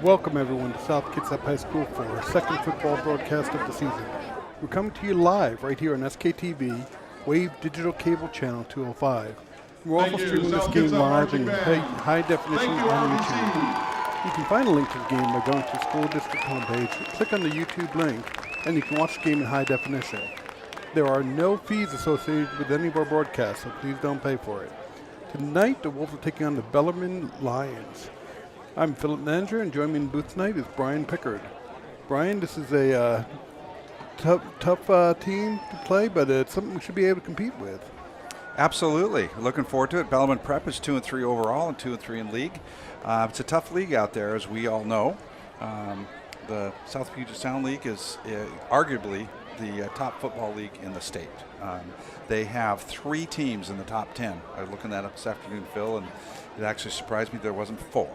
Welcome everyone to South Kitsap High School for our second football broadcast of the season. We're coming to you live right here on SKTV, Wave Digital Cable Channel 205. We're also streaming this game live in high definition on YouTube. You can find a link to the game by going to the school district homepage, click on the YouTube link, and you can watch the game in high definition. There are no fees associated with any of our broadcasts, so please don't pay for it. Tonight, the Wolves are taking on the Bellarmine Lions. I'm Philip Nanger, and joining me in the booth tonight is Brian Pickard. Brian, this is a tough team to play, but it's something we should be able to compete with. Absolutely. Looking forward to it. Bellarmine Prep is 2-3 overall and 2-3 in league. It's a tough league out there, as we all know. The South Puget Sound League is arguably the top football league in the state. They have 3 teams in the top 10. I was looking that up this afternoon, Phil, and it actually surprised me there wasn't 4.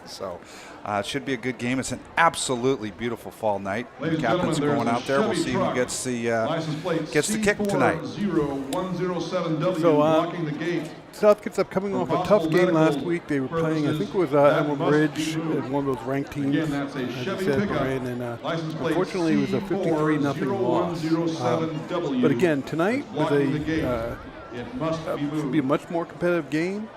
So it should be a good game. It's an absolutely beautiful fall night. The captain's going out there. We'll see who gets the kick tonight. So South Kitsap coming off a tough game last week. They were playing, I think it was Emerald Ridge, one of those ranked teams, as you said, Brian, and unfortunately it was a 53-0 loss. But again, tonight was should be a much more competitive game,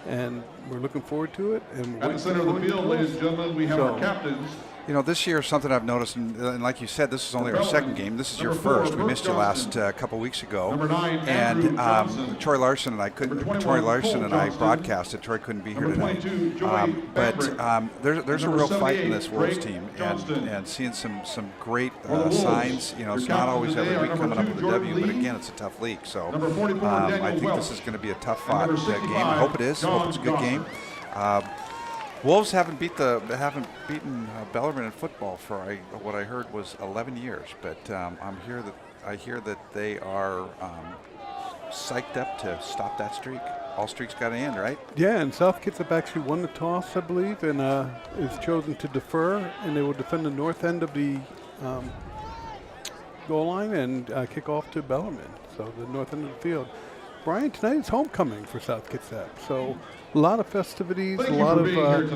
and we're looking forward to it. And at the center of the field, ladies and gentlemen, we have our captains. You know, this year something I've noticed, and like you said, this is only our second game. This is your first. We missed you last couple weeks ago, and Troy Larson and I broadcasted. Troy couldn't be here tonight, but there's a real fight in this Wolves team, and seeing some great signs. You know, it's not always every week coming up with a W, but again, it's a tough league. So I think this is going to be a tough fought game. I hope it is. I hope it's a good game. Wolves haven't beaten Bellarmine in football for what I heard was 11 years, but I hear that they are psyched up to stop that streak. All streaks got to end, right? Yeah, and South Kitsap actually won the toss, I believe, and is chosen to defer, and they will defend the north end of the goal line and kick off to Bellarmine, so the north end of the field. Brian, tonight is homecoming for South Kitsap, so a lot of festivities, a lot of we'll have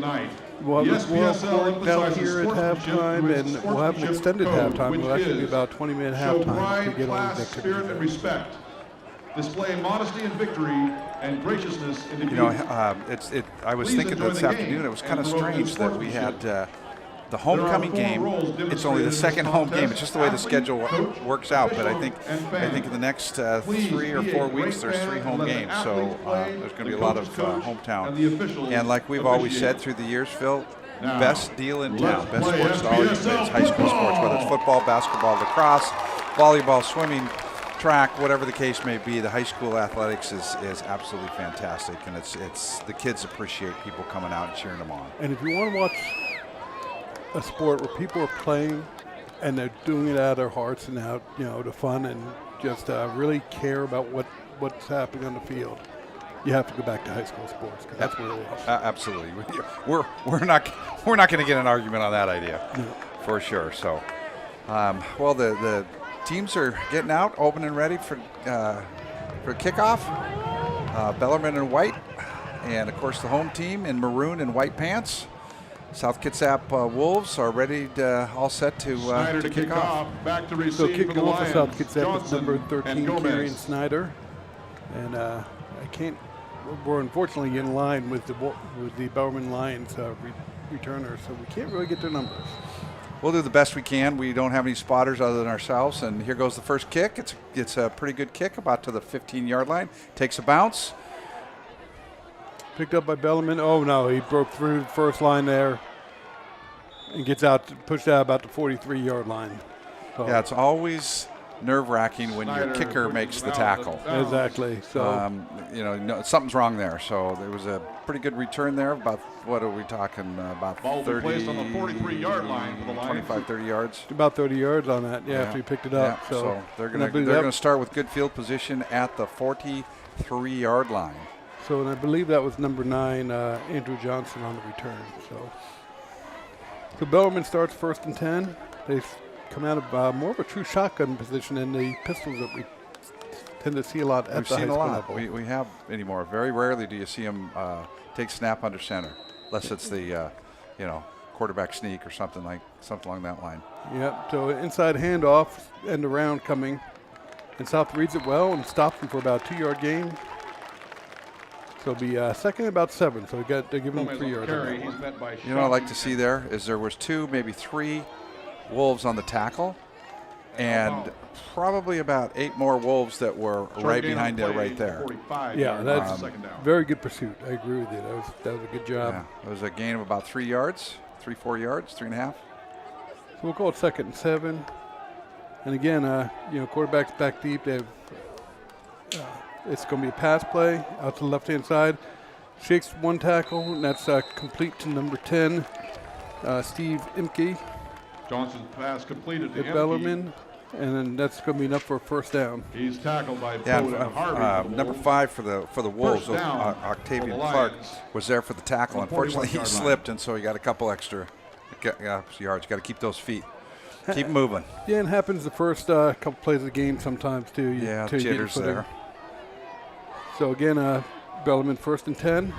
down here at halftime, and we'll have an extended halftime. It'll actually be about 20-minute halftime to get all these activities. And respect, display modesty and victory and graciousness in the You know, I was thinking this afternoon, it was kind of strange that we had the homecoming game. It's only the second home game. It's just the way the schedule works out. But I think in the next 3 or 4 weeks, there's 3 home games. So there's going to be a lot of hometown. And like we've always said through the years, Phil, best deal in town, best sports dollars, it's high school sports, whether it's football, basketball, lacrosse, volleyball, swimming, track, whatever the case may be. The high school athletics is absolutely fantastic, and it's the kids appreciate people coming out and cheering them on. And if you want to watch a sport where people are playing and they're doing it out of their hearts and out, you know, to fun and just really care about what's happening on the field, you have to go back to high school sports, because that's what it is. Absolutely, we're not going to get an argument on that idea, no. For sure. So, well, the teams are getting out, open and ready for kickoff. Bellarmine in white, and of course the home team in maroon and white pants. South Kitsap Wolves are ready, all set to kick off. Back to receive so kicking for the off for Lions, South Kitsap is number 13, Gomez. Kieran Snyder. And we're unfortunately in line with the Bellarmine Lions returners, so we can't really get their numbers. We'll do the best we can. We don't have any spotters other than ourselves, and here goes the first kick. It's a pretty good kick, about to the 15-yard line. Takes a bounce. Picked up by Bellarmine. Oh no, he broke through the first line there and gets out, pushed out about the 43-yard line. So yeah, it's always nerve-wracking when your kicker makes the tackle. Exactly. So you know, something's wrong there. So there was a pretty good return there. About, what are we talking about? 30, placed on the 43-yard line for the Lions. 25, 30 yards. About 30 yards on that. Yeah, after he picked it up. Yeah, so they're going to start with good field position at the 43-yard line. So, and I believe that was number 9, Andrew Johnson, on the return. So Bellarmine starts 1st and 10. They come out of more of a true shotgun position than the pistols that we tend to see a lot at We've the high seen a school lot. level. We have anymore. Very rarely do you see him take snap under center, unless it's the quarterback sneak or something along that line. Yep. So inside handoff, end around coming, and South reads it well and stops him for about a 2-yard gain. So it'll be second about 7. So they're giving him 3 yards. You know what I like to see there is there was 2, maybe 3 Wolves on the tackle, and probably about 8 more Wolves that were right behind there, right there. Yeah, that's very good pursuit. I agree with you. That was a good job. Yeah, it was a gain of about 3 yards, 4 yards, 3.5. So we'll call it second and 7. And again, quarterback's back deep. They've it's going to be a pass play out to the left-hand side. Shakes one tackle, and that's complete to number 10, Steve Imke. Johnson's pass completed to Bellarmine, and then that's going to be enough for a first down. He's tackled by Bowden Harvey. Number 5 for the Wolves, Octavian Clark, was there for the tackle. Unfortunately, he slipped, and so he got a couple extra yards. You got to keep those feet. Keep moving. Yeah, it happens the first couple plays of the game sometimes, too. Jitters there. So again, Bellarmine first and 10.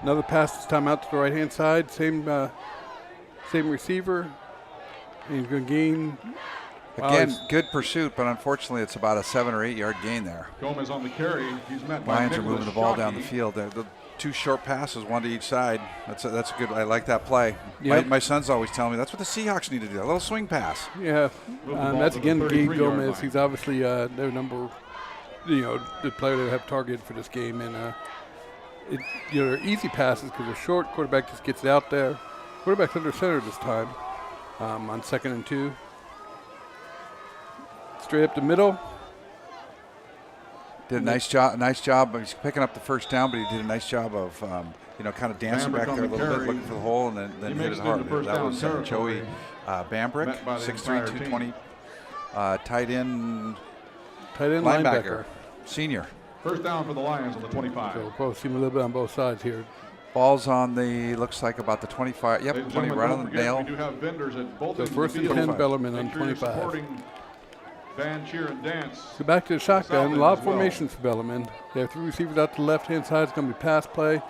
Another pass this time out to the right-hand side. Same receiver. And he's going to gain. Again, good pursuit, but unfortunately it's about a 7 or 8 yard gain there. Gomez on the carry. He's met by Lions are moving the ball down the field. The 2 short passes, 1 to each side. That's a good. I like that play. Yep. My son's always telling me that's what the Seahawks need to do. A little swing pass. Yeah, that's again Gabe Gomez. line. He's obviously their number, the player they have targeted for this game, and they're easy passes because they're short. Quarterback just gets it out there. Quarterback's under center this time on 2nd and 2. Straight up the middle. Did a nice job. He's picking up the first down, but he did a nice job of kind of dancing back there a little bit, looking for the hole, and then hit it hard. That was Joey Bambrick, 6'3", 220, tight end linebacker, senior. First down for the Lions on the 25. So we'll probably see him a little bit on both sides here. Ball's on looks like about the 25. Yep, 20, right on the nail. We do have vendors at both So first and 10, Bellarmine on 25. Band, cheer, and dance. So back to the shotgun. A lot of formations for Bellarmine. They have 3 receivers out to the left-hand side. It's going to be pass play.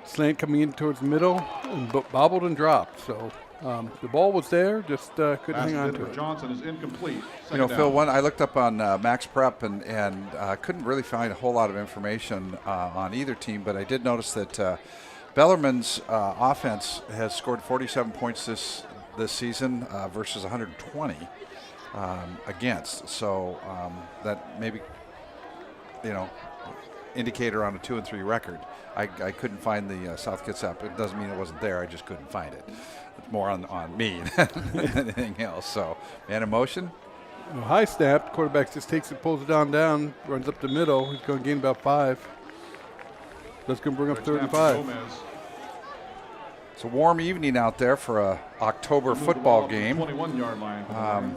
Slant coming in towards the middle, and bobbled and dropped. So the ball was there, just couldn't hang on to it. Johnson is incomplete. Phil, I looked up on Max Prep and couldn't really find a whole lot of information on either team, but I did notice that Bellarmine's offense has scored 47 points this season versus 120 against. So that maybe, indicator on a 2-3 record. I couldn't find the South Kitsap. It doesn't mean it wasn't there. I just couldn't find it. It's more on me than anything else. So, man in motion. High snap. Quarterback just takes it, pulls it down, runs up the middle. He's going to gain about 5. That's going to bring up 3rd and 5. It's a warm evening out there for a October football game. 21-yard line.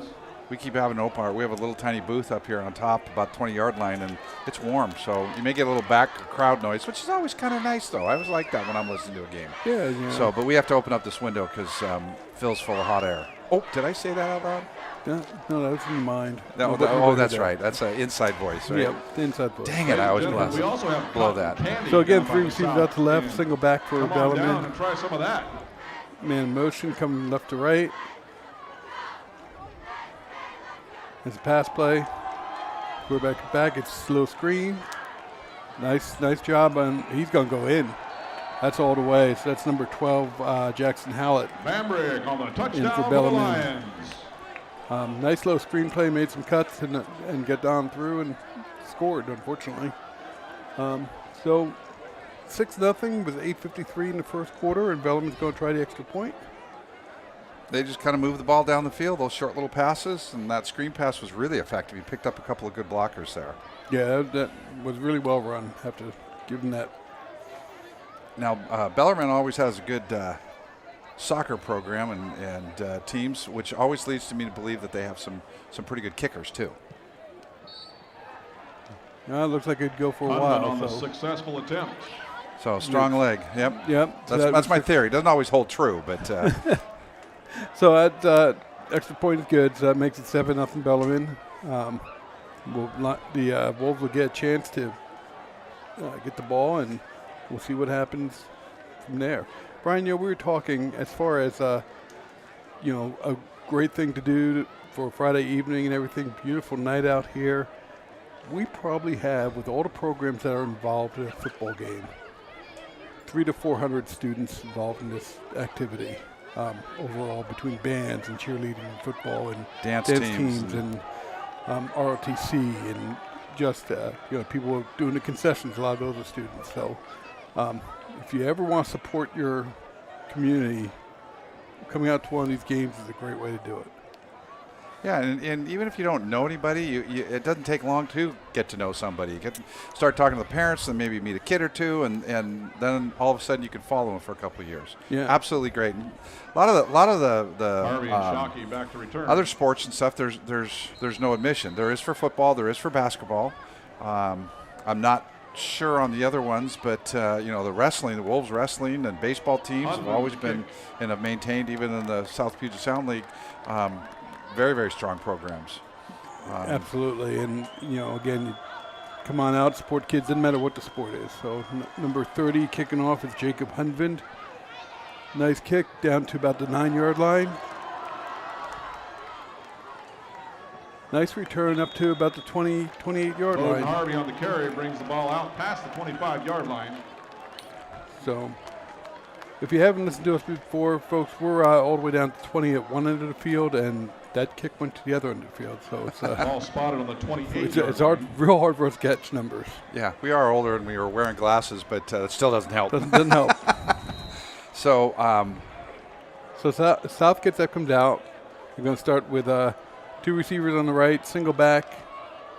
We keep having an open. We have a little tiny booth up here on top, about 20-yard line, and it's warm. So you may get a little back crowd noise, which is always kind of nice, though. I always like that when I'm listening to a game. Yeah. So, but we have to open up this window because Phil's full of hot air. Oh, did I say that out loud? No, that was in your mind. That's right. That's an inside voice, right? Yep, the inside voice. Dang it, I always blow that. So again, 3 receivers out to the left, single back for Bellarmine. Come on down and try some of that. Man in motion, coming left to right. It's a pass play. Quarterback back. It's a slow screen. Nice job, and he's going to go in. That's all the way. So that's number 12, Jackson Hallett. Bambrick on the touchdown for for the Lions. Nice low screenplay, made some cuts and got down through and scored, unfortunately. So 6-0 with 8:53 in the first quarter, and Bellarmine's going to try the extra point. They just kind of move the ball down the field, those short little passes, and that screen pass was really effective. He picked up a couple of good blockers there. Yeah, that was really well run. Have to give him that. Now, Bellarmine always has a good soccer program and teams, which always leads to me to believe that they have some pretty good kickers too. It looks like it'd go for a while. On the successful attempt. So strong leg. Yep. Yep. That's my theory. Doesn't always hold true, but. So extra point is good, so that makes it 7-0 Bellarmine. The Wolves will get a chance to get the ball, and we'll see what happens from there. Brian, we were talking as far as a great thing to do for Friday evening and everything. Beautiful night out here. We probably have, with all the programs that are involved in a football game, 300 to 400 students involved in this activity overall, between bands and cheerleading and football and dance teams and ROTC and just people doing the concessions. A lot of those are students. So if you ever want to support your community, coming out to one of these games is a great way to do it. Yeah, and even if you don't know anybody, it doesn't take long to get to know somebody. You start talking to the parents, and maybe meet a kid or two, and then all of a sudden you can follow them for a couple of years. Yeah, absolutely great. And a lot of the back to return. Other sports and stuff, there's no admission. There is for football, there is for basketball. I'm not sure on the other ones, but the wrestling, the Wolves wrestling and baseball teams have always been and have maintained, even in the South Puget Sound League. Very, very strong programs. Absolutely. And, again, you come on out, support kids, doesn't matter what the sport is. So number 30 kicking off is Jacob Hunvind. Nice kick down to about the 9-yard line. Nice return up to about the 28-yard line. Harvey on the carry brings the ball out past the 25-yard line. So if you haven't listened to us before, folks, we're all the way down to 20 at one end of the field, and that kick went to the other end of the field. So it's ball spotted on the 28. It's real hard for us to catch numbers. Yeah, we are older and we are wearing glasses, but it still doesn't help. Doesn't help. So South Kitsap comes out. We're going to start with 2 receivers on the right, single back,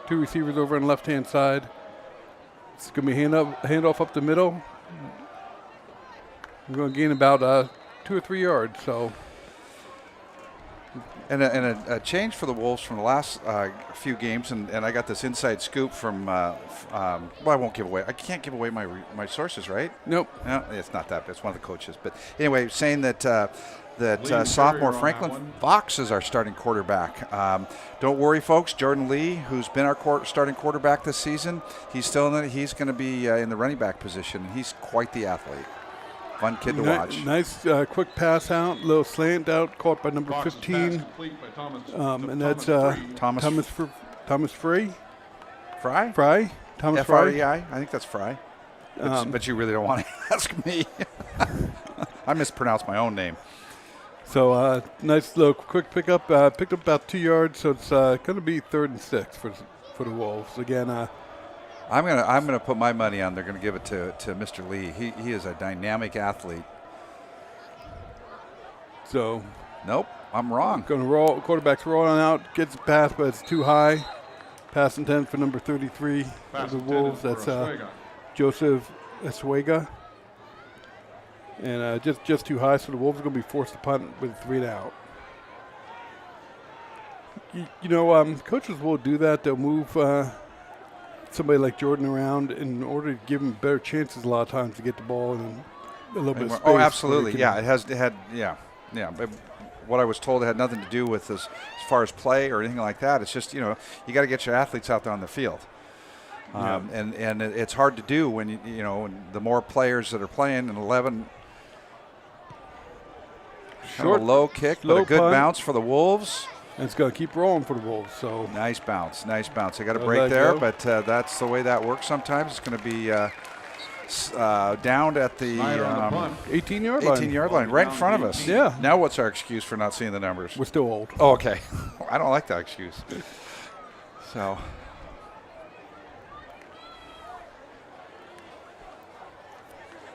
2 receivers over on the left-hand side. It's going to be handoff up the middle. We're going to gain about 2 or 3 yards. So, and a change for the Wolves from the last few games, and I got this inside scoop from. Well, I won't give away. I can't give away my sources, right? Nope. No, it's not that. It's one of the coaches. But anyway, saying that sophomore Franklin Fox is our starting quarterback. Don't worry, folks. Jordan Lee, who's been our starting quarterback this season, he's still in it. He's going to be in the running back position. He's quite the athlete. Fun kid to watch. Nice quick pass out, little slant out, caught by number 15. And that's Thomas Frey. Fry? Thomas F-R-E-I? I think that's Fry. But you really don't want to ask me. I mispronounced my own name. So nice little quick pickup. Picked up about 2 yards, so it's going to be 3rd and 6 for the Wolves. Again, I'm gonna put my money on they're gonna give it to Mr. Lee. He is a dynamic athlete. So nope, I'm wrong. Going to roll. Quarterback's rolling out, gets a pass, but it's too high. Pass intent for number 33 of the Wolves. That's Joseph Eswega. And just too high, so the Wolves are going to be forced to punt with 3 and out. Coaches will do that. They'll move somebody like Jordan around in order to give him better chances a lot of times to get the ball and a little bit of space. Oh, absolutely. Yeah, it had. But what I was told, it had nothing to do with as far as play or anything like that. It's just, you got to get your athletes out there on the field. And it's hard to do when, the more players that are playing in 11. Short, low kick, but a good bounce for the Wolves. And it's going to keep rolling for the Wolves. So nice bounce. They got a break there, but that's the way that works sometimes. It's going to be down at the 18-yard line. 18-yard line, right in front of us. Yeah. Now what's our excuse for not seeing the numbers? We're still old. Oh, okay. I don't like that excuse. So.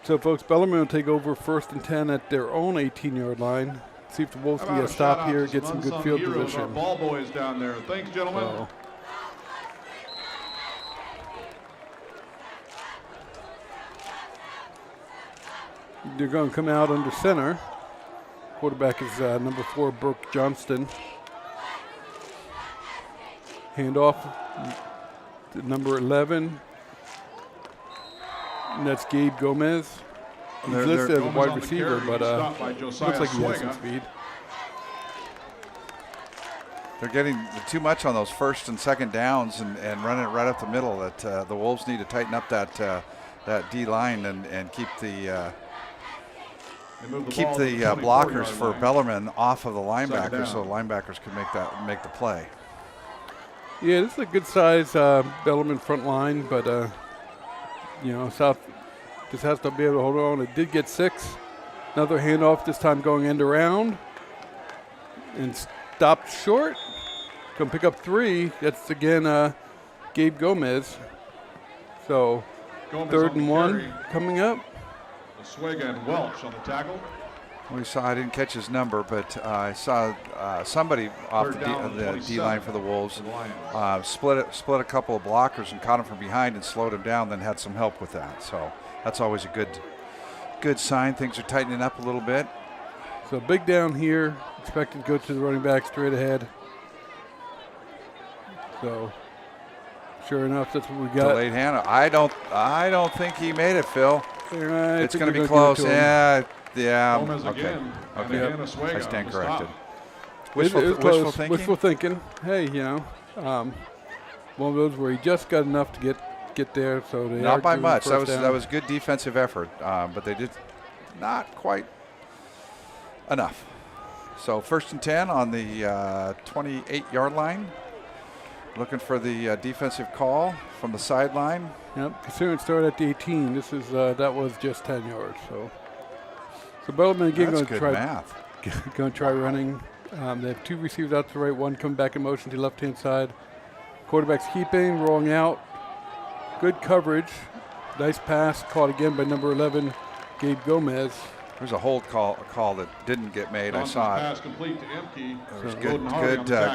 So, folks, Bellarmine will take over 1st and 10 at their own 18-yard line. See if the Wolves can get a stop here, get some good field position. Our ball boys down there. Thanks, gentlemen. They're going to come out under center. Quarterback is number 4, Brooke Johnston. Handoff to number 11. And that's Gabe Gomez. He's listed as a wide receiver, but looks like he has some speed. They're getting too much on those first and second downs and running it right up the middle. That the Wolves need to tighten up that D line and keep the blockers for Bellarmine off of the linebackers, so the linebackers can make the play. Yeah, this is a good size Bellarmine front line, but South just has to be able to hold on. It did get 6. Another handoff, this time going end around, and stopped short. Going to pick up 3. That's again Gabe Gomez. So 3rd and 1 coming up. Swig and Welch on the tackle. I didn't catch his number, but I saw somebody off the D line for the Wolves split a couple of blockers and caught him from behind and slowed him down, then had some help with that. So that's always a good sign. Things are tightening up a little bit. So big down here, expected to go to the running back straight ahead. So sure enough, that's what we got. Delayed hand. I don't think he made it, Phil. It's going to be close. Yeah. Okay. I stand corrected. Wishful thinking. Wishful thinking. Hey, one of those where he just got enough to get there. So they not by much. That was good defensive effort, but they did not quite enough. So 1st and 10 on the 28-yard line. Looking for the defensive call from the sideline. Yep, considering it started at the 18, this is that was just 10 yards. So Bellarmine again going to try running. They have 2 receivers out to the right, 1 coming back in motion to the left-hand side. Quarterback's keeping, rolling out. Good coverage. Nice pass caught again by number 11, Gabe Gomez. There's a hold call that didn't get made. I saw it. Pass complete to Emke. There was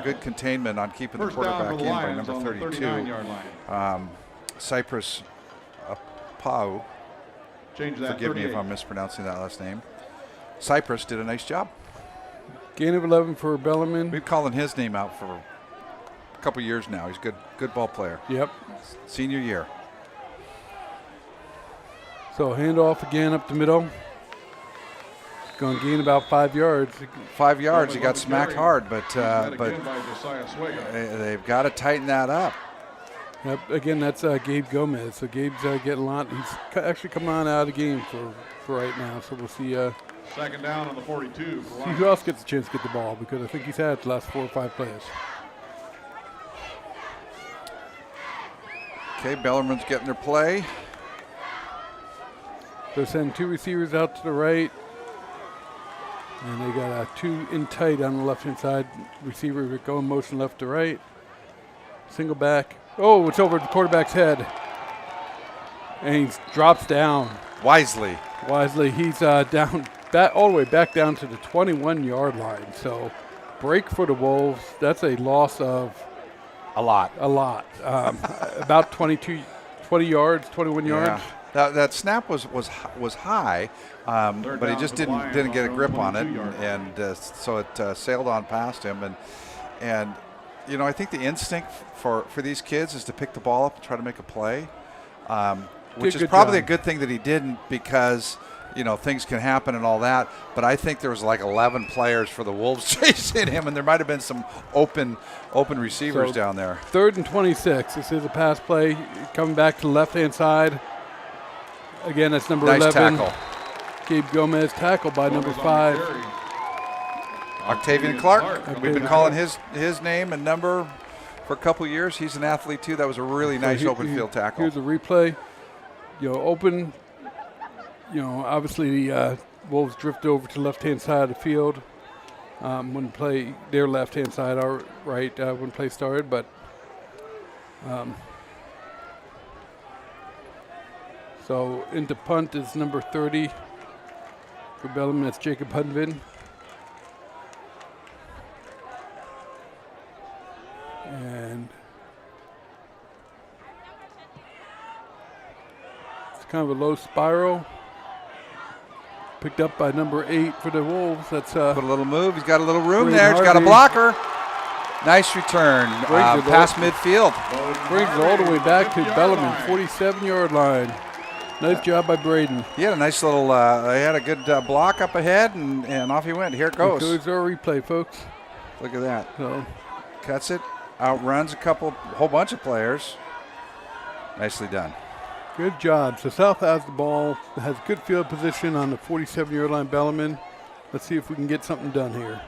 good containment on keeping the quarterback in by number 32. Cypress Pau. Forgive me if I'm mispronouncing that last name. Cypress did a nice job. Gain of 11 for Bellarmine. We've been calling his name out for a couple years now. He's a good ball player. Yep. Senior year. So handoff again up the middle. Going to gain about 5 yards. 5 yards. He got smacked hard, but they've got to tighten that up. Yep. Again, that's Gabe Gomez. So Gabe's getting a lot. He's actually come on out of the game for right now. So we'll see. 2nd down on the 42. See who else gets a chance to get the ball, because I think he's had the last 4 or 5 plays. Okay, Bellarmine's getting their play. They're sending 2 receivers out to the right. And they got 2 in tight on the left-hand side. Receiver going motion left to right. Single back. Oh, it's over the quarterback's head. And he drops down. Wisely. He's down all the way back down to the 21-yard line. So break for the Wolves. That's a loss of a lot. About 20 yards, 21 yards. That snap was high, but he just didn't get a grip on it, and so it sailed on past him. And I think the instinct for these kids is to pick the ball up and try to make a play, which is probably a good thing that he didn't, because things can happen and all that. But I think there was like 11 players for the Wolves chasing him, and there might have been some open receivers down there. 3rd and 26. This is a pass play coming back to the left-hand side. Again, that's number 11. Tackle. Gabe Gomez, tackled by number 5. Octavian Clark. We've been calling his name and number for a couple years. He's an athlete too. That was a really nice open field tackle. Here's a replay. Open. Obviously the Wolves drifted over to the left-hand side of the field when play their left-hand side, our right when play started, but. So into punt is number 30 for Bellarmine. That's Jacob Hudvin. And it's kind of a low spiral. Picked up by number 8 for the Wolves. That's put a little move. He's got a little room there. He's got a blocker. Nice return. Past midfield. Brings it all the way back to Bellarmine, 47-yard line. Nice job by Braden. He had a nice little, he had a good block up ahead, and off he went. Here it goes. Here's our replay, folks. Look at that. So Cuts it, outruns whole bunch of players. Nicely done. Good job. So South has the ball, has good field position on the 47-yard line. Bellarmine. Let's see if we can get something done here.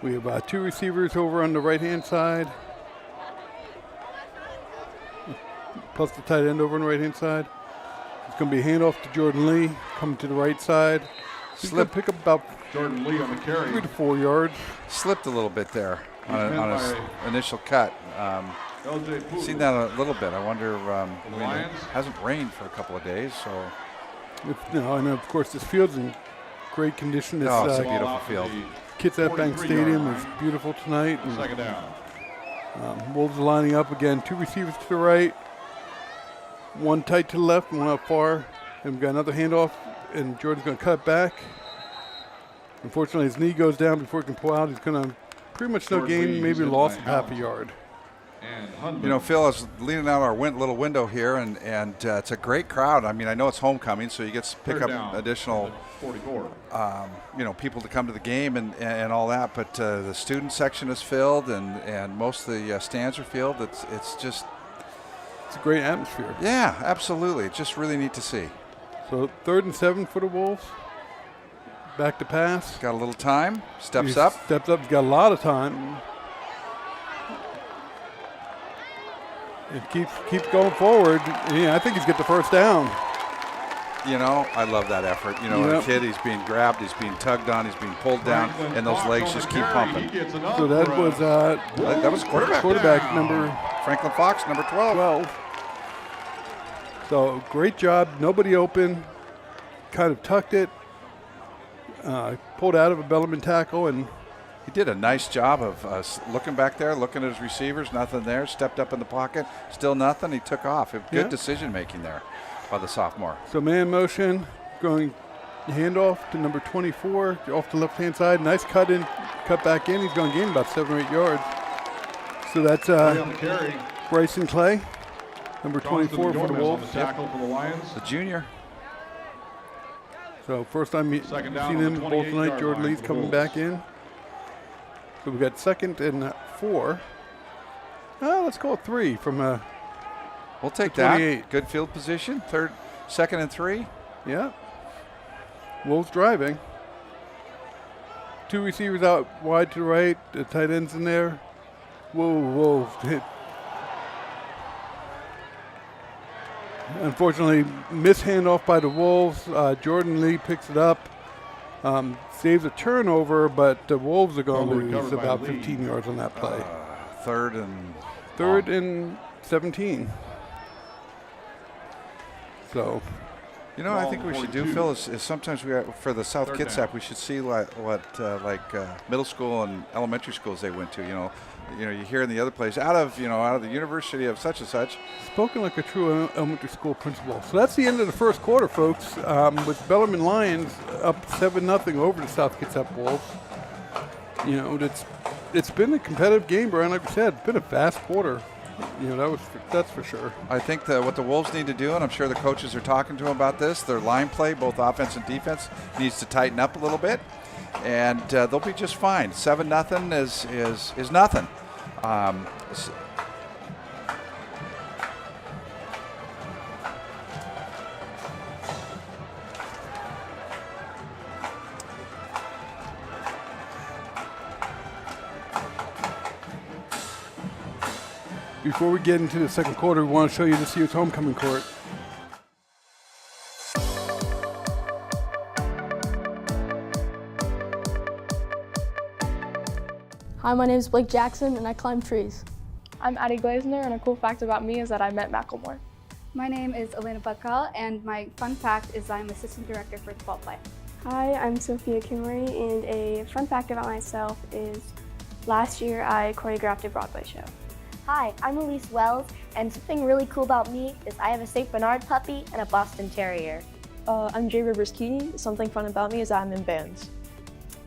We have 2 receivers over on the right-hand side, plus the tight end over on the right-hand side. It's going to be a handoff to Jordan Lee, coming to the right side. He's going to pick up about Jordan Lee on the carry. 3 to 4 yards. Slipped a little bit there on his initial cut. Seen that a little bit. I wonder, it hasn't rained for a couple of days, so. And of course this field's in great condition. It's a beautiful field. Kitsap Bank Stadium is beautiful tonight. And, second down. Wolves are lining up again. 2 receivers to the right, 1 tight to the left, 1 out far. And we've got another handoff, and Jordan's going to cut back. Unfortunately, his knee goes down before he can pull out. He's going to pretty much no gain, maybe loss of half a yard. Phil is leaning out our little window here, and it's a great crowd. I mean, I know it's homecoming, so you get to pick up additional, 44. people to come to the game and all that. But the student section is filled, and most of the stands are filled. It's Yeah, absolutely. It's just really neat to see. So 3rd and 7 for the Wolves. Back to pass. Got a little time. Steps up. Steps up. He's got a lot of time. It keeps going forward. Yeah, I think he's got the first down. I love that effort. A kid, he's being grabbed, he's being tugged on, he's being pulled down, and those legs just keep pumping. So that was quarterback number Franklin Fox, number 12. So great job. Nobody open. Kind of tucked it. Pulled out of a Bellarmine tackle, and he did a nice job of looking back there, looking at his receivers, nothing there, stepped up in the pocket, still nothing, he took off. Good decision making there by the sophomore. So man motion, going handoff to number 24, off the left-hand side. Nice cut back in. He's going to gain about 7 or 8 yards. So that's Bryson Clay, number 24 for the Wolves. Tackle for the Lions. The junior. So first time we've seen him both tonight. Jordan Lee's coming back in. So we've got 2nd and 4. Let's call it 3 from we'll take that. Good field position. 2nd and 3. Yeah. Wolves driving. 2 receivers out wide to the right. The tight end's in there. Whoa. Hit. Unfortunately, missed handoff by the Wolves. Jordan Lee picks it up. Saves a turnover, but the Wolves are going to lose about 15 yards on that play. 3rd and 17. So, I think we should do, Phil, is sometimes for the South Kitsap, we should see what middle school and elementary schools they went to. You hear in the other place out of the University of such and such. Spoken like a true elementary school principal. So that's the end of the first quarter, folks. With Bellarmine Lions up 7-0 over the South Kitsap Wolves. It's been a competitive game, Brian. Like we said, it's been a fast quarter. That's for sure. I think what the Wolves need to do, and I'm sure the coaches are talking to them about this, their line play, both offense and defense, needs to tighten up a little bit, and they'll be just fine. 7-0 is nothing. Before we get into the second quarter, we want to show you this year's homecoming court. Hi, my name is Blake Jackson, and I climb trees. I'm Addie Glazner, and a cool fact about me is that I met Macklemore. My name is Elena Bakal, and my fun fact is I'm Assistant Director for the Ball Play. Hi, I'm Sophia Kimmery, and a fun fact about myself is last year I choreographed a Broadway show. Hi, I'm Elise Wells, and something really cool about me is I have a St. Bernard puppy and a Boston Terrier. I'm Jay Rivers-Keating. Something fun about me is I'm in bands.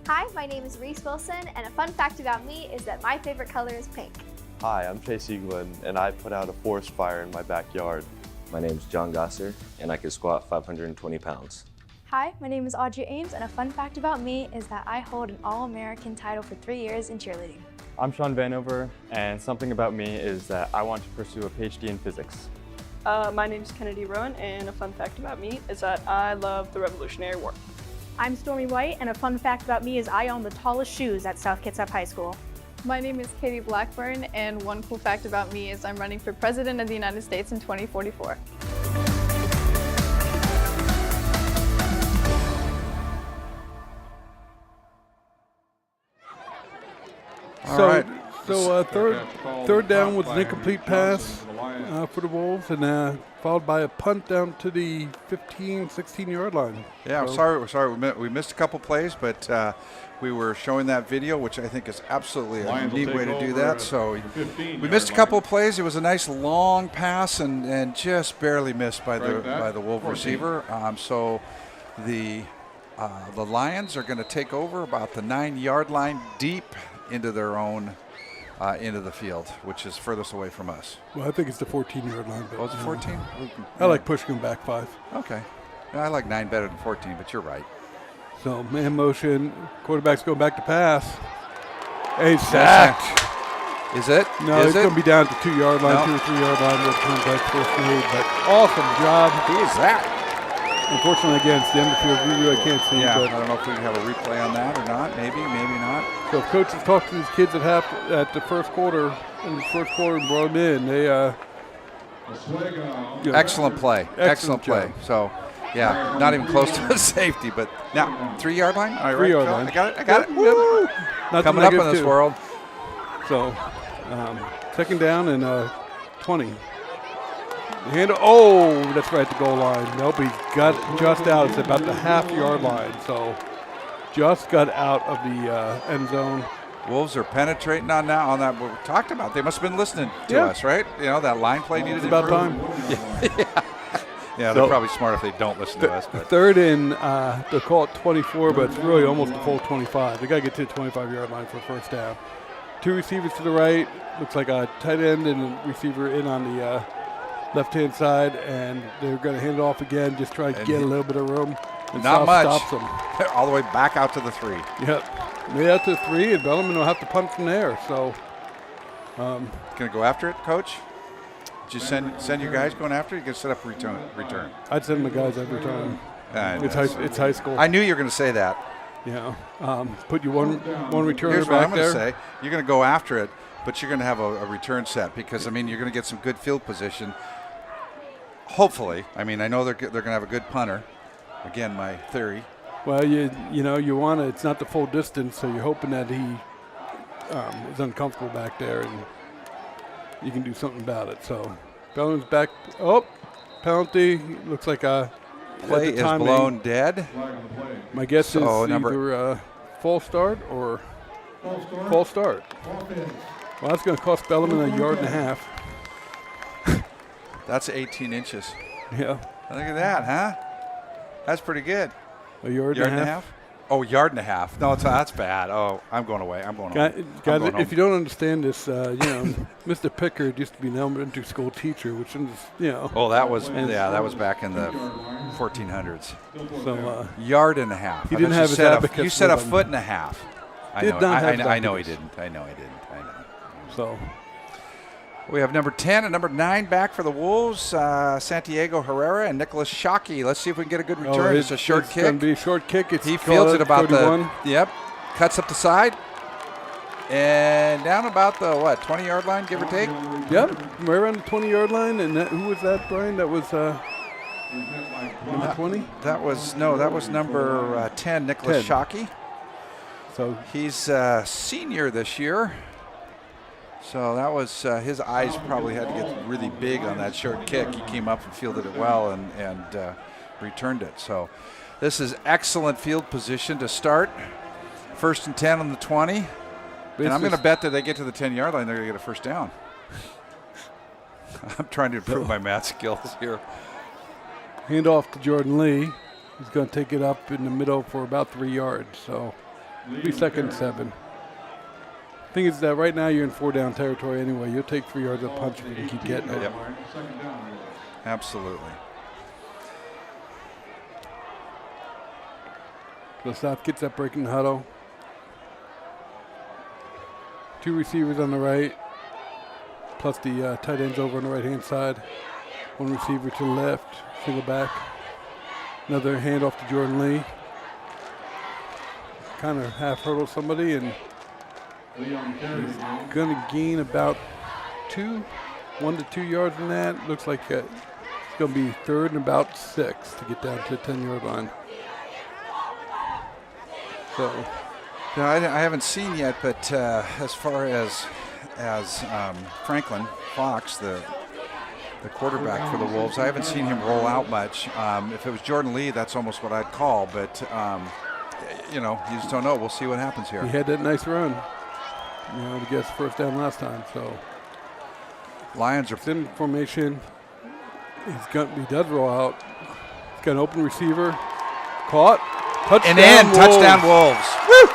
Hi, my name is Reese Wilson, and a fun fact about me is that my favorite color is pink. Hi, I'm Chase Eaglin, and I put out a forest fire in my backyard. My name's John Gosser, and I can squat 520 pounds. Hi, my name is Audrey Ames, and a fun fact about me is that I hold an All-American title for 3 years in cheerleading. I'm Sean Vanover, and something about me is that I want to pursue a PhD in physics. My name is Kennedy Rowan, and a fun fact about me is that I love the Revolutionary War. I'm Stormy White, and a fun fact about me is I own the tallest shoes at South Kitsap High School. My name is Katie Blackburn, and one cool fact about me is I'm running for President of the United States in 2044. So third down with an incomplete pass for the Wolves, and followed by a punt down to the 15, 16-yard line. Yeah, so, sorry, we missed a couple plays, but we were showing that video, which I think is absolutely a neat way to do that. So we missed a couple of plays. It was a nice long pass and just barely missed by the Wolf receiver. So the Lions are going to take over about the 9-yard line, deep into their own into the field, which is furthest away from us. Well, I think it's the 14-yard line. Oh, it's 14? I like pushing them back 5. Okay. I like 9 better than 14, but you're right. So, man motion. Quarterback's going back to pass. Hey, sacked. Is it? No, it's going to be down to 2-yard line, 2 or 3-yard line with contact first made, but awesome job. Who is that? Unfortunately, again, it's the end of the field. We really can't see. Yeah, but I don't know if we can have a replay on that or not. Maybe not. So if coaches talked to these kids at the first quarter, and brought them in, they excellent play. Excellent play. So, yeah, not even close to the safety, but now 3-yard line. All right, 3-yard line. I got it. Woo! Coming up in this world. So, second down and 20. That's right at the goal line. Nope, he got just out. It's about the half-yard line. So, just got out of the end zone. Wolves are penetrating on that. What we talked about. They must have been listening to us, right? You know, that line play needed about time. Yeah, they're probably smart if they don't listen to us. But. Third and they'll call it 24, but it's really almost a full 25. They got to get to the 25-yard line for first down. 2 receivers to the right. Looks like a tight end and a receiver in on the left-hand side, and they're going to hand it off again, just try to get a little bit of room. And not much. Stops them. All the way back out to the 3. Yep. Made out to the 3, and Bellarmine will have to punt from there. So, going to go after it, Coach? Did you send your guys going after it? You can set up return. I'd send my guys every time. It's high school. I knew you were going to say that. Yeah. Put you one returner Here's back what I'm going there. to say. You're going to go after it, but you're going to have a return set because, I mean, you're going to get some good field position. Hopefully. I mean, I know they're going to have a good punter. Again, my theory. Well, you want to. It's not the full distance, so you're hoping that he is uncomfortable back there, and you can do something about it. So, Bellarmine's back. Oh, penalty. Looks like a play is blown dead. My guess is either false start or false start. Well, that's going to cost Bellarmine 1.5 yards. That's 18 inches. Yeah. Look at that, huh? That's pretty good. A yard and a half? Oh, 1.5 yards. No, that's bad. Oh, I'm going away. I'm going home. Guys, if you don't understand this, Mr. Pickard used to be an elementary school teacher, which is, Oh, that was back in the 1400s. So, yard and a half. He didn't have his abacus. You said 1.5 feet. I know he didn't. So. We have number 10 and number 9 back for the Wolves, Santiago Herrera and Nicholas Shockey. Let's see if we can get a good return. It's a short kick. It's going to be a short kick. He fields it about 31. Cuts up the side. And down about the, 20-yard line, give or take? Yep, right around the 20-yard line. And who was that, Brian? That was number 20? That was number 10, Nicholas Shockey. So he's senior this year. So that was his eyes probably had to get really big on that short kick. He came up and fielded it well and returned it. So this is excellent field position to start. 1st and 10 on the 20. And I'm going to bet that they get to the 10-yard line, they're going to get a first down. I'm trying to improve my math skills here. Hand off to Jordan Lee. He's going to take it up in the middle for about 3 yards. So it'll be 2nd and 7. Thing is that right now you're in 4-down territory anyway. You'll take 3 yards of punch if you can keep getting it. Yep. Absolutely. So South Kitsap breaking the huddle. 2 receivers on the right, plus the tight ends over on the right-hand side. 1 receiver to the left, single back. Another handoff to Jordan Lee. Kind of half hurdle somebody, and he's going to gain about 1 to 2 yards in that. Looks like it's going to be 3rd and about 6 to get down to the 10-yard line. So, no, I haven't seen yet, but as far as Franklin Fox, the quarterback for the Wolves, I haven't seen him roll out much. If it was Jordan Lee, that's almost what I'd call, but you know, you just don't know. We'll see what happens here. He had that nice run, you know, to get his first down last time. So Lions are in formation. He does roll out. He's got an open receiver. Caught. Touchdown, and in. Wolves. Touchdown Wolves. Woo!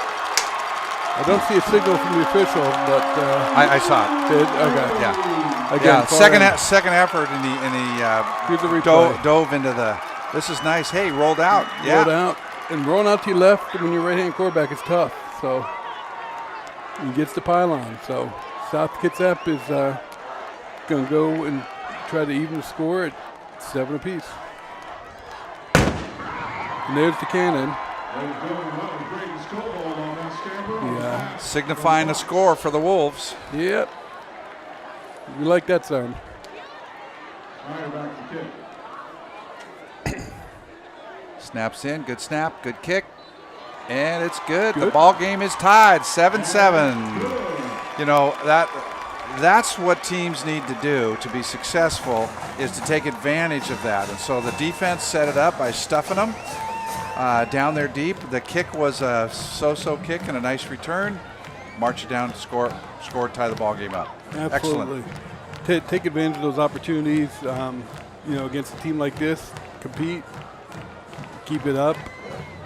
I don't see a signal from the official, but I saw it. Did? Okay. Yeah. Again, second effort, and he dove into the. This is nice. Hey, rolled out. Yeah. Rolled out. And rolling out to your left when you're right-hand quarterback is tough. So he gets the pylon. So South Kitsap is going to go and try to even the score at 7 apiece. And there's the cannon. Yeah. Signifying a score for the Wolves. Yep. We like that sound. Snaps in, good snap, good kick, and it's good. The ball game is tied, 7-7. You know, that's what teams need to do to be successful, is to take advantage of that. And so the defense set it up by stuffing them down there deep. The kick was a so-so kick and a nice return. March it down, score, tie the ball game up. Absolutely. Excellent. Take advantage of those opportunities, you know, against a team like this, compete. Keep it up.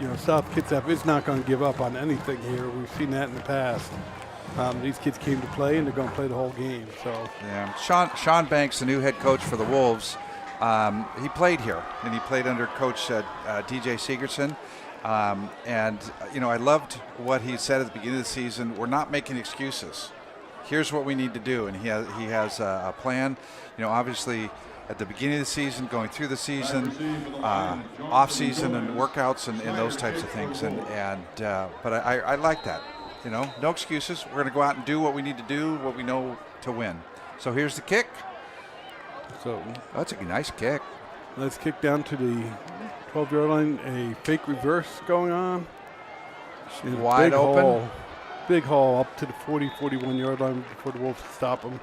You know, South Kitsap is not going to give up on anything here. We've seen that in the past. These kids came to play, and they're going to play the whole game. So yeah, Sean Banks, the new head coach for the Wolves, he played here, and he played under Coach DJ Sigurdsson. And you know, I loved what he said at the beginning of the season. We're not making excuses. Here's what we need to do, and he has a plan. You know, obviously, at the beginning of the season, going through the season, off season, and workouts, and those types of things. But I like that. You know, no excuses. We're going to go out and do what we need to do, what we know to win. So here's the kick. So that's a nice kick. Let's kick down to the 12-yard line. A fake reverse going on. Wide open. Big haul up to the 41-yard line before the Wolves stop them.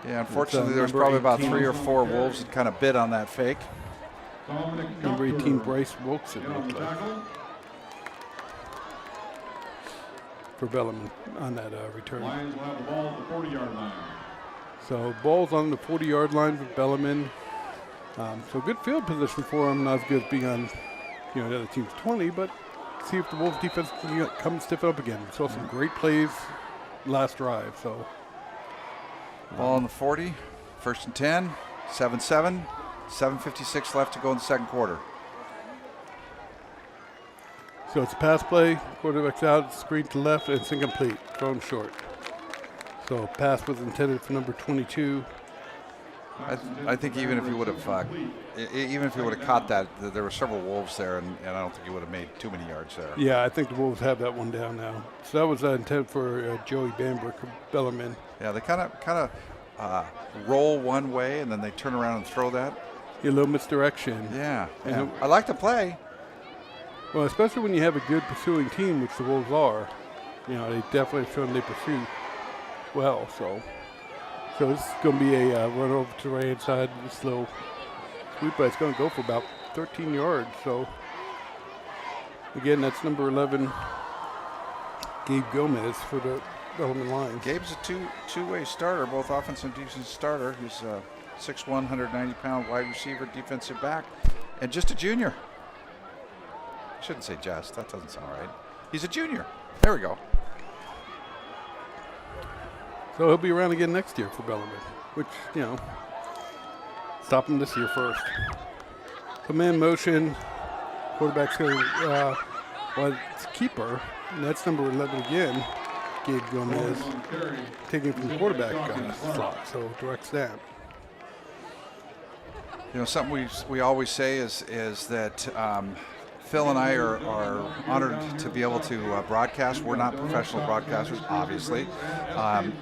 Yeah, unfortunately, there was probably about 3 or 4 Wolves that kind of bit on that fake. Number 18, Bryce Wilson, looked like, for Bellarmine on that return. Lions will have the ball at the 40-yard line. So ball's on the 40-yard line for Bellarmine. So good field position for him. Not as good as being on, you know, the other team's 20, but see if the Wolves defense can come and stiffen up again. Saw some great plays last drive. So. Ball on the 40, 1st and 10, 7-7, 7:56 left to go in the second quarter. So it's a pass play, quarterback's out, screen to left, and it's incomplete, thrown short. So pass was intended for number 22. I think even if he would have caught that, there were several Wolves there, and I don't think he would have made too many yards there. Yeah, I think the Wolves have that one down now. So that was intended for Joey Bambrick of Bellarmine. Yeah, they kind of roll one way, and then they turn around and throw that. A little misdirection. Yeah, and I like to play. Well, especially when you have a good pursuing team, which the Wolves are. You know, they definitely have shown they pursue well. So this is going to be a run over to the right-hand side, a slow sweep, but it's going to go for about 13 yards. So, again, that's number 11, Gabe Gomez for the Bellarmine Lions. Gabe's a two-way starter, both offensive and defensive starter. He's a 6'1", 190-pound wide receiver, defensive back, and just a junior. I shouldn't say just. That doesn't sound right. He's a junior. There we go. So he'll be around again next year for Bellarmine, which, you know, stop him this year first. Command motion. Quarterback's going it's keeper, and that's number 11 again. Gabe Gomez taking it from the quarterback slot, so direct snap. You know, something we always say is that Phil and I are honored to be able to broadcast. We're not professional broadcasters, obviously,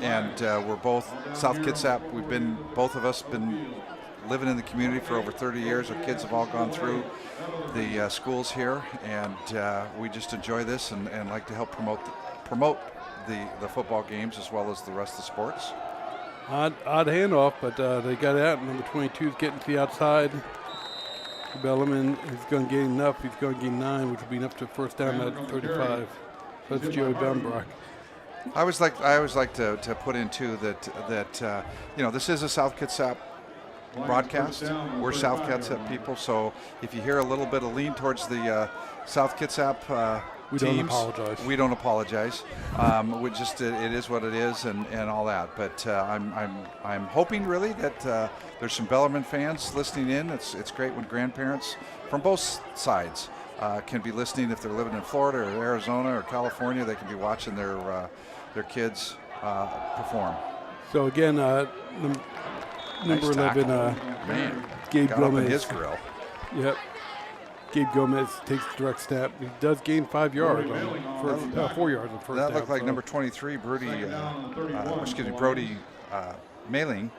and we're both South Kitsap. Both of us been living in the community for over 30 years. Our kids have all gone through the schools here, and we just enjoy this and like to help promote the football games as well as the rest of the sports. Odd handoff, but they got it out. Number 22 is getting to the outside. Bellarmine is going to gain enough. He's going to gain 9, which will be enough to first down at 35. So that's Joey Bembrock. I always like to put in too that you know, this is a South Kitsap broadcast. We're South Kitsap people, so if you hear a little bit of lean towards the South Kitsap we teams, don't apologize. We don't apologize. We just it is what it is, and all that. But I'm hoping really that there's some Bellarmine fans listening in. It's great when grandparents from both sides can be listening. If they're living in Florida or Arizona or California, they can be watching their kids perform. So again, number nice 11, man, Gabe got Gomez. up in his grill. Yep. Gabe Gomez takes the direct snap. He does gain 5 yards, 4 yards on first That down. looked like number 23, Brody Mailing.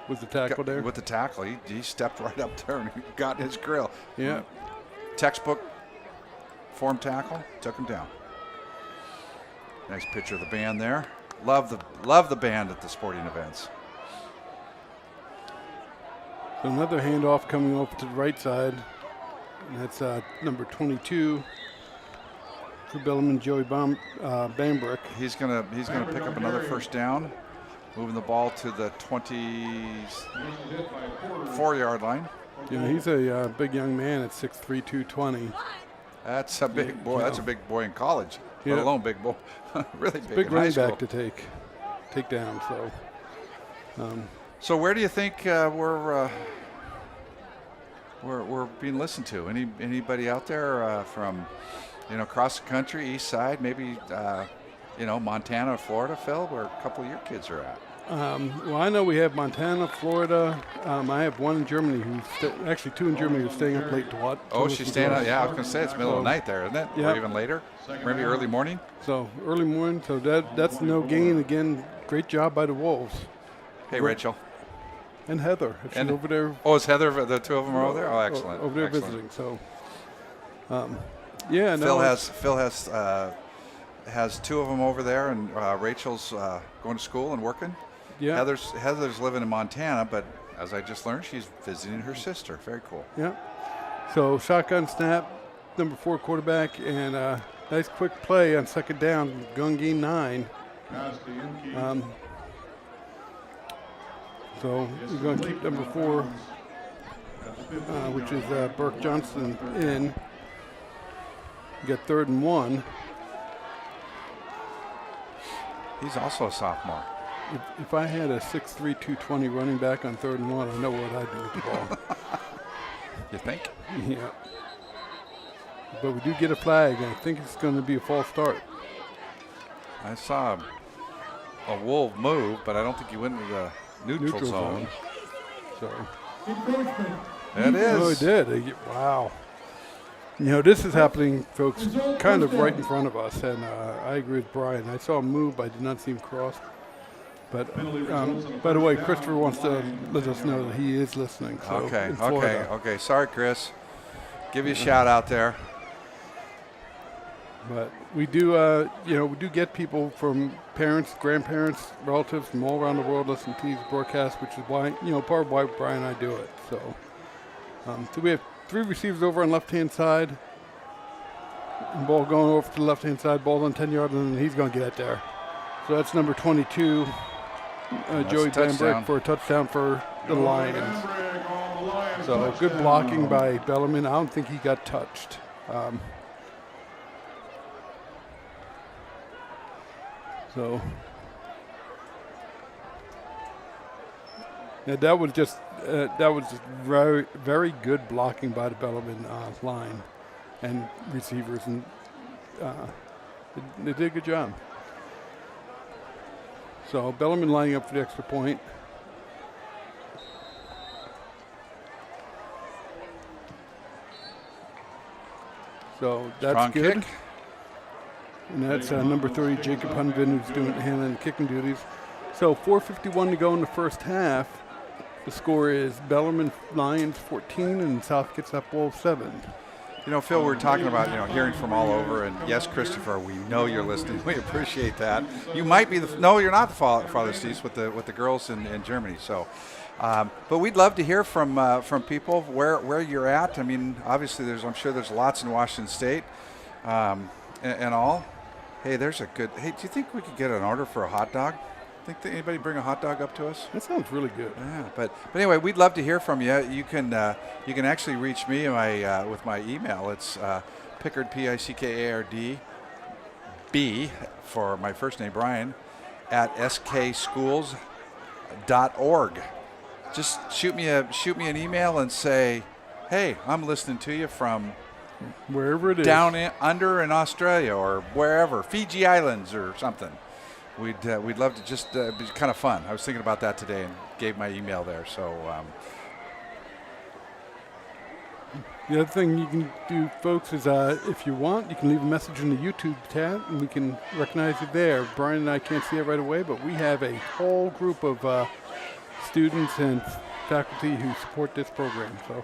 Was the tackle there? With the tackle. He stepped right up there and got in his grill. Yeah. Textbook form tackle, took him down. Nice picture of the band there. Love the band at the sporting events. So another handoff coming over to the right side. And that's number 22 for Bellarmine, Joey Bambrick. He's gonna pick up another first down, moving the ball to the 24-yard line. Yeah, he's a big young man at 6'3", 220. That's a big boy. That's a big boy in college, let alone big boy. Really big in high running school. back to take down. So where do you think we're being listened to? Anybody out there from, you know, across the country, east side, maybe you know, Montana or Florida, Phil, where a couple of your kids are at? Well, I know we have Montana, Florida. I have one in Germany actually 2 in Germany who's staying up late to watch. Oh, she's staying up. Yeah, I was going to say it's middle of the night there, isn't it? Yeah. Or even later, maybe early morning. So early morning. So that's no gain again. Great job by the Wolves. Hey, Rachel. And Heather. She's over there. Oh, is Heather? The two of them are over there. Oh, excellent. Over there excellent. visiting. So, yeah. Phil has 2 of them over there, and Rachel's going to school and working. Yeah. Heather's living in Montana, but as I just learned, she's visiting her sister. Very cool. Yeah. So shotgun snap, number 4 quarterback, and nice quick play on second down. Gun gain 9. So we're going to keep number 4, which is Burke Johnson in. We got 3rd and 1. He's also a sophomore. If I had a 6'3", 220 running back on 3rd and 1, I know what I'd do with the ball. You think? Yeah. But we do get a flag, and I think it's going to be a false start. I saw a Wolf move, but I don't think he went into the neutral zone. So. It is. Oh, he did. Wow. You know, this is happening, folks, kind of right in front of us, and I agree with Brian. I saw him move, but I did not see him cross. But, by the way, Christopher wants to let us know that he is listening. So Okay. Sorry, Chris. Give you a shout out there. But we do, we do get people from parents, grandparents, relatives from all around the world listening to these broadcasts, which is why, part of why Brian and I do it. So we have 3 receivers over on left-hand side. And ball going over to the left-hand side, ball on 10 yards, and he's going to get it there. So that's number 22, Joey Bambrick, for a touchdown for the Lions. So good blocking by Bellarmine. I don't think he got touched. That was just very, very good blocking by the Bellarmine line and receivers, and they did a good job. So Bellarmine lining up for the extra point. So that's Strong good. kick. And that's number 30, Jacob Hunvin, who's handling the kicking duties. So 4:51 to go in the first half. The score is Bellarmine Lions 14 and South Kitsap Wolves 7. You know, Phil, we're talking about, hearing from all over, and yes, Christopher, we know you're listening. We appreciate that. You might be no, you're not the father Cease with the girls in Germany. So, but we'd love to hear from people where you're at. I mean, obviously, I'm sure there's lots in Washington State, and all. Hey, there's a good. Hey, do you think we could get an order for a hot dog? Think that anybody bring a hot dog up to us? That sounds really good. Yeah, but anyway, we'd love to hear from you. You can actually reach me with my email. It's Pickard, Pickard, B for my first name Brian at skschools.org. Just shoot me an email and say, hey, I'm listening to you from wherever it is, down under in Australia or wherever, Fiji Islands or something. We'd love to just be kind of fun. I was thinking about that today and gave my email there. So the other thing you can do, folks, is if you want, you can leave a message in the YouTube tab and we can recognize it there. Brian and I can't see it right away, but we have a whole group of students and faculty who support this program. So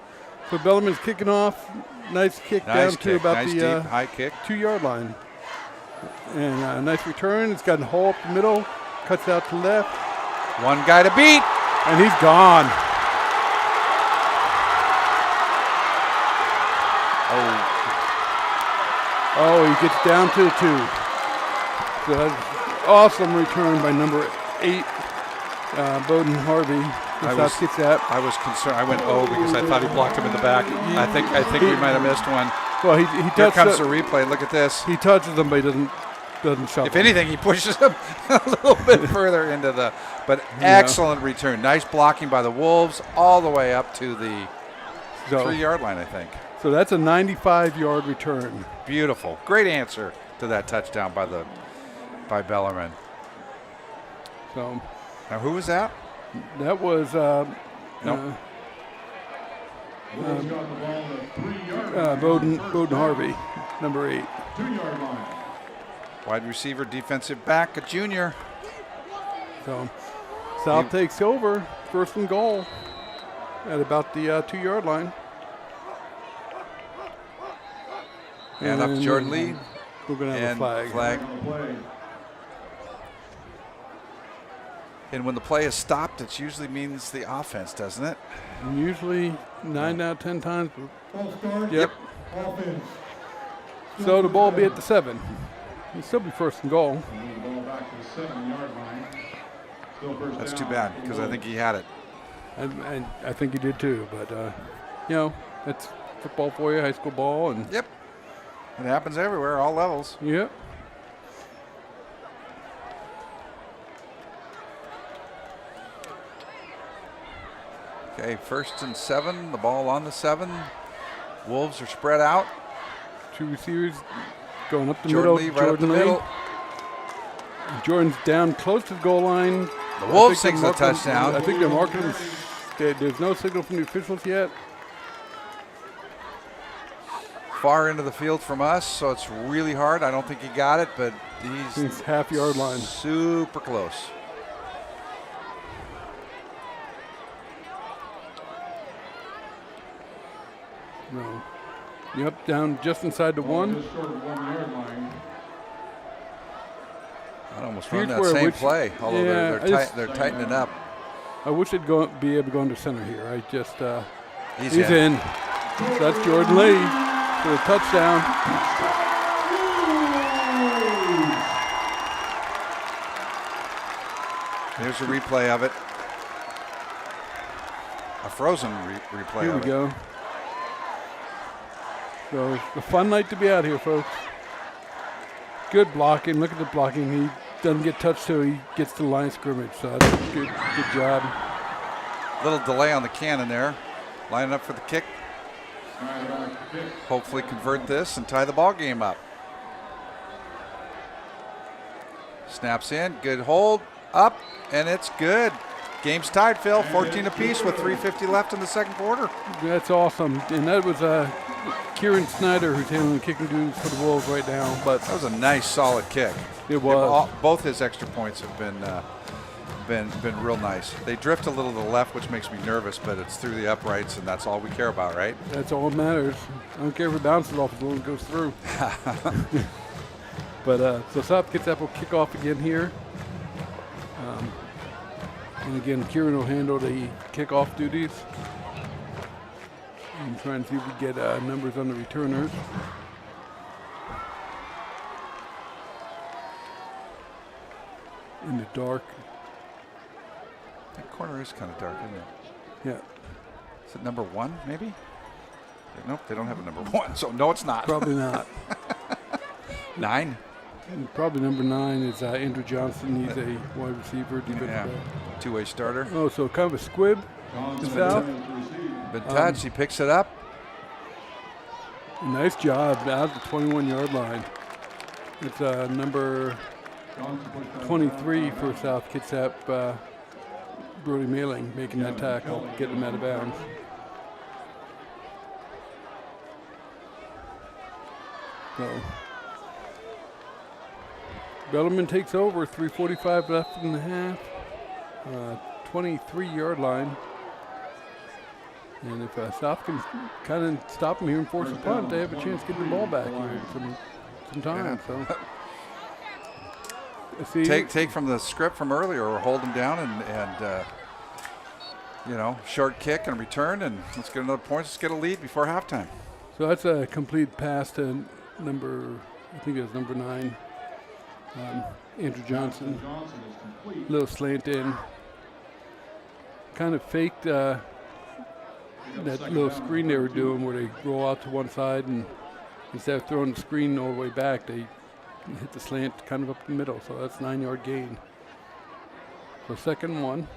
Bellarmine's kicking off. Nice kick down to about nice the deep, high kick. 2-yard line. And a nice return. It's got a hole up the middle. Cuts out to left. One guy to beat. And he's gone. Oh, he gets down to the 2. So that's awesome return by number 8, Bowden Harvey. I was concerned. I went because I thought he blocked him in the back. I think we might have missed one. Well, he Here comes the replay. Look at this. He touches him, but he doesn't shove If anything, he pushes him a little bit further into the. But excellent return. Nice blocking by the Wolves all the way up to the 3-yard line, I think. So that's a 95-yard return. Beautiful. Great answer to that touchdown by Bellarmine. So now who was that? That was Bowden Harvey, number 8. 2-yard line. Wide receiver, defensive back, a junior. So South takes over, 1st and goal at about the 2-yard line. And up to Jordan Lee. We're going to have a flag. And when the play is stopped, it usually means the offense, doesn't it? And usually 9 out of 10 times. Yep. So the ball will be at the 7. It'll still be 1st and goal. That's too bad because I think he had it. And I think he did too. But, that's football for you, high school ball. And Yep. It happens everywhere, all levels. Yep. Okay, 1st and 7. The ball on the 7. Wolves are spread out. 2 receivers going up the Jordan middle. Lee right up the middle. Jordan's down close to the goal line. The Wolves sings a touchdown. I think they're marking him. There's no signal from the officials yet. Far into the field from us, so it's really hard. I don't think he got it, but he's half-yard line. Super close. No. Yep, down just inside the 1. I'd almost run that same play, although they're tightening up. I wish they'd be able to go into center here. I just he's in. So that's Jordan Lee for a touchdown. Here's a replay of it. A frozen replay Here of we go. So it's a fun night to be out here, folks. Good blocking. Look at the blocking. He doesn't get touched till he gets to the line of scrimmage. So that's a good job. Little delay on the cannon there. Lining up for the kick. Hopefully convert this and tie the ball game up. Snaps in. Good hold. Up, and it's good. Game's tied, Phil. 14 apiece with 3:50 left in the second quarter. That's awesome. And that was Kieran Snyder who's handling the kicking duties for the Wolves right now. But that was a nice, solid kick. It was. Both his extra points have been real nice. They drift a little to the left, which makes me nervous, but it's through the uprights, and that's all we care about, right? That's all that matters. I don't care if it bounces off as long as it goes through. But so South Kitsap will kick off again here. And again, Kieran will handle the kickoff duties. And try and see if we get numbers on the returners. In the dark. That corner is kind of dark, isn't it? Yeah. Is it number 1, maybe? Nope, they don't have a number 1, so no, it's not. Probably not. 9? And probably number 9 is Andrew Johnson. He's a wide receiver. Yeah. Two-way starter. Oh, so kind of a squib to South. Been touched. He picks it up. Nice job out of the 21-yard line. It's number 23 for South Kitsap, Brody Mailing, making that tackle, getting him out of bounds. So Bellarmine takes over, 3:45 left in the half, 23-yard line. And if South can kind of stop them here and force a punt, they have a chance to get the ball back here some time. Yeah. So take from the script from earlier, or hold them down and you know, short kick and return, and let's get another point. Let's get a lead before halftime. So that's a complete pass to number, I think it was number 9, Andrew Johnson. Little slant in. Kind of faked that little screen they were doing where they roll out to one side, and instead of throwing the screen all the way back, they hit the slant kind of up the middle. So that's 9-yard gain. So 2nd 1.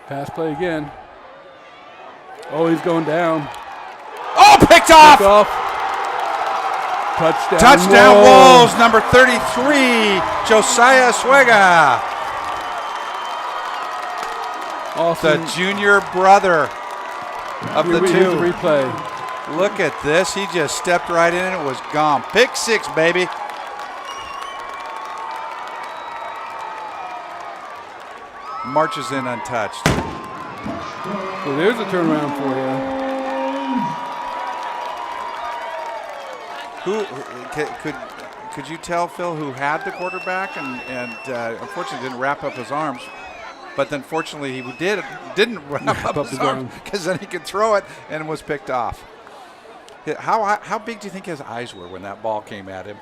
Pass play again. Oh, he's going down. Oh, picked off! Picked off. Touchdown. Touchdown Wolves, number 33, Josiah Suega. Awesome. The junior brother of the Here's two. the replay. Look at this. He just stepped right in and it was gone. Pick 6, baby. Marches in untouched. So there's a turnaround for you. Could you tell, Phil, who had the quarterback and unfortunately didn't wrap up his arms, but then fortunately he didn't wrap up his arms because then he could throw it and was picked off. How big do you think his eyes were when that ball came at him?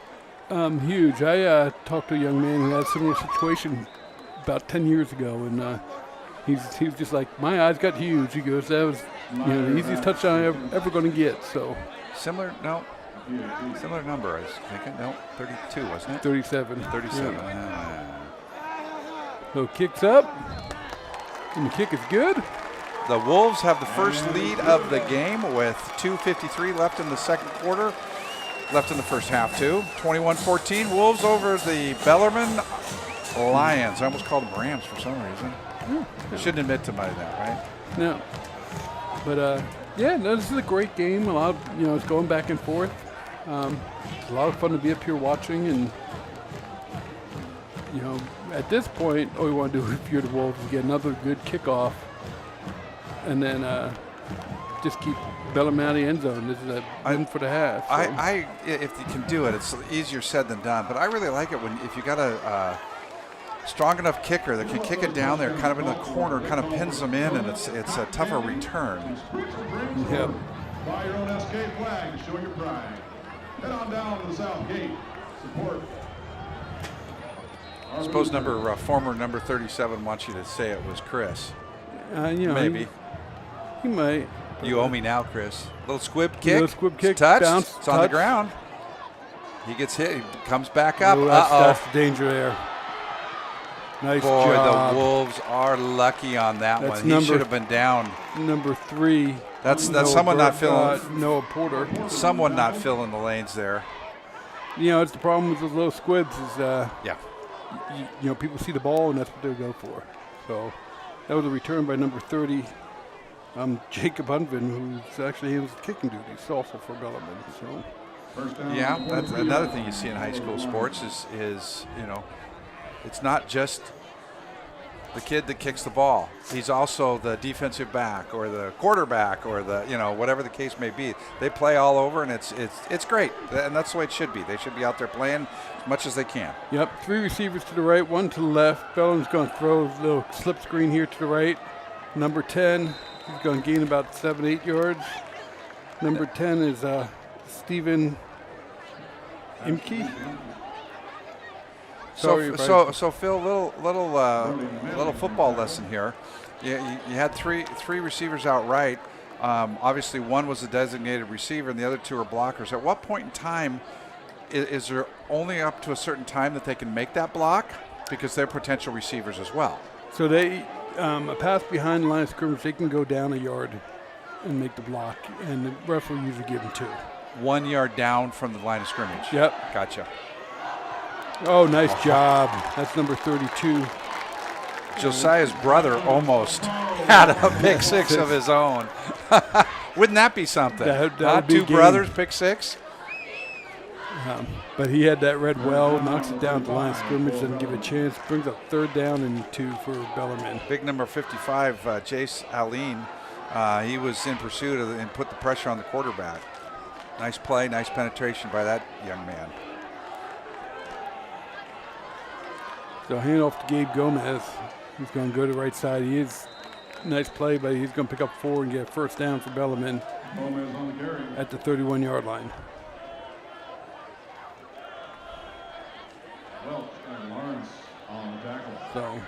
Huge. I talked to a young man who had a similar situation about 10 years ago, and he was just like, my eyes got huge. He goes, that was the easiest touchdown I'm ever going to get. So similar number, I was thinking. No, 32, wasn't it? 37. 37. Yeah. So kicks up, and the kick is good. The Wolves have the first lead of the game with 2:53 left in the second quarter. Left in the first half, too. 21-14. Wolves over the Bellarmine Lions. I almost called them Rams for some reason. Shouldn't admit to that, right? No. But, yeah, no, this is a great game. A lot of, it's going back and forth. It's a lot of fun to be up here watching. And, at this point, all we want to do if you're the Wolves is get another good kickoff. And then just keep Bellarmine out of the end zone. This is a win for the half. So. If you can do it, it's easier said than done. But I really like it if you got a strong enough kicker that can kick it down there, kind of in the corner, kind of pins them in, and it's a tougher return. Yep. Buy your own SK flag to show your pride. Head on down to the South Gate. Support. I suppose former number 37 wants you to say it was Chris. Maybe. He might. You owe me now, Chris. Little squib kick. Little squib kick. Touch. Bounce, it's on the ground. He gets hit. He comes back up. That's the danger there. Nice Boy, job. the Wolves are lucky on that That's one. He should have been down. Number 3. That's someone not filling. Noah Porter. Someone not filling the lanes there. You know, it's the problem with those little squibs is, yeah. You know, people see the ball and that's what they go for. So that was a return by number 30, Jacob Unvin, who's actually handles kicking duties also for Bellarmine. So. Yeah, that's another thing you see in high school sports is you know, it's not just the kid that kicks the ball. He's also the defensive back or the quarterback or the, you know, whatever the case may be. They play all over, and it's great, and that's the way it should be. They should be out there playing as much as they can. Yep, 3 receivers to the right, 1 to the left. Bellarmine's going to throw a little slip screen here to the right. Number 10, he's going to gain about 7-8 yards. Number 10 is Stephen Imke. So Phil, little football lesson here. You had three receivers out right. Obviously, one was a designated receiver, and the other 2 are blockers. At what point in time is there only up to a certain time that they can make that block, because they're potential receivers as well? So they a pass behind the line of scrimmage, they can go down a yard and make the block, and the ref will usually give them 2. 1 yard down from the line of scrimmage. Yep. Gotcha. Oh, nice job. That's number 32. Josiah's brother almost had a pick 6 of his own. Wouldn't that be something? That would be 2 brothers, pick 6? But he had that red well, knocks it down to the line of scrimmage, doesn't give a chance. Brings up 3rd down and 2 for Bellarmine. Big number 55, Jace Aline. He was in pursuit of and put the pressure on the quarterback. Nice play, nice penetration by that young man. So hand off to Gabe Gomez. He's going to go to the right side. He is nice play, but he's going to pick up 4 and get a 1st down for Bellarmine at the 31-yard line. And Lawrence on the tackle. So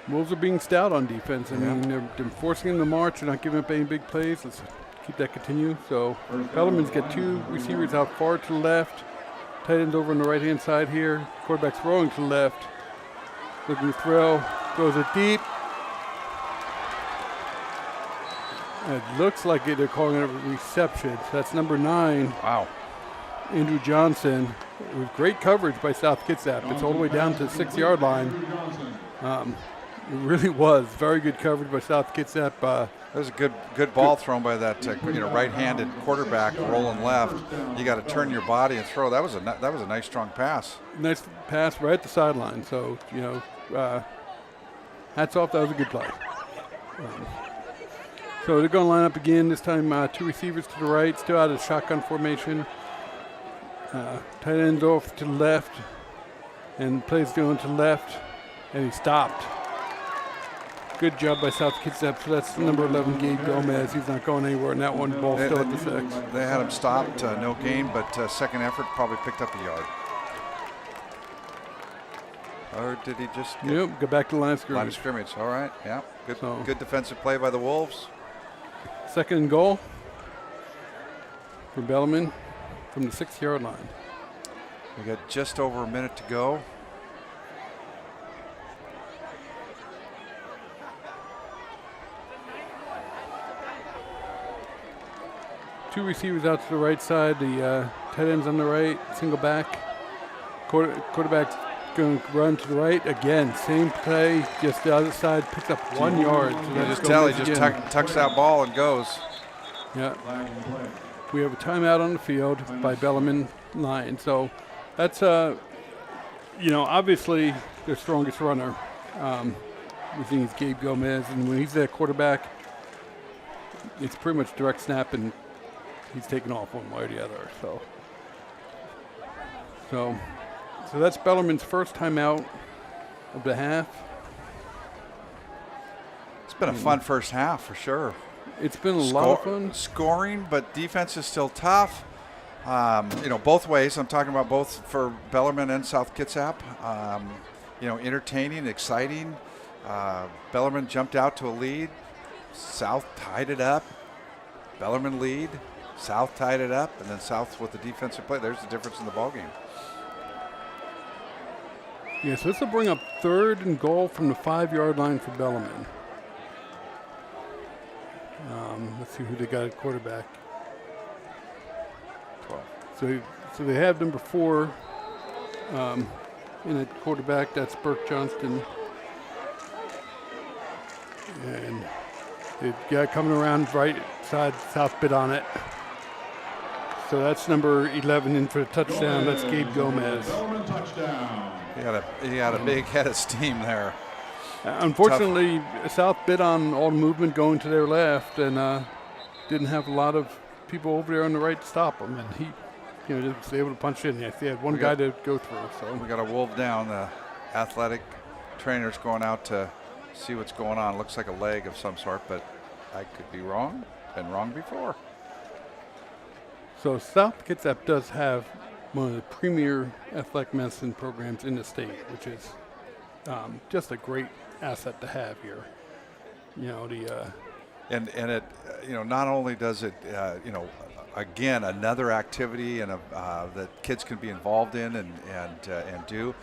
Wolves are being stout on defense. I mean, they're forcing them to march. They're not giving up any big plays. Let's keep that continue. So Bellarmine's got 2 receivers out far to the left. Tight end's over on the right-hand side here. Quarterback's throwing to the left. Looking to throw. Throws it deep. It looks like they're calling it a reception. So that's number 9. Wow. Andrew Johnson. With great coverage by South Kitsap. It's all the way down to the 6-yard line. It really was very good coverage by South Kitsap. That was a good ball thrown by that right-handed quarterback rolling left. You got to turn your body and throw. That was a nice strong pass. Nice pass right at the sideline. So hats off. That was a good play. So they're going to line up again. This time 2 receivers to the right, still out of the shotgun formation. Tight ends off to the left, and plays going to the left, and he stopped. Good job by South Kitsap. So that's number 11, Gabe Gomez. He's not going anywhere, and that one ball still at the 6. They had him stopped, no gain, but second effort probably picked up a yard. Or did he just go back to the line of scrimmage. Line of scrimmage, all right, yeah. Good defensive play by the Wolves. 2nd and goal for Bellarmine from the 6-yard line. We got just over a minute to go. Two receivers out to the right side. The tight end's on the right, single back. Quarterback's going to run to the right again. Same play, just the other side, picks up 1 yard. So you just tell he just tucks that ball and goes. Yeah. We have a timeout on the field by Bellarmine line. So that's, obviously their strongest runner. We think it's Gabe Gomez, and when he's that quarterback, it's pretty much direct snap, and he's taking off one way or the other. So that's Bellarmine's first timeout of the half. It's been a fun first half for sure. It's been a lot of fun. Scoring, but defense is still tough. Both ways. I'm talking about both for Bellarmine and South Kitsap. Entertaining, exciting. Bellarmine jumped out to a lead. South tied it up. Bellarmine lead. South tied it up, and then South with the defensive play. There's the difference in the ball game. Yeah, so this will bring up 3rd and goal from the 5-yard line for Bellarmine. Let's see who they got at quarterback. 12. So they have number 4 in at quarterback. That's Burke Johnston. And they've got coming around right side, South bit on it. So that's number 11 in for a touchdown. That's Gabe Gomez. He had a big head of steam there. Unfortunately, South bit on all the movement going to their left, and didn't have a lot of people over there on the right to stop him. And he, was able to punch in. Yes, they had one guy to go through. So we got a wolf down. The athletic trainer's going out to see what's going on. Looks like a leg of some sort, but I could be wrong. Been wrong before. So South Kitsap does have one of the premier athletic medicine programs in the state, which is just a great asset to have here. And it not only does it again another activity and that kids can be involved in and do.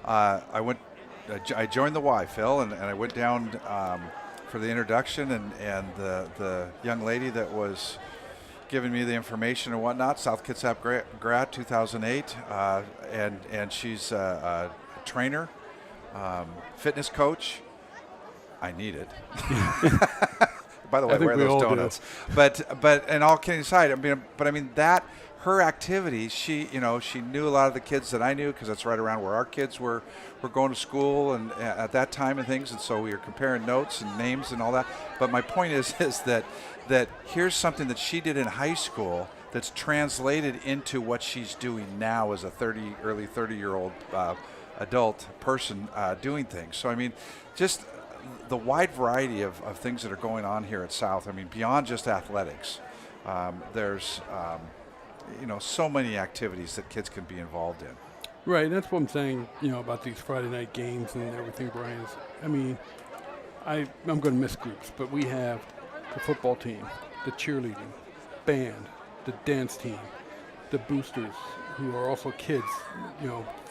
I joined the Y, Phil, and I went down for the introduction, and the young lady that was giving me the information and whatnot, South Kitsap grad 2008, and she's a trainer, fitness coach. I need it. By the way, where are those donuts? But and all kidding aside, I mean that her activities, she knew a lot of the kids that I knew because that's right around where our kids were going to school and at that time and things, and so we were comparing notes and names and all that. But my point is that here's something that she did in high school that's translated into what she's doing now as a early 30-year-old adult person doing things. So I mean, just the wide variety of things that are going on here at South. I mean, beyond just athletics, there's so many activities that kids can be involved in. Right, and that's what I'm saying, about these Friday night games and everything, Brian. I mean, I'm going to miss groups, but we have the football team, the cheerleading, band, the dance team, the boosters, who are also kids,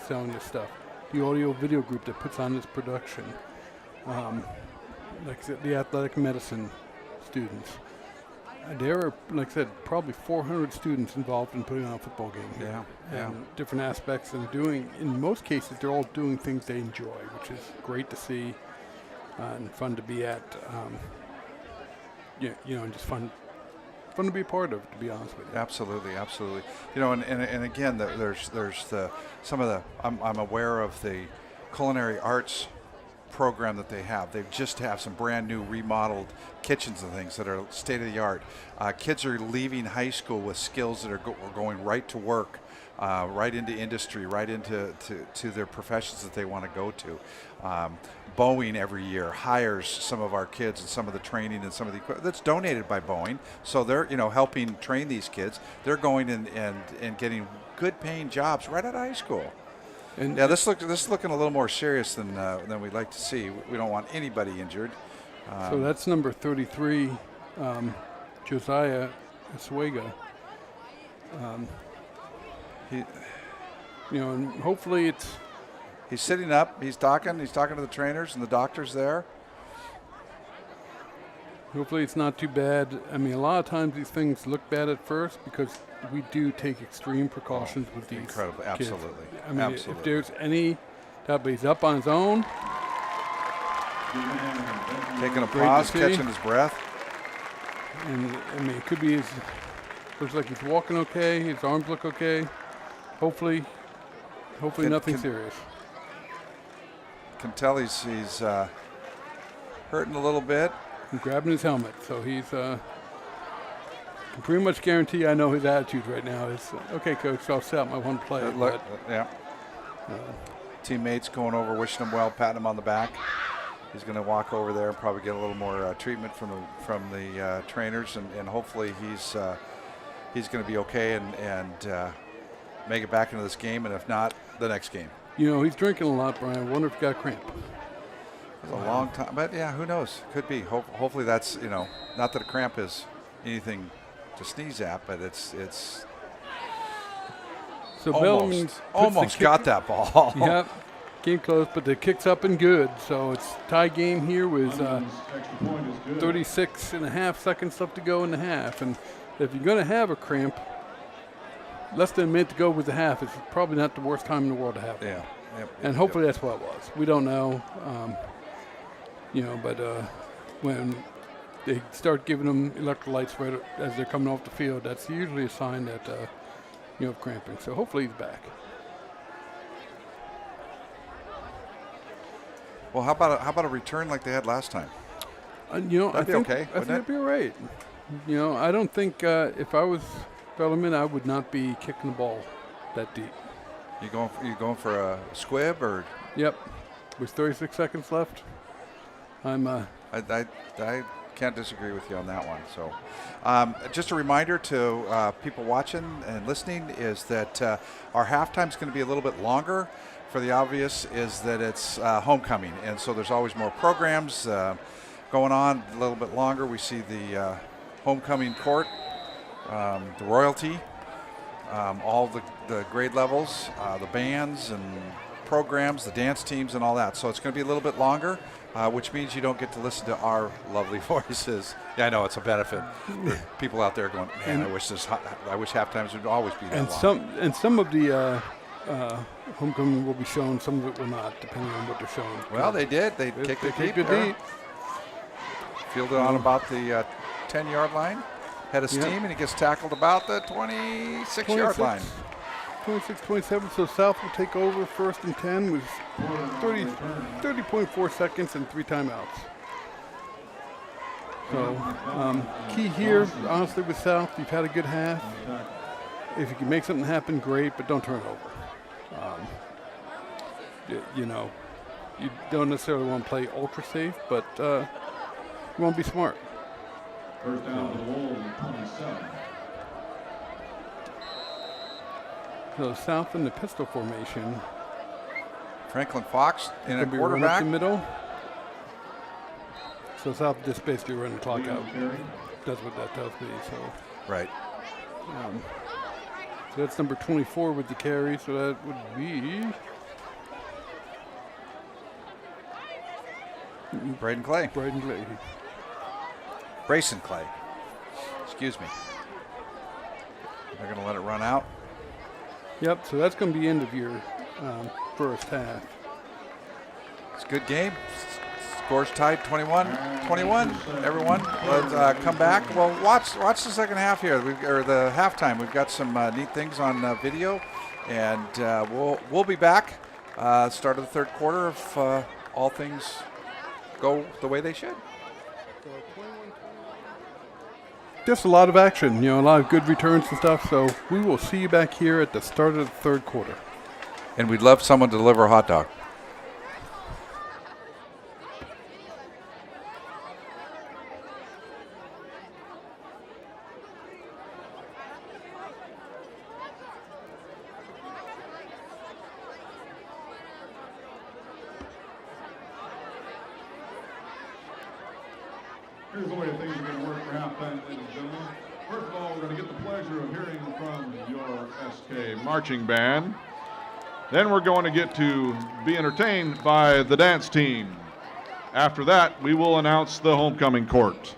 selling this stuff, the audio video group that puts on this production, like I said, the athletic medicine students. There are, like I said, probably 400 students involved in putting on a football game here. Yeah. Different aspects, and in most cases, they're all doing things they enjoy, which is great to see and fun to be at. And just fun to be a part of, to be honest with you. Absolutely. And again, there's some of the. I'm aware of the culinary arts program that they have. They just have some brand new remodeled kitchens and things that are state of the art. Kids are leaving high school with skills that are going right to work, right into industry, right into their professions that they want to go to. Boeing every year hires some of our kids and some of the training and some of the equipment that's donated by Boeing. So they're helping train these kids. They're going and getting good paying jobs right out of high school. And this is looking a little more serious than we'd like to see. We don't want anybody injured. So that's number 33, Josiah Oswego. And hopefully he's sitting up. He's talking to the trainers and the doctors there. Hopefully it's not too bad. I mean, a lot of times these things look bad at first because we do take extreme precautions with these incredible, kids. Absolutely. I mean, absolutely. If there's any doubt, he's up on his own. Taking a pause, catching his breath. And I mean, it could be looks like he's walking okay. His arms look okay. Hopefully nothing serious. Can tell he's hurting a little bit. I'm grabbing his helmet, so he's can pretty much guarantee I know his attitude right now is, okay, coach, I'll set up my one play. Teammates going over, wishing him well, patting him on the back. He's going to walk over there and probably get a little more treatment from the trainers, and hopefully he's going to be okay and make it back into this game, and if not, the next game. He's drinking a lot, Brian. I wonder if he got cramp. It's a long time, but yeah, who knows? Could be. Hopefully that's, not that a cramp is anything sneeze at, but it's So Bellarmine almost got that ball. Yep, came close, but the kick's up and good. So it's tie game here with 36 and a half seconds left to go in the half. And if you're going to have a cramp, less than a minute to go with the half is probably not the worst time in the world to have it. Yeah. Yep, and hopefully that's what it was. We don't know, but when they start giving them electrolytes right as they're coming off the field, that's usually a sign that you have cramping. So hopefully he's back. Well, how about a return like they had last time? That'd be okay. I think that'd be all right. I don't think if I was Bellarmine, I would not be kicking the ball that deep. You going for a squib or? Yep. With 36 seconds left, I can't disagree with you on that one. So, just a reminder to people watching and listening is that our halftime is going to be a little bit longer. For the obvious is that it's homecoming, and so there's always more programs going on. A little bit longer. We see the homecoming court, the royalty, all the grade levels, the bands and programs, the dance teams, and all that. So it's going to be a little bit longer, which means you don't get to listen to our lovely voices. Yeah, I know it's a benefit. People out there going, man, I wish halftimes would always be that long. Some of the homecoming will be shown, some of it will not, depending on what they're showing. Well, they did. They kicked it deep. Fielded on about the 10-yard line. Head of steam, and he gets tackled about the 26-yard line. 26-27, so South will take over 1st and 10 with 30.4 seconds and 3 timeouts. So key here, honestly, with South, you've had a good half. If you can make something happen, great, but don't turn it over. You don't necessarily want to play ultra safe, but you want to be smart. First down to the Wolves, 27. So South in the pistol formation. Franklin Fox in a quarterback. Up the middle. So South just basically running the clock out. That's what that tells me. So right. So that's number 24 with the carry. So that would be Braden Clay. Brayson Clay. Excuse me. They're going to let it run out. Yep, so that's going to be end of your first half. It's a good game. Scores tied 21-21. Everyone, let's come back. Well, watch the second half here, or the halftime. We've got some neat things on video, and we'll be back start of the third quarter if all things go the way they should. Just a lot of action, a lot of good returns and stuff. So we will see you back here at the start of the third quarter. And we'd love someone to deliver a hot dog. Here's the way things are going to work for halftime, ladies and gentlemen. First of all, we're going to get the pleasure of hearing from your SK marching band. Then we're going to get to be entertained by the dance team. After that, we will announce the homecoming court.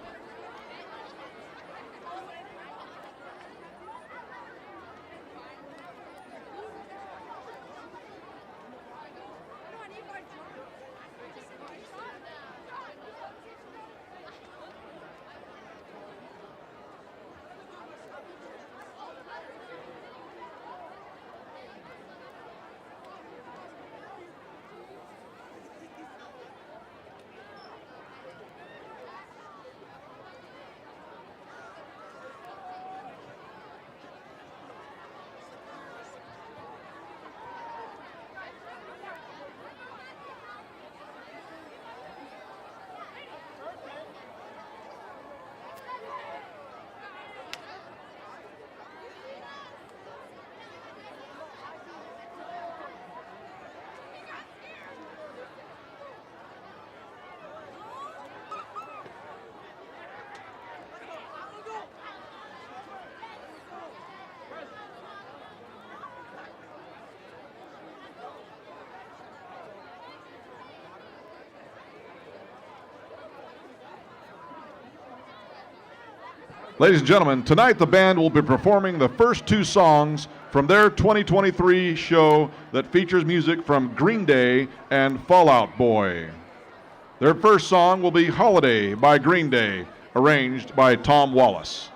Ladies and gentlemen, tonight the band will be performing the first two songs from their 2023 show that features music from Green Day and Fall Out Boy. Their first song will be Holiday by Green Day, arranged by Tom Wallace.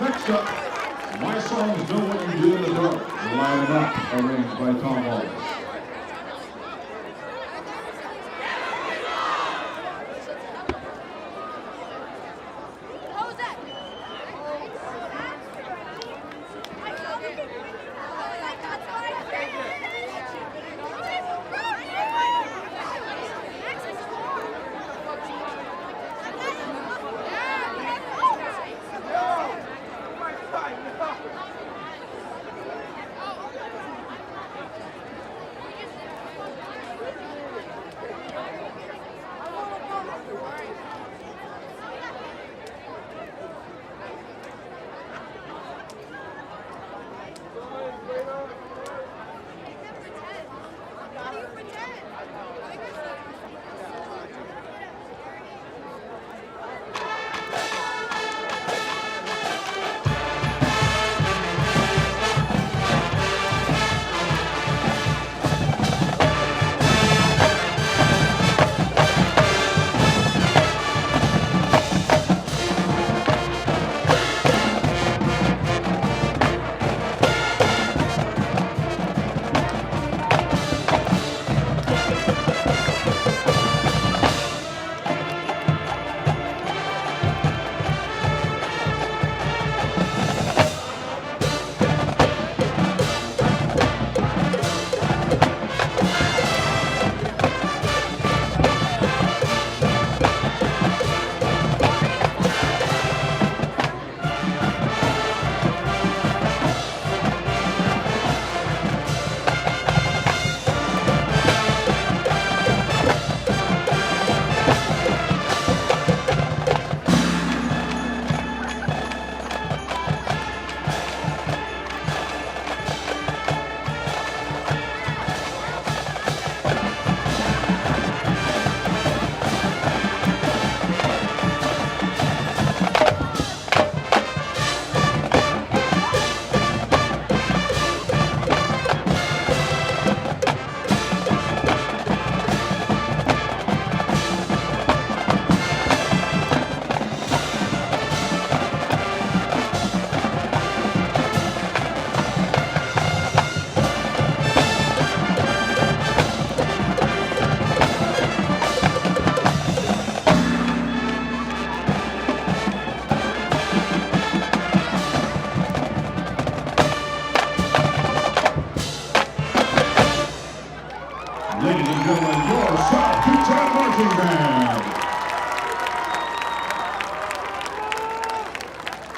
Next up, My Songs Know What You Do in the Dark, Light It Up, arranged by Tom Wallace.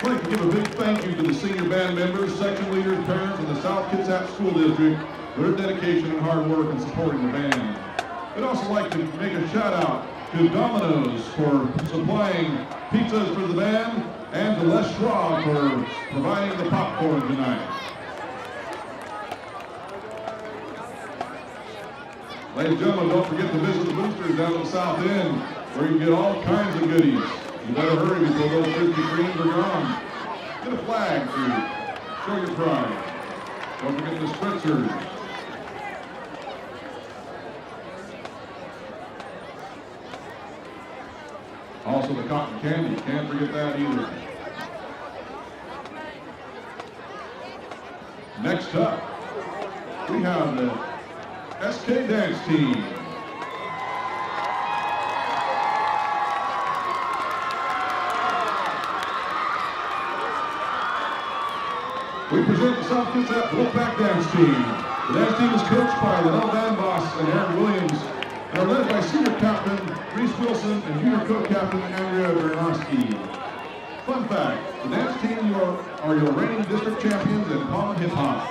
I'd like to give a big thank you to the senior band members, section leaders, parents, and the South Kitsap School District for their dedication and hard work in supporting the band. I'd also like to make a shout out to Domino's for supplying pizzas for the band and to Les Schwab for providing the popcorn tonight. Ladies and gentlemen, don't forget to visit the boosters down at the South End where you can get all kinds of goodies. You better hurry before those Krispy Kremes are gone. Get a flag to show your pride. Don't forget the spritzers. Also the cotton candy, can't forget that either. Next up, we have the SK Dance Team. We present the South Kitsap Wolfpack Dance Team. The dance team is coached by Liddell Van Boss and Aaron Williams, and are led by senior captain Reese Wilson and junior co-captain Andrea Bernowski. Fun fact, the dance team are your reigning district champions in common hip hop.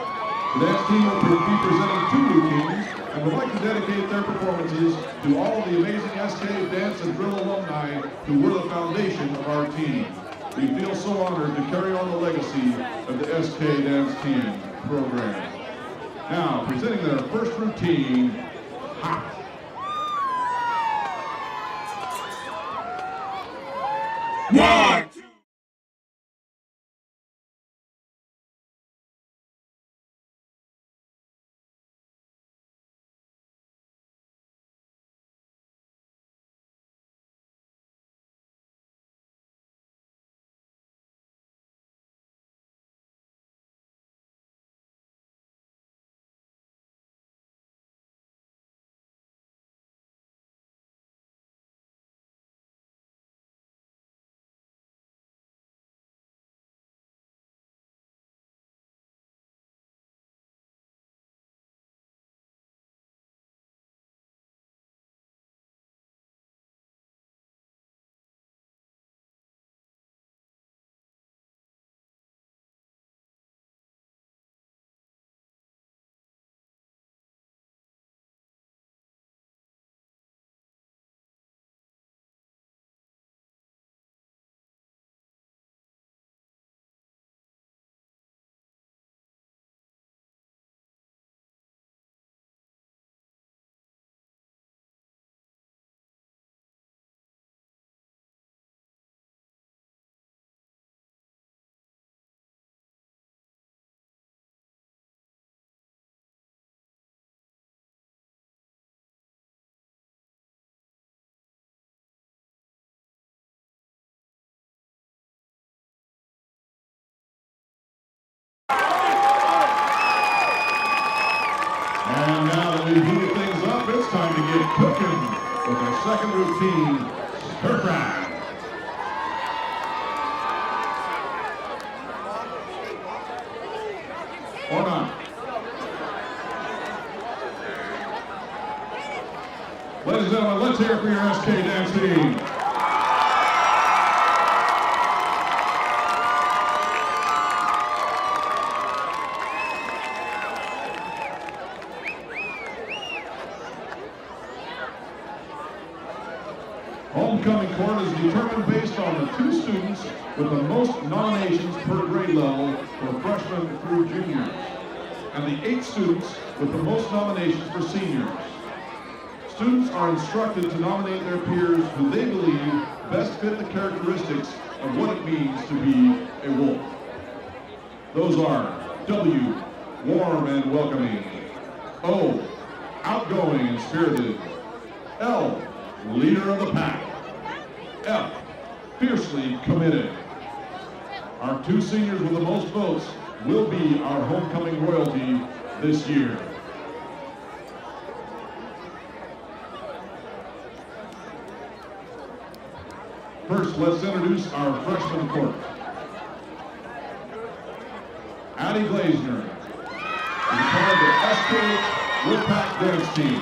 The dance team will be presenting 2 routines and would like to dedicate their performances to all the amazing SK dance and drill alumni who were the foundation of our team. We feel so honored to carry on the legacy of the SK Dance Team program. Now, presenting their first routine, Hop. One, two. And now that we've heated things up, it's time to get cooking with our second routine, stir fry. Or not. Ladies and gentlemen, let's hear it for your SK Dance Team. Homecoming court is determined based on the 2 students with the most nominations per grade level for freshmen through juniors, and the 8 students with the most nominations for seniors. Students are instructed to nominate their peers who they believe best fit the characteristics of what it means to be a wolf. Those are W, warm and welcoming; O, outgoing and spirited; L, leader of the pack; F, fiercely committed. Our 2 seniors with the most votes will be our homecoming royalty this year. First, let's introduce our freshman court. Addie Glazner is part of the SKHS Wolfpack Dance Team.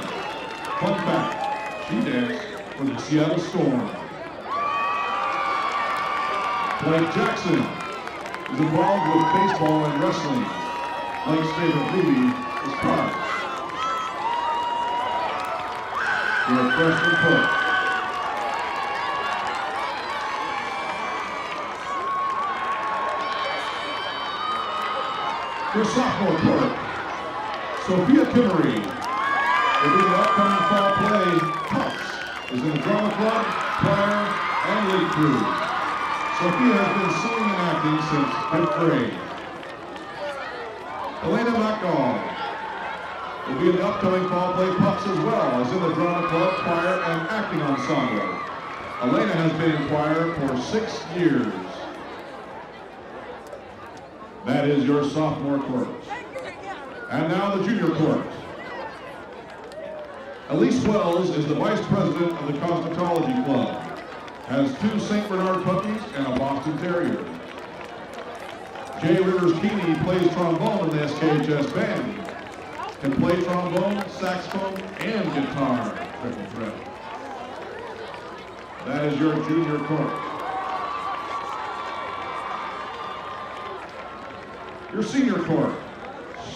Fun fact, she danced for the Seattle Storm. Blake Jackson is involved with baseball and wrestling. Blake's favorite movie is Cars. Your freshman court. Your sophomore court, Sophia Kimmery, will be the upcoming fall play Puffs, is in the drama club, choir, and lead crew. Sophia has been singing and acting since 5th grade. Elena Blackgall will be in the upcoming fall play Puffs as well as in the drama club, choir, and acting ensemble. Elena has been in choir for 6 years. That is your sophomore court. And now the junior court. Elise Wells is the vice president of the Cosmetology Club. Has 2 St. Bernard puppies and a Boston Terrier. Jay Rivers Keeney plays trombone in the SKHS band. Can play trombone, saxophone, and guitar. Triple threat. That is your junior court. Your senior court,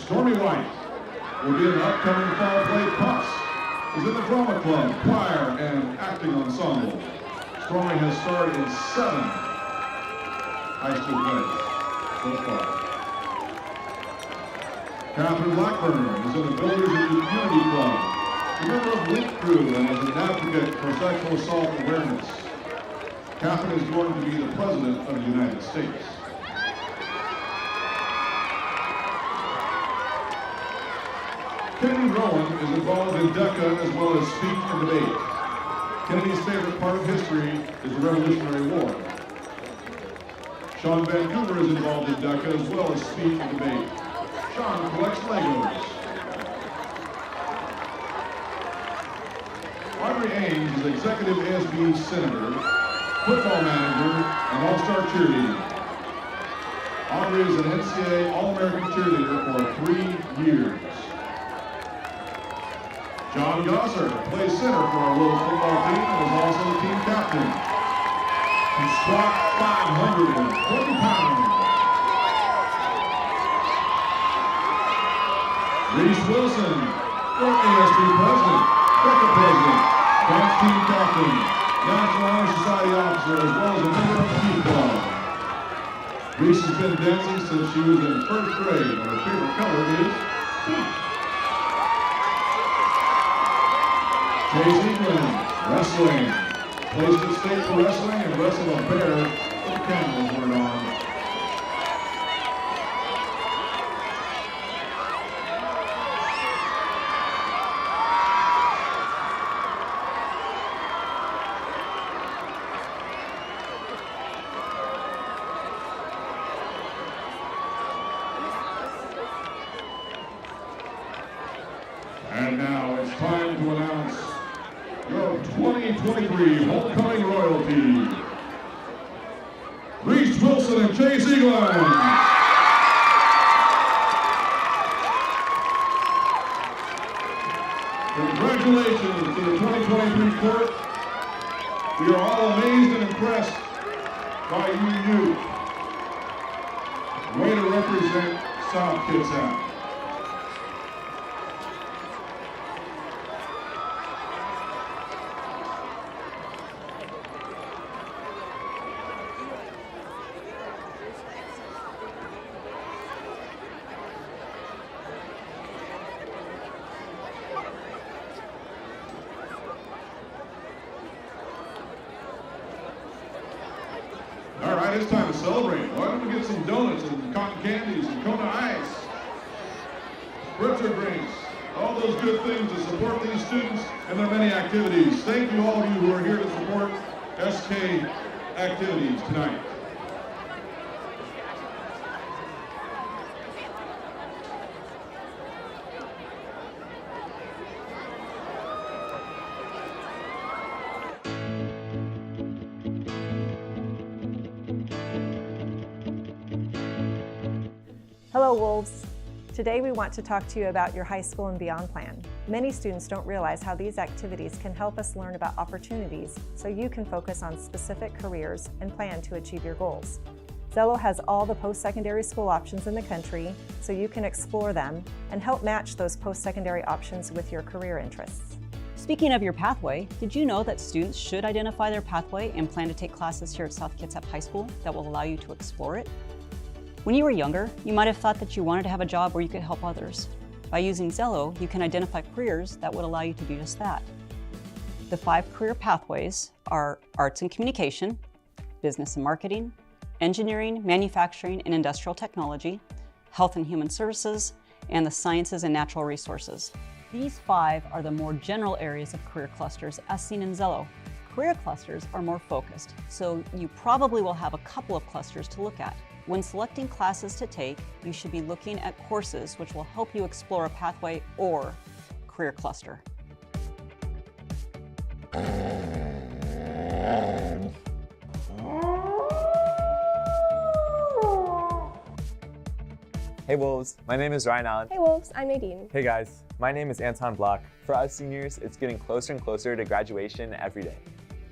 Stormy White, will be in the upcoming fall play Puffs, is in the drama club, choir, and acting ensemble. Stormy has starred in 7 high school plays so far. Catherine Blackburn is in the Builders and Community Club, a member of Link Crew, and is an advocate for sexual assault awareness. Catherine is going to be the President of the United States. Kennedy Rowan is involved in DECA as well as speech and debate. Kennedy's favorite part of history is the Revolutionary War. Sean Vancouver is involved in DECA as well as speech and debate. Sean collects Legos. Audrey Ames is executive ASB senator, football manager, and all-star cheerleader. Audrey is an NCAA All-American cheerleader for 3 years. John Gosser plays center for our Wolves football team and is also the team captain. He squat 520 pounds. Reese Wilson, your ASB president, DECA president, dance team captain, National Honor Society officer, as well as a member of the Key Club. Reese has been dancing since she was in 1st grade, and her favorite color is pink. Casey Glenn, wrestling. Placed at state for wrestling and wrestled a bear with the cameras were on. And now it's time to announce your 2023 homecoming royalty. Reese Wilson and Chase Eaglin. Congratulations to the 2023 court. We are all amazed and impressed by you. Way to represent South Kitsap. All right, it's time to celebrate. Why don't we get some donuts and cotton candies and Kona Ice, spritzer drinks, all those good things to support these students and their many activities. Thank you all of you who are here to support SK activities tonight. Hello Wolves! Today we want to talk to you about your high school and beyond plan. Many students don't realize how these activities can help us learn about opportunities so you can focus on specific careers and plan to achieve your goals. Zello has all the post-secondary school options in the country, so you can explore them and help match those post-secondary options with your career interests. Speaking of your pathway, did you know that students should identify their pathway and plan to take classes here at South Kitsap High School that will allow you to explore it? When you were younger, you might have thought that you wanted to have a job where you could help others. By using Zello, you can identify careers that would allow you to do just that. The 5 career pathways are arts and communication, business and marketing, engineering, manufacturing and industrial technology, health and human services, and the sciences and natural resources. These 5 are the more general areas of career clusters as seen in Zello. Career clusters are more focused, so you probably will have a couple of clusters to look at. When selecting classes to take, you should be looking at courses which will help you explore a pathway or career cluster. Hey Wolves, my name is Ryan Allen. Hey Wolves, I'm Nadine. Hey guys, my name is Anton Block. For us seniors, it's getting closer and closer to graduation every day.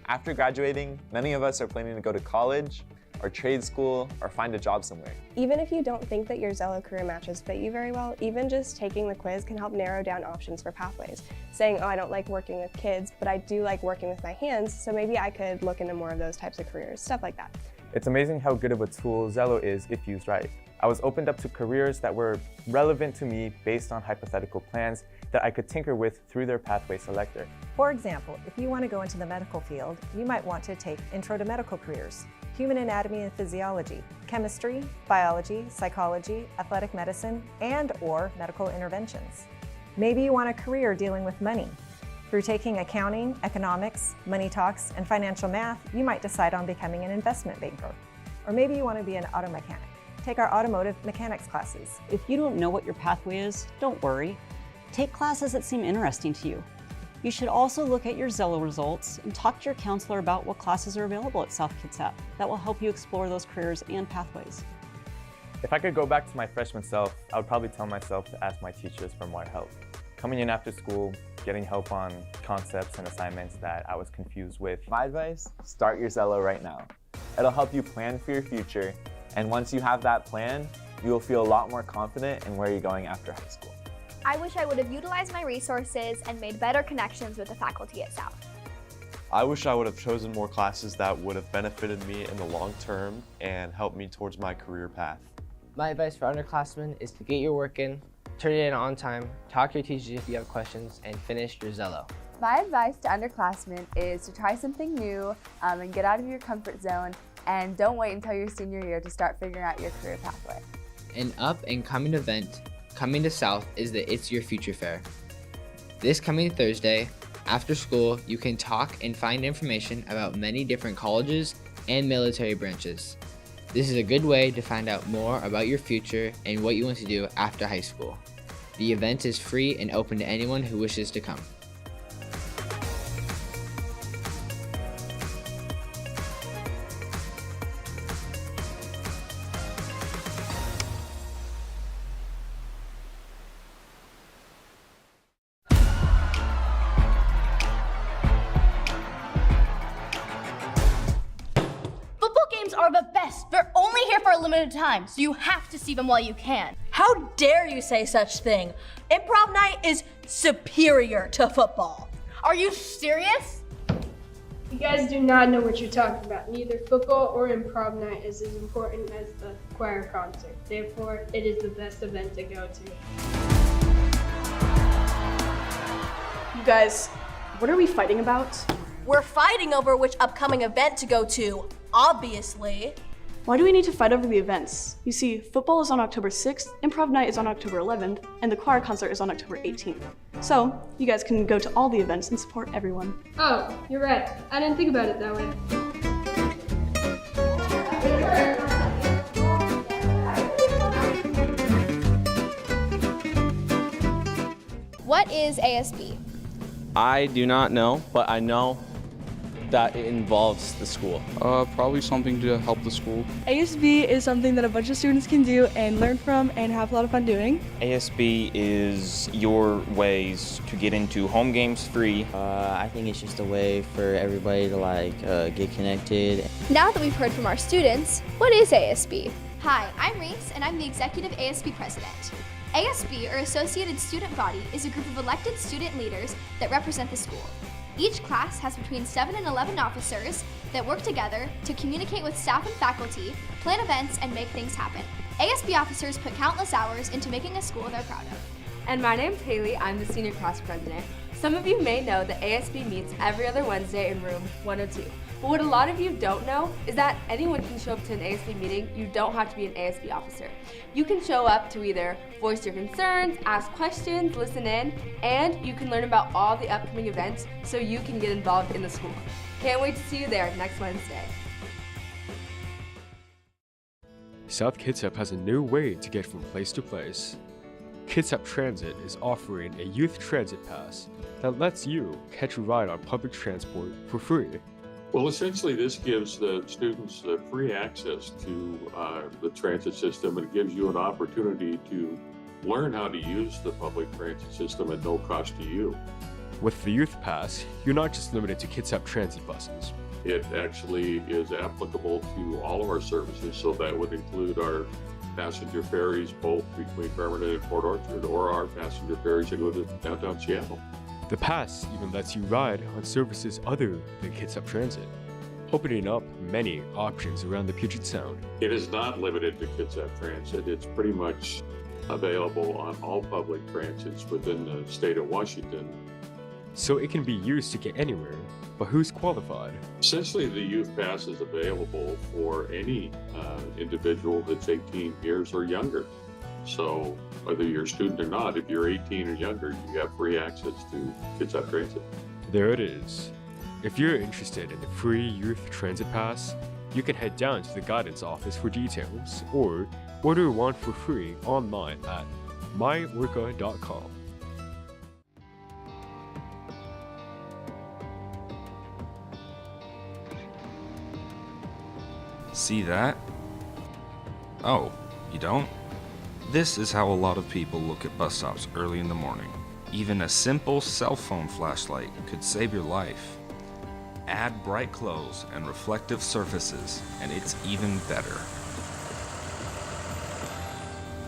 After graduating, many of us are planning to go to college, or trade school, or find a job somewhere. Even if you don't think that your Zello career matches fit you very well, even just taking the quiz can help narrow down options for pathways. Saying, oh, I don't like working with kids, but I do like working with my hands, so maybe I could look into more of those types of careers, stuff like that. It's amazing how good of a tool Zello is if used right. I was opened up to careers that were relevant to me based on hypothetical plans that I could tinker with through their pathway selector. For example, if you want to go into the medical field, you might want to take Intro to Medical Careers, Human Anatomy and Physiology, Chemistry, Biology, Psychology, Athletic Medicine, and/or Medical Interventions. Maybe you want a career dealing with money. Through taking accounting, economics, money talks, and financial math, you might decide on becoming an investment banker. Or maybe you want to be an auto mechanic. Take our automotive mechanics classes. If you don't know what your pathway is, don't worry. Take classes that seem interesting to you. You should also look at your Zello results and talk to your counselor about what classes are available at South Kitsap. That will help you explore those careers and pathways. If I could go back to my freshman self, I would probably tell myself to ask my teachers for more help. Coming in after school, getting help on concepts and assignments that I was confused with. My advice, start your Zello right now. It'll help you plan for your future, and once you have that plan, you will feel a lot more confident in where you're going after high school. I wish I would have utilized my resources and made better connections with the faculty at South. I wish I would have chosen more classes that would have benefited me in the long term and helped me towards my career path. My advice for underclassmen is to get your work in, turn it in on time, talk to your teachers if you have questions, and finish your Zello. My advice to underclassmen is to try something new and get out of your comfort zone, and don't wait until your senior year to start figuring out your career pathway. An up and coming event coming to South is the It's Your Future Fair. This coming Thursday, after school, you can talk and find information about many different colleges and military branches. This is a good way to find out more about your future and what you want to do after high school. The event is free and open to anyone who wishes to come. Are the best. They're only here for a limited time, so you have to see them while you can. How dare you say such thing? Improv night is superior to football. Are you serious? You guys do not know what you're talking about. Neither football or improv night is as important as the choir concert. Therefore, it is the best event to go to. You guys, what are we fighting about? We're fighting over which upcoming event to go to. Obviously. Why do we need to fight over the events? You see, football is on October 6th, improv night is on October 11th, and the choir concert is on October 18th. So, you guys can go to all the events and support everyone. Oh, you're right. I didn't think about it that way. What is ASB? I do not know, but I know that it involves the school? Probably something to help the school. ASB is something that a bunch of students can do and learn from and have a lot of fun doing. ASB is your ways to get into home games free. I think it's just a way for everybody to get connected. Now that we've heard from our students, what is ASB? Hi, I'm Reese, and I'm the Executive ASB President. ASB, or Associated Student Body, is a group of elected student leaders that represent the school. Each class has between 7 and 11 officers that work together to communicate with staff and faculty, plan events, and make things happen. ASB officers put countless hours into making a school they're proud of. And my name's Haley, I'm the senior class president. Some of you may know that ASB meets every other Wednesday in room 102. But what a lot of you don't know is that anyone can show up to an ASB meeting. You don't have to be an ASB officer. You can show up to either voice your concerns, ask questions, listen in, and you can learn about all the upcoming events so you can get involved in the school. Can't wait to see you there next Wednesday. South Kitsap has a new way to get from place to place. Kitsap Transit is offering a youth transit pass that lets you catch a ride on public transport for free. Well, essentially, this gives the students free access to the transit system, and it gives you an opportunity to learn how to use the public transit system at no cost to you. With the Youth Pass, you're not just limited to Kitsap Transit buses. It actually is applicable to all of our services, so that would include our passenger ferries, both between Bremerton and Port Orchard, or our passenger ferries that go to downtown Seattle. The pass even lets you ride on services other than Kitsap Transit, opening up many options around the Puget Sound. It is not limited to Kitsap Transit. It's pretty much available on all public transits within the state of Washington. So it can be used to get anywhere, but who's qualified? Essentially, the Youth Pass is available for any individual that's 18 years or younger. So whether you're a student or not, if you're 18 or younger, you have free access to Kitsap Transit. There it is. If you're interested in the free Youth Transit Pass, you can head down to the guidance office for details or order one for free online at myorca.com. See that? Oh, you don't? This is how a lot of people look at bus stops early in the morning. Even a simple cell phone flashlight could save your life. Add bright clothes and reflective surfaces, and it's even better.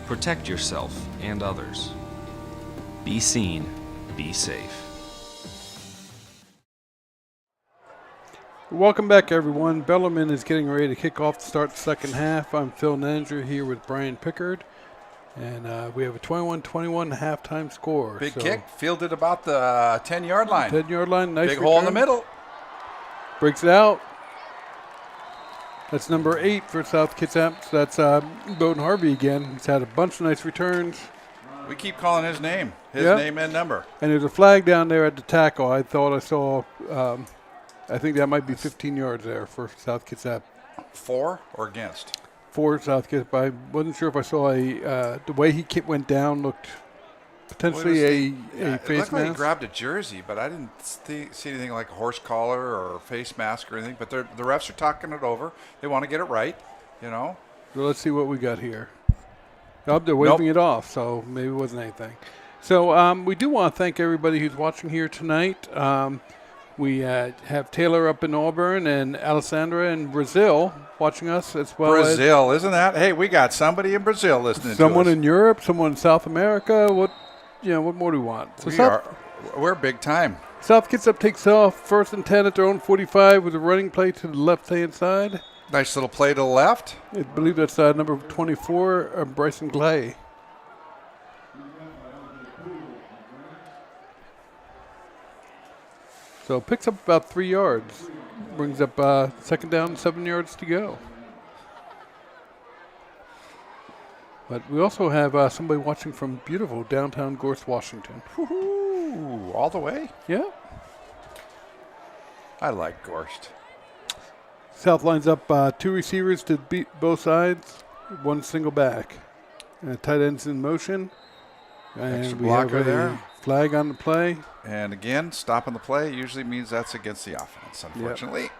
Protect yourself and others. Be seen, be safe. Welcome back, everyone. Bellarmine is getting ready to kick off the start the second half. I'm Phil Nanger here with Brian Pickard. And we have a 21-21 halftime score. Big kick, fielded about the 10-yard line. 10-yard line, nice big return. hole in the middle. Breaks it out. That's number 8 for South Kitsap. So that's Bowden Harvey again. He's had a bunch of nice returns. We keep calling his name name and number. And there's a flag down there at the tackle. I thought I saw, I think that might be 15 yards there for South Kitsap. For or against? For South Kitsap. I wasn't sure if I saw the way he went down looked potentially a face it looked like he mask. grabbed a jersey, but I didn't see anything like a horse collar or face mask or anything. But the refs are talking it over. They want to get it right, you know. So let's see what we got here. Oh, they're waving it off, so maybe it wasn't anything. So we do want to thank everybody who's watching here tonight. We have Taylor up in Auburn and Alessandra in Brazil watching us as well. Brazil, isn't that? Hey, we got somebody in Brazil listening to us. Someone in Europe, someone in South America. What more do we want? So we're big time. South Kitsap takes off 1st and 10 at their own 45 with a running play to the left-hand side. Nice little play to the left. I believe that's number 24, Bryson Clay. So picks up about 3 yards. Brings up second down, 7 yards to go. But we also have somebody watching from beautiful downtown Gorse, Washington. Woohoo! All the way? Yeah. I like Gorst. South lines up 2 receivers to beat both sides, 1 single back. Tight ends in motion. And Extra we have blocker there. Flag on the play. And again, stopping the play usually means that's against the offense, unfortunately. Yep.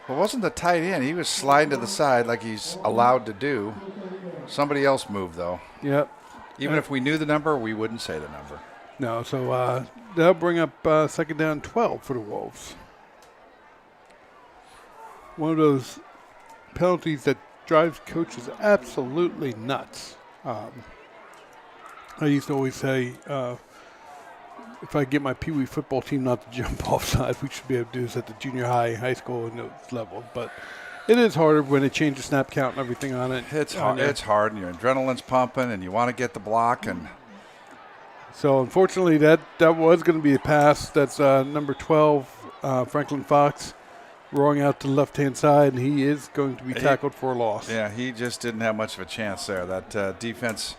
Well, it wasn't the tight end. He was sliding to the side like he's allowed to do. Somebody else moved, though. Yep. Even if we knew the number, we wouldn't say the number. No, so that'll bring up second down 12 for the Wolves. One of those penalties that drives coaches absolutely nuts. I used to always say, if I get my Pee Wee football team not to jump offside, we should be able to do this at the junior high school and those levels. But it is harder when they change the snap count and everything on it. It's hard. It's hard, and your adrenaline's pumping, and you want to get the block. And so, unfortunately, that was going to be a pass. That's number 12, Franklin Fox, rolling out to the left-hand side, and he is going to be tackled for a loss. Yeah, he just didn't have much of a chance there. That defense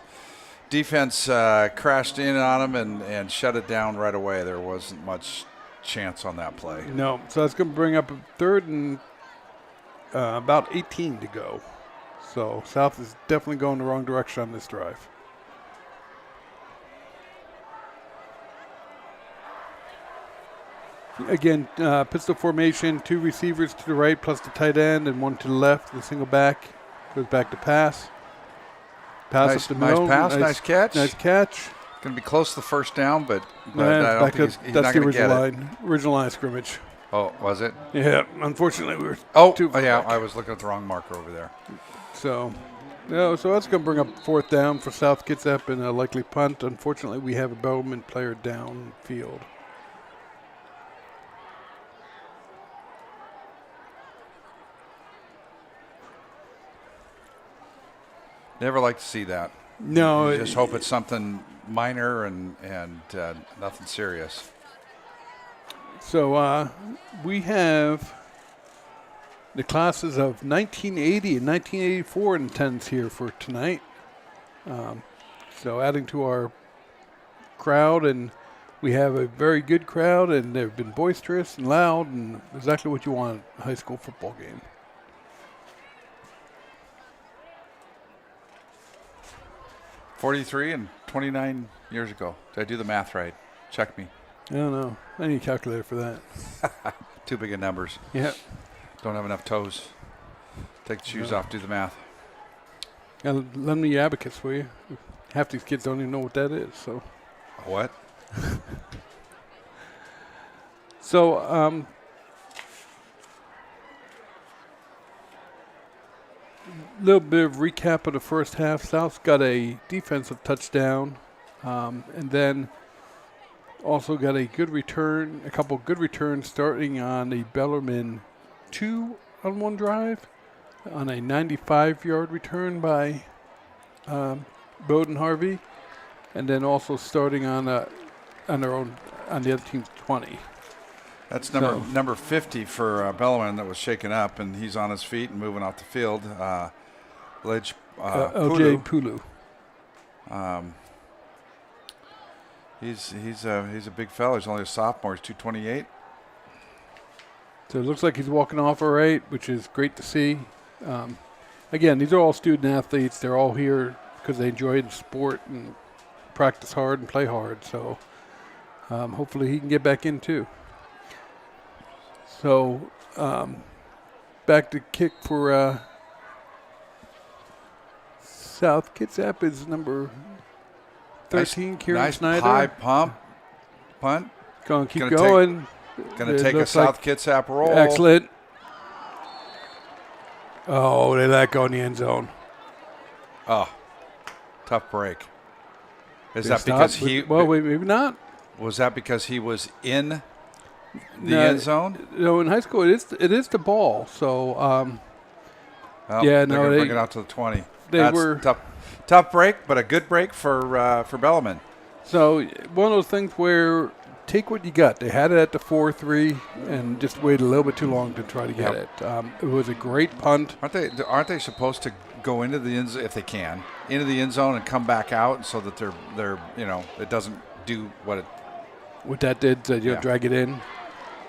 crashed in on him and shut it down right away. There wasn't much chance on that play. No, so that's going to bring up a third and about 18 to go. So South is definitely going the wrong direction on this drive. Again, pistol formation, 2 receivers to the right plus the tight end and 1 to the left. The single back goes back to pass. Pass up the middle. Nice pass, nice catch. Nice catch. Going to be close to the first down, but I don't think he's not going to get it. Original line of scrimmage. Oh, was it? Yeah, unfortunately we were too far yeah, back. I was looking at the wrong marker over there. So that's going to bring up fourth down for South Kitsap and a likely punt. Unfortunately, we have a Bellarmine player downfield. Never like to see that. No. You just hope it's something minor and nothing serious. So we have the classes of 1980 and 1984 in attendance here for tonight. So adding to our crowd, and we have a very good crowd, and they've been boisterous and loud and exactly what you want in a high school football game. $43 and 29 years ago. Did I do the math right? Check me. I don't know. I need a calculator for that. Too big of numbers. Yep. Don't have enough toes. Take the shoes off, do the math. Lend me your abacus, will you? Half these kids don't even know what that is. So. What? So, little bit of recap of the first half. South's got a defensive touchdown, and then also got a good return, a couple good returns starting on the Bellarmine 2-on-1 drive, on a 95-yard return by Bowden Harvey, and then also starting on their own on the other team's 20. That's number 50 for Bellarmine that was shaken up, and he's on his feet and moving off the field. OJ Pulu. He's a big fella. He's only a sophomore. He's 228. So it looks like he's walking off all right, which is great to see. Again, these are all student athletes. They're all here because they enjoy the sport and practice hard and play hard. So hopefully he can get back in too. So back to kick for South Kitsap is number 13, Kieran nice Snyder. High punt. Going to keep going. Going to take a South Kitsap roll. Excellent. Oh, they let go in the end zone. Oh, tough break. Is that because he? Well, maybe not. Was that because he was in the end zone? No, in high school it is the ball. So, they're going to bring it out to the 20. That's were tough break, but a good break for Bellarmine. So one of those things where take what you got. They had it at the 4-3 and just waited a little bit too long to try to get it. It was a great punt. Aren't they supposed to go into the end zone if they can, into the end zone and come back out so that they're it doesn't do what that did, drag it in.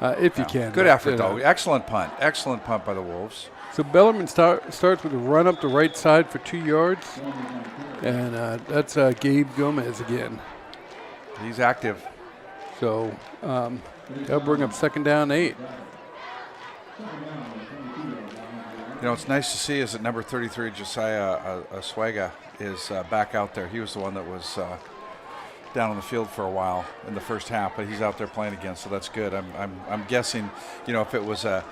if you can. Good effort, though. Excellent punt. Excellent punt by the Wolves. So Bellarmine starts with a run up the right side for 2 yards. And that's Gabe Gomez again. He's active. So they'll bring up 2nd down 8. You know, it's nice to see is that number 33, Josiah Oswega, is back out there. He was the one that was down on the field for a while in the first half, but he's out there playing again, so that's good. I'm guessing, you know, if it was a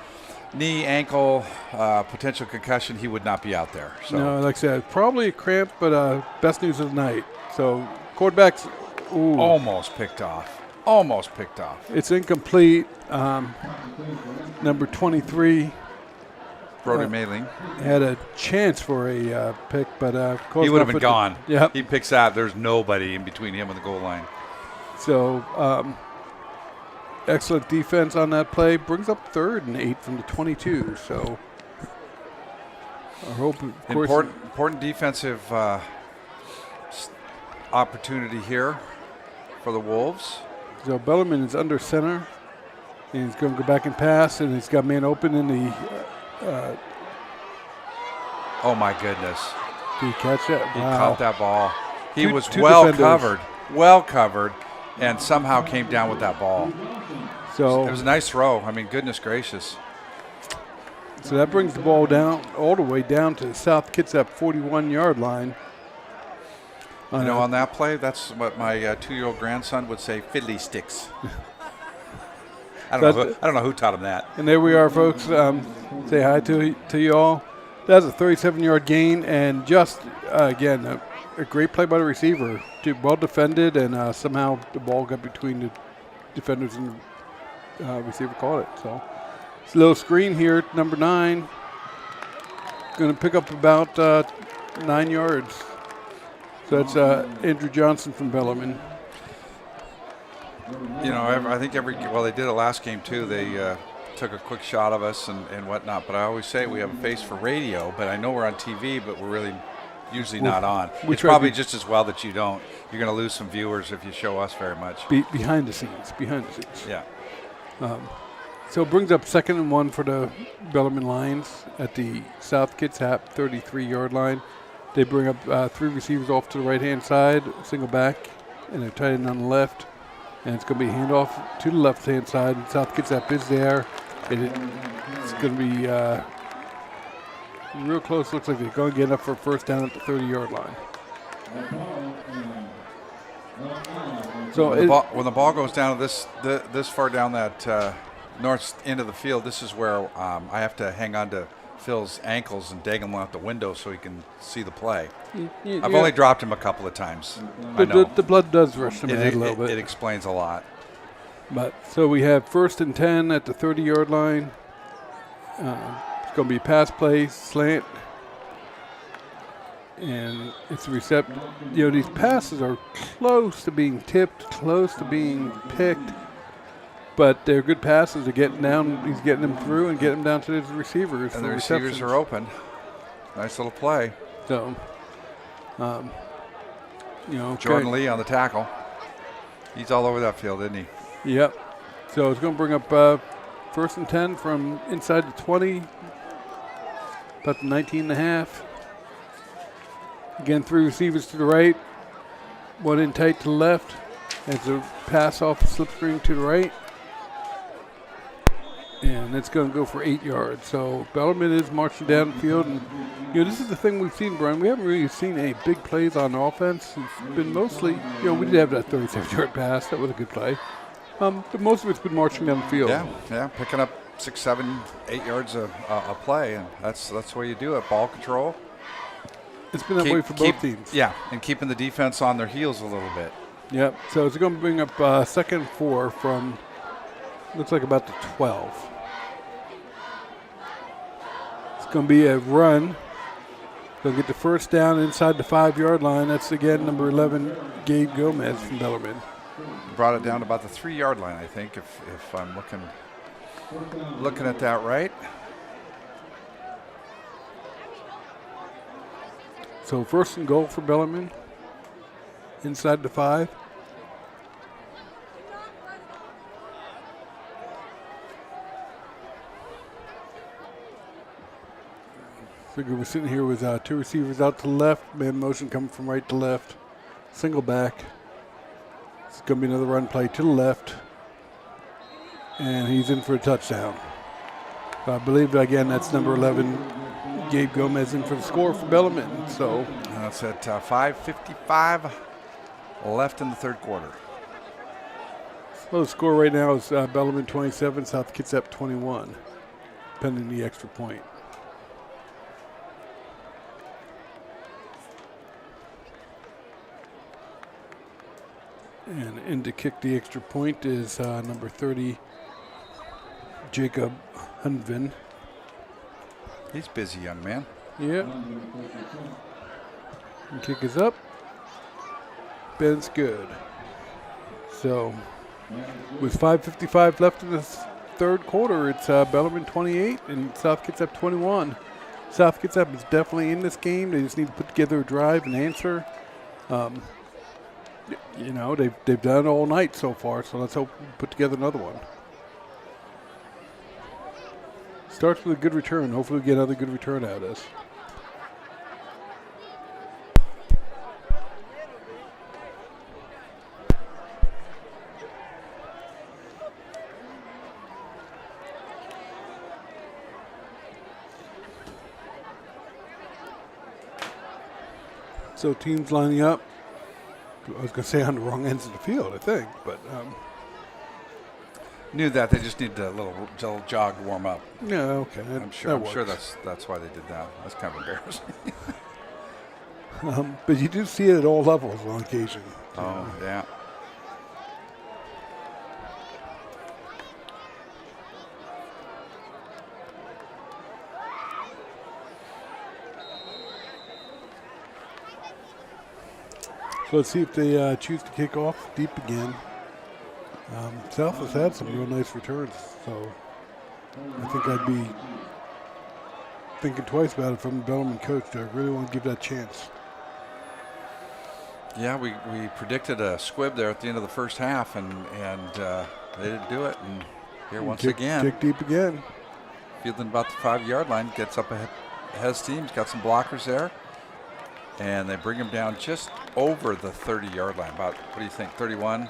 knee, ankle, potential concussion, he would not be out there. So. No, like I said, probably a cramp, but best news of the night. So quarterbacks, ooh. Almost picked off. Almost picked off. It's incomplete. Number 23. Brody Mailing had a chance for a pick, but he would have been gone. Yep. He picks that. There's nobody in between him and the goal line. So excellent defense on that play. Brings up 3rd and 8 from the 22. So I hope, of course, important defensive opportunity here for the Wolves. So Bellarmine is under center. And he's going to go back and pass, and he's got man open in the. Oh my goodness! Did he catch that? He Wow. caught that ball. He was two well defenders. covered, and somehow came down with that ball. So it was a nice throw. I mean, goodness gracious. So that brings the ball down all the way down to the South Kitsap 41-yard line. You know, on that play, that's what my 2-year-old grandson would say, fiddly sticks. I don't know who taught him that. And there we are, folks. Say hi to you all. That's a 37-yard gain, and just, again, a great play by the receiver. Well defended, and somehow the ball got between the defenders and the receiver caught it. So it's a little screen here, number 9. Going to pick up about 9 yards. So that's Andrew Johnson from Bellarmine. You know, I think they did it last game too. They took a quick shot of us and whatnot. But I always say we have a face for radio, but I know we're on TV, but we're really usually not on. It's probably just as well that you don't. You're going to lose some viewers if you show us very much. Behind the scenes. Yeah. So it brings up 2nd and 1 for the Bellarmine Lions at the South Kitsap 33-yard line. They bring up 3 receivers off to the right-hand side, single back, and a tight end on the left. And it's going to be a handoff to the left-hand side. And South Kitsap is there. And it's going to be real close. Looks like they're going to get up for a 1st down at the 30-yard line. So when the ball goes down this far down that north end of the field, this is where I have to hang on to Phil's ankles and dig him out the window so he can see the play. I've only dropped him a couple of times. But the blood does rush to my head a little bit. It explains a lot. But so we have 1st and 10 at the 30-yard line. It's going to be pass play, slant. And it's a reception. You know, these passes are close to being tipped, close to being picked. But they're good passes. They're getting down. He's getting them through and getting them down to his receivers. And the receivers are open. Nice little play. So, you know, Jordan Lee on the tackle. He's all over that field, isn't he? Yep. So it's going to bring up 1st and 10 from inside the 20, about the 19 and a half. Again, 3 receivers to the right, 1 in tight to the left. It's a pass off the slip screen to the right. And it's going to go for 8 yards. So Bellarmine is marching down the field. And, you know, this is the thing we've seen, Brian. We haven't really seen any big plays on offense. It's been mostly, you know, we did have that 37-yard pass. That was a good play. But most of it's been marching down the field. Yeah, picking up 6, 7, 8 yards a play. And that's the way you do it. Ball control. It's been that way for both teams. Yeah, and keeping the defense on their heels a little bit. Yep. So it's going to bring up 2nd and 4 from, looks like about the 12. Going to be a run. They'll get the 1st down inside the 5-yard line. That's again number 11, Gabe Gomez from Bellarmine. Brought it down to about the 3-yard line, I think, if I'm looking at that right. So 1st and goal for Bellarmine inside the 5. Figure we're sitting here with two receivers out to the left, man motion coming from right to left, single back. It's going to be another run play to the left, and he's in for a touchdown. I believe, again, that's number 11, Gabe Gomez, in for the score for Bellarmine. So that's at 5:55 left in the third quarter. So the score right now is Bellarmine 27, South Kitsap 21, pending the extra point. And in to kick the extra point is number 30, Jacob Hunvin. He's busy, young man. Yeah. And kick is up. Ben's good. So with 5:55 left in the third quarter, it's Bellarmine 28 and South Kitsap 21. South Kitsap is definitely in this game. They just need to put together a drive and answer. You know, they've done it all night so far, so let's hope we put together another one. Starts with a good return. Hopefully we get another good return out of this. So teams lining up. I was going to say on the wrong ends of the field, I think, but knew that they just need a little jog to warm up. Yeah, okay. I'm sure that's why they did that. That's kind of embarrassing. But you do see it at all levels on occasion. Oh, yeah. So let's see if they choose to kick off deep again. South has had some real nice returns, so I think I'd be thinking twice about it from the Bellarmine coach. I really want to give that a chance. Yeah, we predicted a squib there at the end of the first half, and they didn't do it. And here once again, kick deep again. Fielding about the 5-yard line, gets up ahead of steam. He's got some blockers there, and they bring him down just over the 30-yard line. About, what do you think, 31?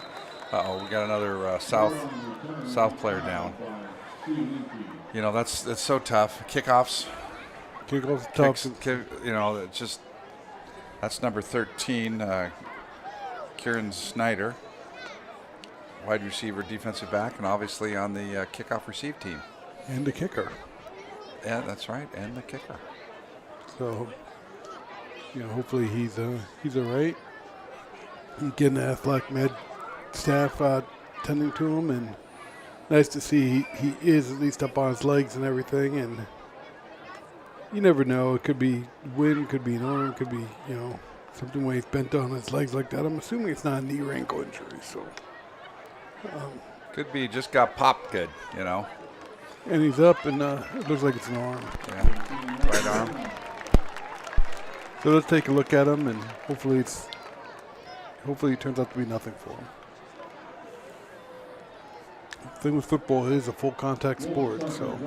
Uh-oh, we got another South player down. You know, that's so tough. Kickoffs. Kickoffs tough. You know, it's just, that's number 13, Kieran Snyder, wide receiver, defensive back, and obviously on the kickoff receive team. And the kicker. Yeah, that's right, and the kicker. So, you know, hopefully he's all right. He's getting the athletic med staff tending to him, and nice to see he is at least up on his legs and everything. And you never know; it could be wind, could be an arm, could be, you know, something where he's bent on his legs like that. I'm assuming it's not a knee or ankle injury, so could be just got popped good, you know. And he's up, and it looks like it's an arm. Yeah, right arm. So let's take a look at him, and hopefully it turns out to be nothing for him. The thing with football, it is a full contact sport, so.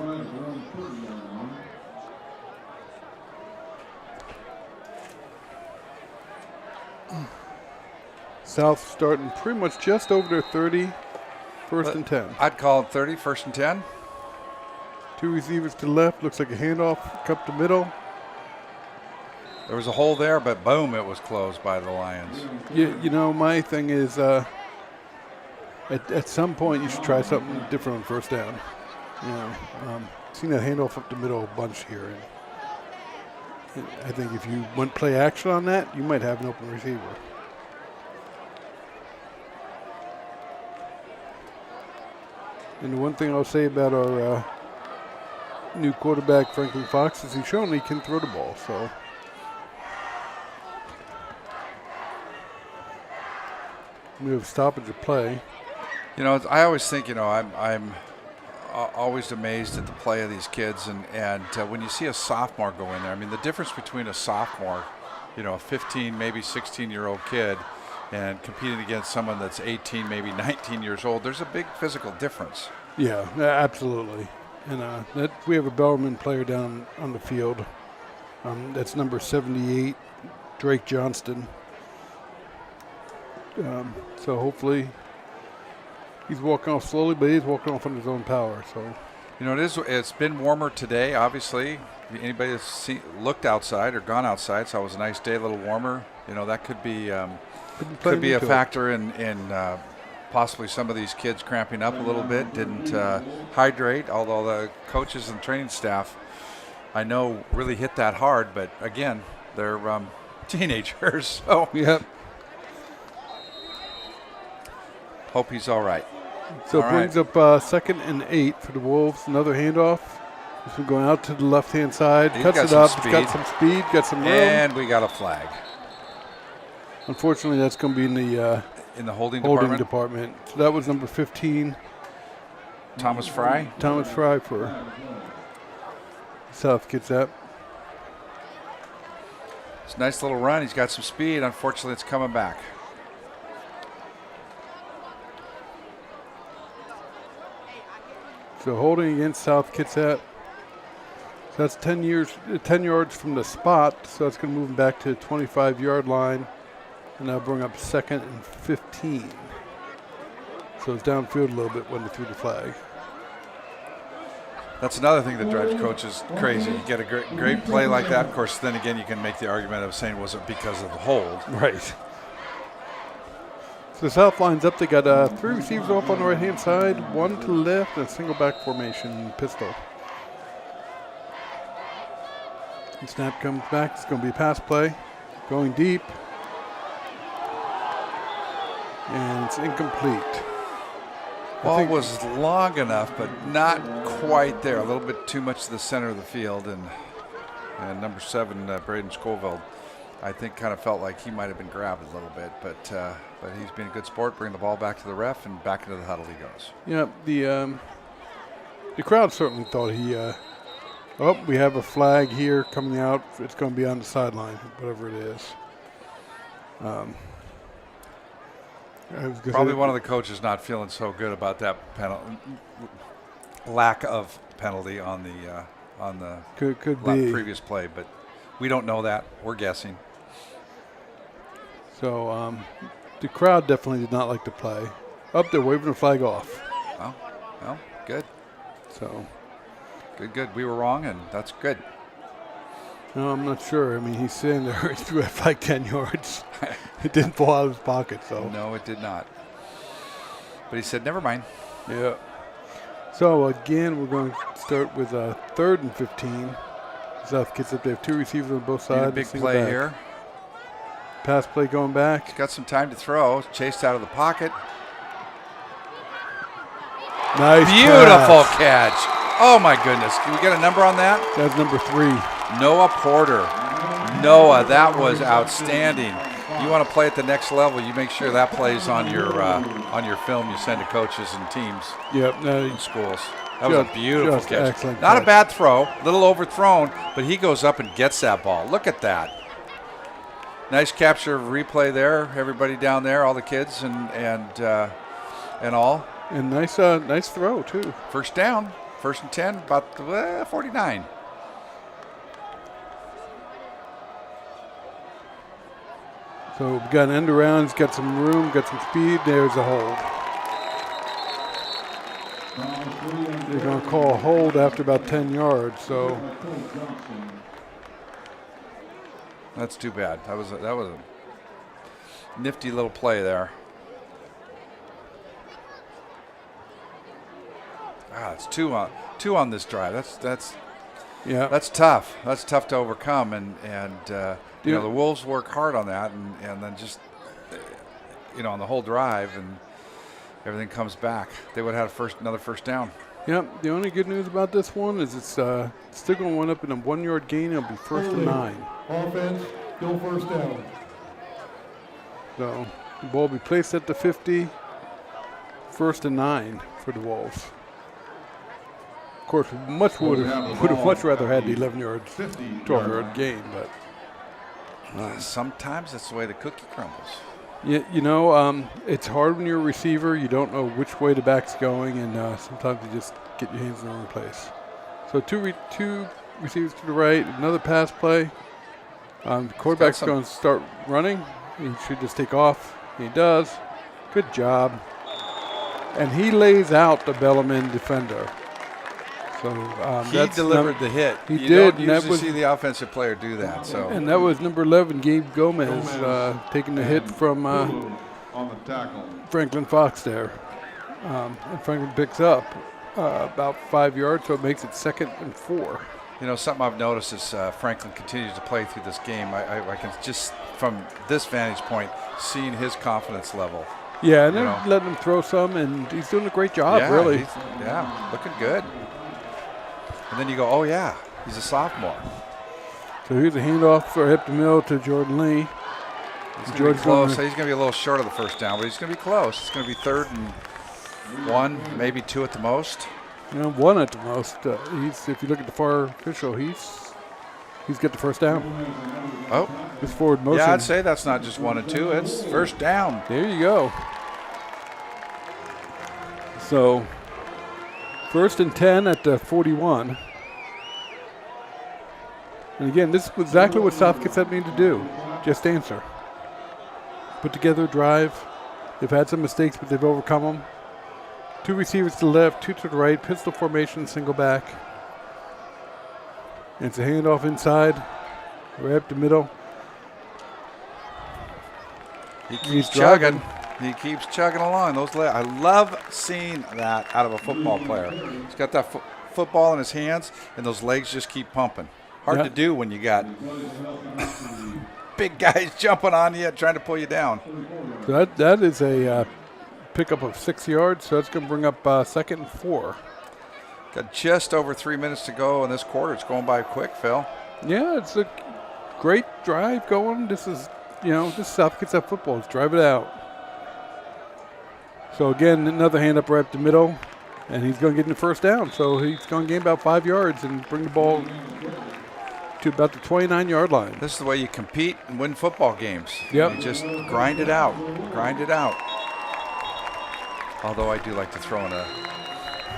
South starting pretty much just over their 30, first and 10. I'd call it 30, first and 10. Two receivers to the left, looks like a handoff, cup to middle. There was a hole there, but boom, it was closed by the Lions. You know, my thing is, at some point you should try something different on first down. You know, seen that handoff up the middle a bunch here, and I think if you went play action on that, you might have an open receiver. And the one thing I'll say about our new quarterback, Franklin Fox, is he's shown he can throw the ball, so. We have stoppage of play. You know, I always think, you know, I'm always amazed at the play of these kids, and when you see a sophomore go in there, I mean, the difference between a sophomore, you know, a 15, maybe 16-year-old kid, and competing against someone that's 18, maybe 19 years old, there's a big physical difference. Yeah, absolutely. And we have a Bellarmine player down on the field. That's number 78, Drake Johnston. So hopefully he's walking off slowly, but he's walking off on his own power. So, it's been warmer today, obviously. Anybody that's looked outside or gone outside, so it was a nice day, a little warmer. That could be a factor in possibly some of these kids cramping up a little bit, didn't hydrate, although the coaches and training staff, I know, really hit that hard. But again, they're teenagers, so yep. Hope he's all right. So it brings up 2nd and 8 for the Wolves. Another handoff. This one going out to the left-hand side. Cuts it up. He's got some speed, got some room. And we got a flag. Unfortunately, that's going to be in the holding department. So that was number 15. Thomas Fry. Thomas Fry for South Kitsap. It's a nice little run. He's got some speed. Unfortunately, it's coming back. So holding against South Kitsap. So that's 10 yards from the spot. So that's going to move him back to the 25-yard line. And that'll bring up 2nd and 15. So it's downfield a little bit when they threw the flag. That's another thing that drives coaches crazy. You get a great play like that. Of course, then again, you can make the argument of saying, was it because of the hold? Right. So South lines up. They got 3 receivers off on the right-hand side, 1 to the left, and a single back formation pistol. And snap comes back. It's going to be a pass play. Going deep. And it's incomplete. Ball was long enough, but not quite there. A little bit too much to the center of the field. And number 7, Braden Scoville, I think kind of felt like he might have been grabbed a little bit, but he's been a good sport, bringing the ball back to the ref, and back into the huddle he goes. Yeah, the crowd certainly thought he. We have a flag here coming out. It's going to be on the sideline, whatever it is. Probably one of the coaches not feeling so good about that lack of penalty on the could be previous play, but we don't know that. We're guessing. So the crowd definitely did not like the play. Up there, waving the flag off. Well, good. So good. We were wrong, and that's good. No, I'm not sure. I mean, he's sitting there. He threw it like 10 yards. It didn't fall out of his pocket, so. No, it did not. But he said, never mind. Yeah. So, again, we're going to start with 3rd and 15. South Kitsap, they have 2 receivers on both sides. Need a big play here. Pass play going back. He's got some time to throw. Chased out of the pocket. Nice Beautiful catch. Oh, my goodness. Can we get a number on that? That's number 3. Noah Porter. Noah, that was outstanding. You want to play at the next level, you make sure that plays on your film you send to coaches and teams. Yep. In schools. That was a beautiful catch. Excellent Not catch. a bad throw, a little overthrown, but he goes up and gets that ball. Look at that. Nice capture of replay there. Everybody down there, all the kids and all. And nice throw too. First down, 1st and 10, about 49. So we've got an end around. He's got some room, got some speed. There's a hold. They're going to call a hold after about 10 yards. So that's too bad. That was a nifty little play there. It's two on this drive. That's tough. That's tough to overcome, and the Wolves work hard on that, and then just on the whole drive, and everything comes back. They would have had another first down. Yep. The only good news about this one is it's still going to wind up in a 1-yard gain. It'll be 1st and 9. Offense, still first down. So the ball will be placed at the 50. 1st and 9 for the Wolves. Of course, would have much rather had the 11-yard, 12-yard gain, but sometimes that's the way the cookie crumbles. Yeah, it's hard when you're a receiver. You don't know which way the back's going, and sometimes you just get your hands in the wrong place. So two receivers to the right. Another pass play. The quarterback's going to start running. He should just take off. He does. Good job. And he lays out the Bellarmine defender. So he delivered the hit. He you did. Don't usually see the offensive player do that. So. And that was number 11, Gabe Gomez, taking the hit from Franklin Fox there. And Franklin picks up about 5 yards, so it makes it 2nd and 4. You know, something I've noticed is Franklin continues to play through this game. I can just, from this vantage point, seeing his confidence level. Yeah, and they're letting him throw some, and he's doing a great job, really. Yeah, looking good. And then you go, oh, yeah, he's a sophomore. So here's a handoff for up the middle to Jordan Lee. He's going to be close. He's going to be a little short of the first down, but he's going to be close. It's going to be 3rd and 1, maybe 2 at the most. You know, 1 at the most. If you look at the far official, he's got the first down. Oh. His forward motion. Yeah, I'd say that's not just 1 and 2. It's first down. There you go. So 1st and 10 at the 41. And again, this is exactly what South Kitsap need to do. Just answer. Put together a drive. They've had some mistakes, but they've overcome them. 2 receivers to the left, 2 to the right, pistol formation, single back. And it's a handoff inside, right up the middle. He keeps chugging. He keeps chugging along. I love seeing that out of a football player. He's got that football in his hands, and those legs just keep pumping. Hard to do when you got big guys jumping on you, trying to pull you down. So that is a pickup of 6 yards, so that's going to bring up 2nd and 4. Got just over 3 minutes to go in this quarter. It's going by quick, Phil. Yeah, it's a great drive going. This is South Kitsap football. Let's drive it out. So again, another hand up right up the middle, and he's going to get in the first down. So he's going to gain about 5 yards and bring the ball to about the 29-yard line. This is the way you compete and win football games. Yep. You just grind it out. Grind it out. Although I do like to throw in a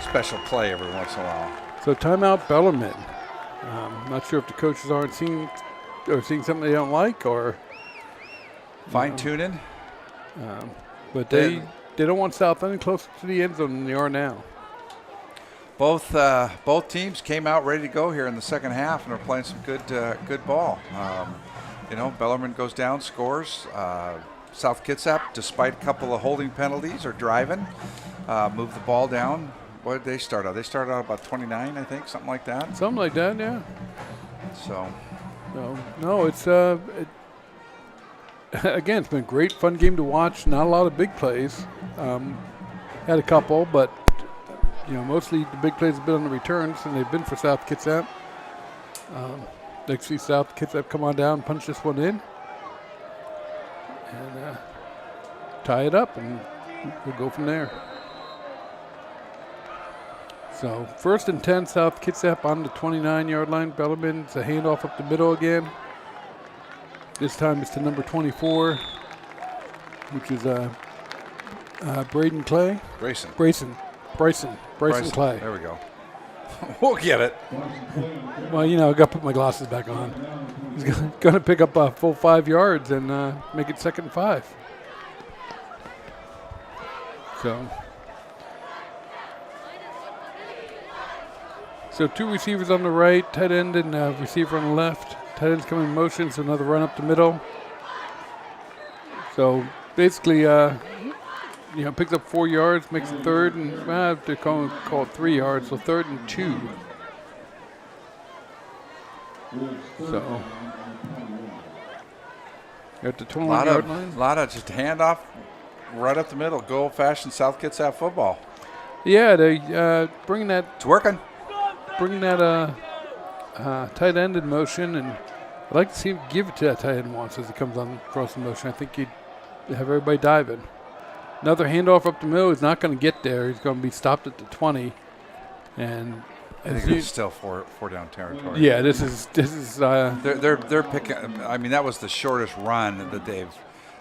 special play every once in a while. So timeout Bellarmine. Not sure if the coaches aren't seeing something they don't like or fine tuning. But they don't want South any closer to the end zone than they are now. Both teams came out ready to go here in the second half and are playing some good ball. Bellarmine goes down, scores. South Kitsap, despite a couple of holding penalties, are driving, move the ball down. What did they start out? They started out about 29, I think, something like that. Something like that, yeah. So. No, it's again, it's been a great, fun game to watch. Not a lot of big plays. Had a couple, but mostly the big plays have been on the returns, and they've been for South Kitsap. Let's see South Kitsap come on down, punch this one in, and tie it up, and we'll go from there. So 1st and 10, South Kitsap on the 29-yard line. Bellarmine, it's a handoff up the middle again. This time it's to number 24, which is Braden Clay. Bryson Clay. There we go. We'll get it. Well, I got to put my glasses back on. He's going to pick up a full 5 yards and make it 2nd and 5. So 2 receivers on the right, tight end and receiver on the left. Tight end's coming in motion, so another run up the middle. So basically, picks up 4 yards, makes it 3rd, and they're call it 3 yards, so 3rd and 2. So at the 21-yard line. A lot of just handoff right up the middle. Good old-fashioned South Kitsap football. Yeah, they bringing that. It's working. Bringing that tight end in motion, and I'd like to see him give it to that tight end once as he comes on across the motion. I think he'd have everybody diving. Another handoff up the middle. He's not going to get there. He's going to be stopped at the 20. And I think it's still four down territory. Yeah, this is. They're picking. I mean, that was the shortest run that they've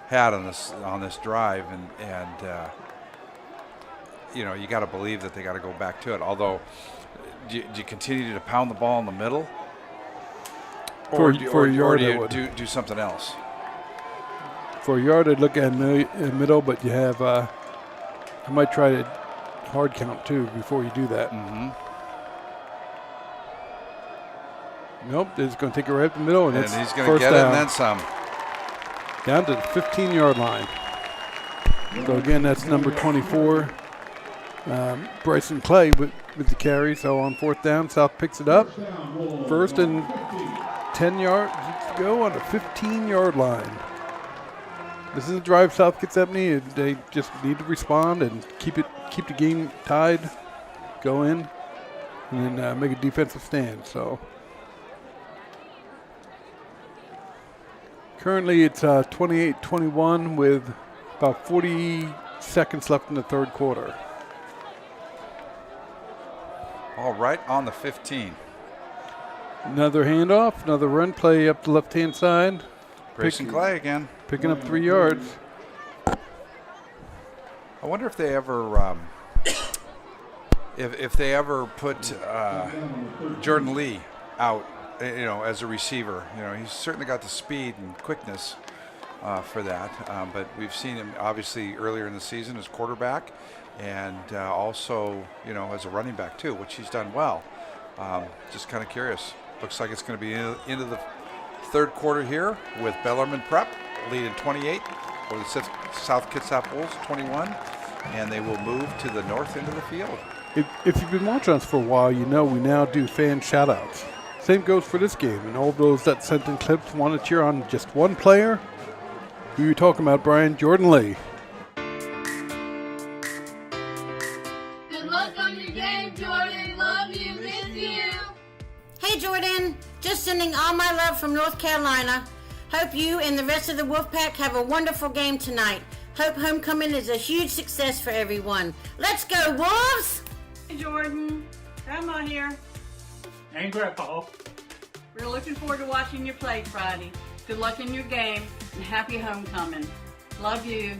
had on this drive, and you got to believe that they got to go back to it. Although, do you continue to pound the ball in the middle? Or For a yard, I do would. you do something else? For a yard, I'd look at in middle, but you have, I might try to hard count too before you do that. Mm-hmm. Nope, they're just going to take it right up the middle, and And it's he's going to first get it down. and then some. Down to the 15-yard line. So again, that's number 24, Bryson Clay with the carry. So on fourth down, South picks it up. First and 10 yards to go on the 15-yard line. This is a drive South Kitsap needed. They just need to respond and keep the game tied, go in, and then make a defensive stand. So currently it's 28-21 with about 40 seconds left in the third quarter. All right, on the 15. Another handoff, another run play up the left-hand side. Grayson Clay again. Picking up 3 yards. I wonder if they ever, if they ever put Jordan Lee out, as a receiver. He's certainly got the speed and quickness for that. But we've seen him obviously earlier in the season as quarterback, and also as a running back too, which he's done well. Just kind of curious. Looks like it's going to be into the third quarter here with Bellarmine Prep leading 28 for the South Kitsap Wolves 21, and they will move to the north end of the field. If you've been watching us for a while, we now do fan shout-outs. Same goes for this game, and all those that sent in clips want to cheer on just one player. Who are you talking about, Brian? Jordan Lee. Good luck on your game, Jordan. Love you, miss you. Hey, Jordan. Just sending all my love from North Carolina. Hope you and the rest of the Wolfpack have a wonderful game tonight. Hope homecoming is a huge success for everyone. Let's go, Wolves! Hey, Jordan. Grandma here. And Grandpa. We're looking forward to watching you play Friday. Good luck in your game and happy homecoming. Love you.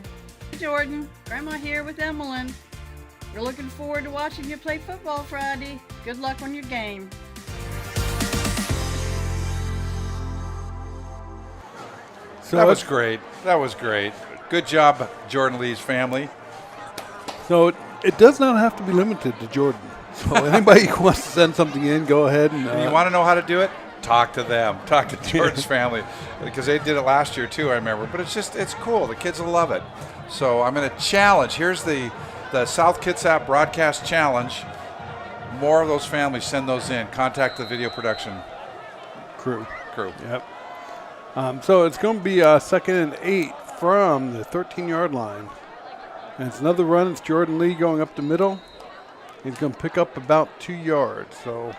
Hey, Jordan. Grandma here with Emmeline. We're looking forward to watching you play football Friday. Good luck on your game. So that was great. That was great. Good job, Jordan Lee's family. So it does not have to be limited to Jordan. So anybody who wants to send something in, go ahead and. You want to know how to do it? Talk to them. Talk to Jordan's family, because they did it last year too. I remember, but it's cool. The kids will love it. So I'm going to challenge. Here's the South Kitsap Broadcast Challenge. More of those families, send those in. Contact the video production crew. Yep. So it's going to be 2nd and 8 from the 13-yard line. And it's another run. It's Jordan Lee going up the middle. He's going to pick up about 2 yards. So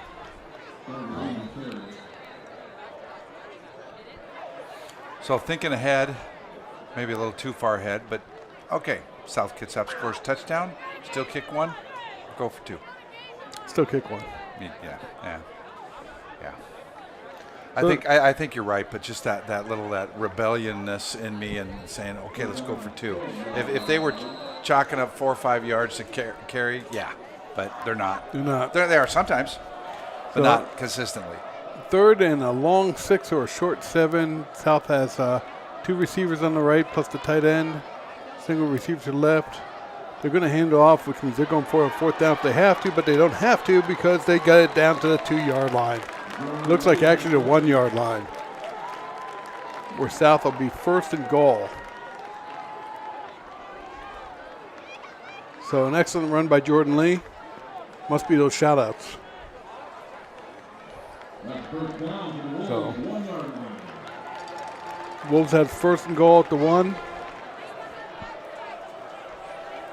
thinking ahead, maybe a little too far ahead, but okay. South Kitsap scores touchdown. Still kick one. Go for 2. Still kick one. Yeah. I think you're right, but just that rebelliousness in me and saying, okay, let's go for 2. If they were chalking up 4 or 5 yards to carry, yeah, but they're not. They're not. They are sometimes, but not consistently. 3rd and a long 6 or a short 7. South has 2 receivers on the right plus the tight end. Single receiver to the left. They're going to hand it off, which means they're going for a 4th down if they have to, but they don't have to because they got it down to the 2-yard line. Looks like actually the 1-yard line, where South will be 1st and goal. So an excellent run by Jordan Lee. Must be those shout-outs. So Wolves had 1st and goal at the 1.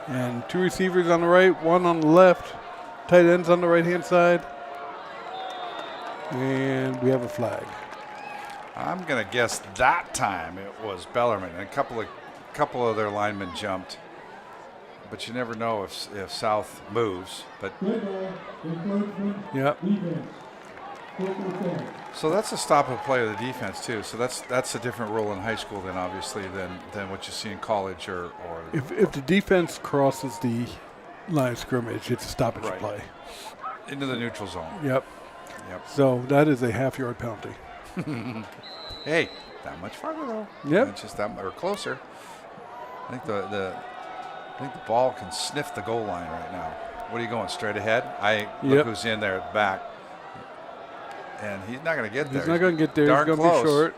And 2 receivers on the right, 1 on the left. Tight ends on the right-hand side. And we have a flag. I'm going to guess that time it was Bellarmine. And a couple of their linemen jumped. But you never know if South moves. But yep. So that's a stop and play of the defense too. So that's a different rule in high school than obviously than what you see in college or if the defense crosses the line of scrimmage, it's a stoppage play. Into the neutral zone. Yep. So that is a half-yard penalty. Hey, that much farther though. Yep. It's just that or closer. I think the ball can sniff the goal line right now. What are you going straight ahead? Look who's in there at the back, and he's not going to get there. He's not going to get there. Darn He's going to be short.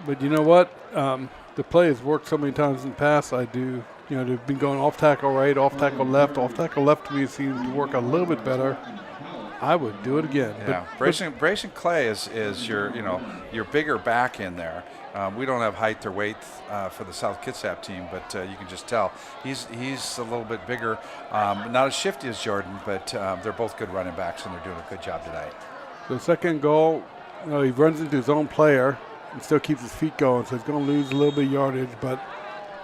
But you know what? The play has worked so many times in the past. They've been going off tackle right, off tackle left. Off tackle left to me seems to work a little bit better. I would do it again. Yeah, Brayson Clay is your bigger back in there. We don't have height or weight for the South Kitsap team, but you can just tell he's a little bit bigger. Not as shifty as Jordan, but they're both good running backs, and they're doing a good job tonight. So second goal, he runs into his own player and still keeps his feet going, so he's going to lose a little bit of yardage, but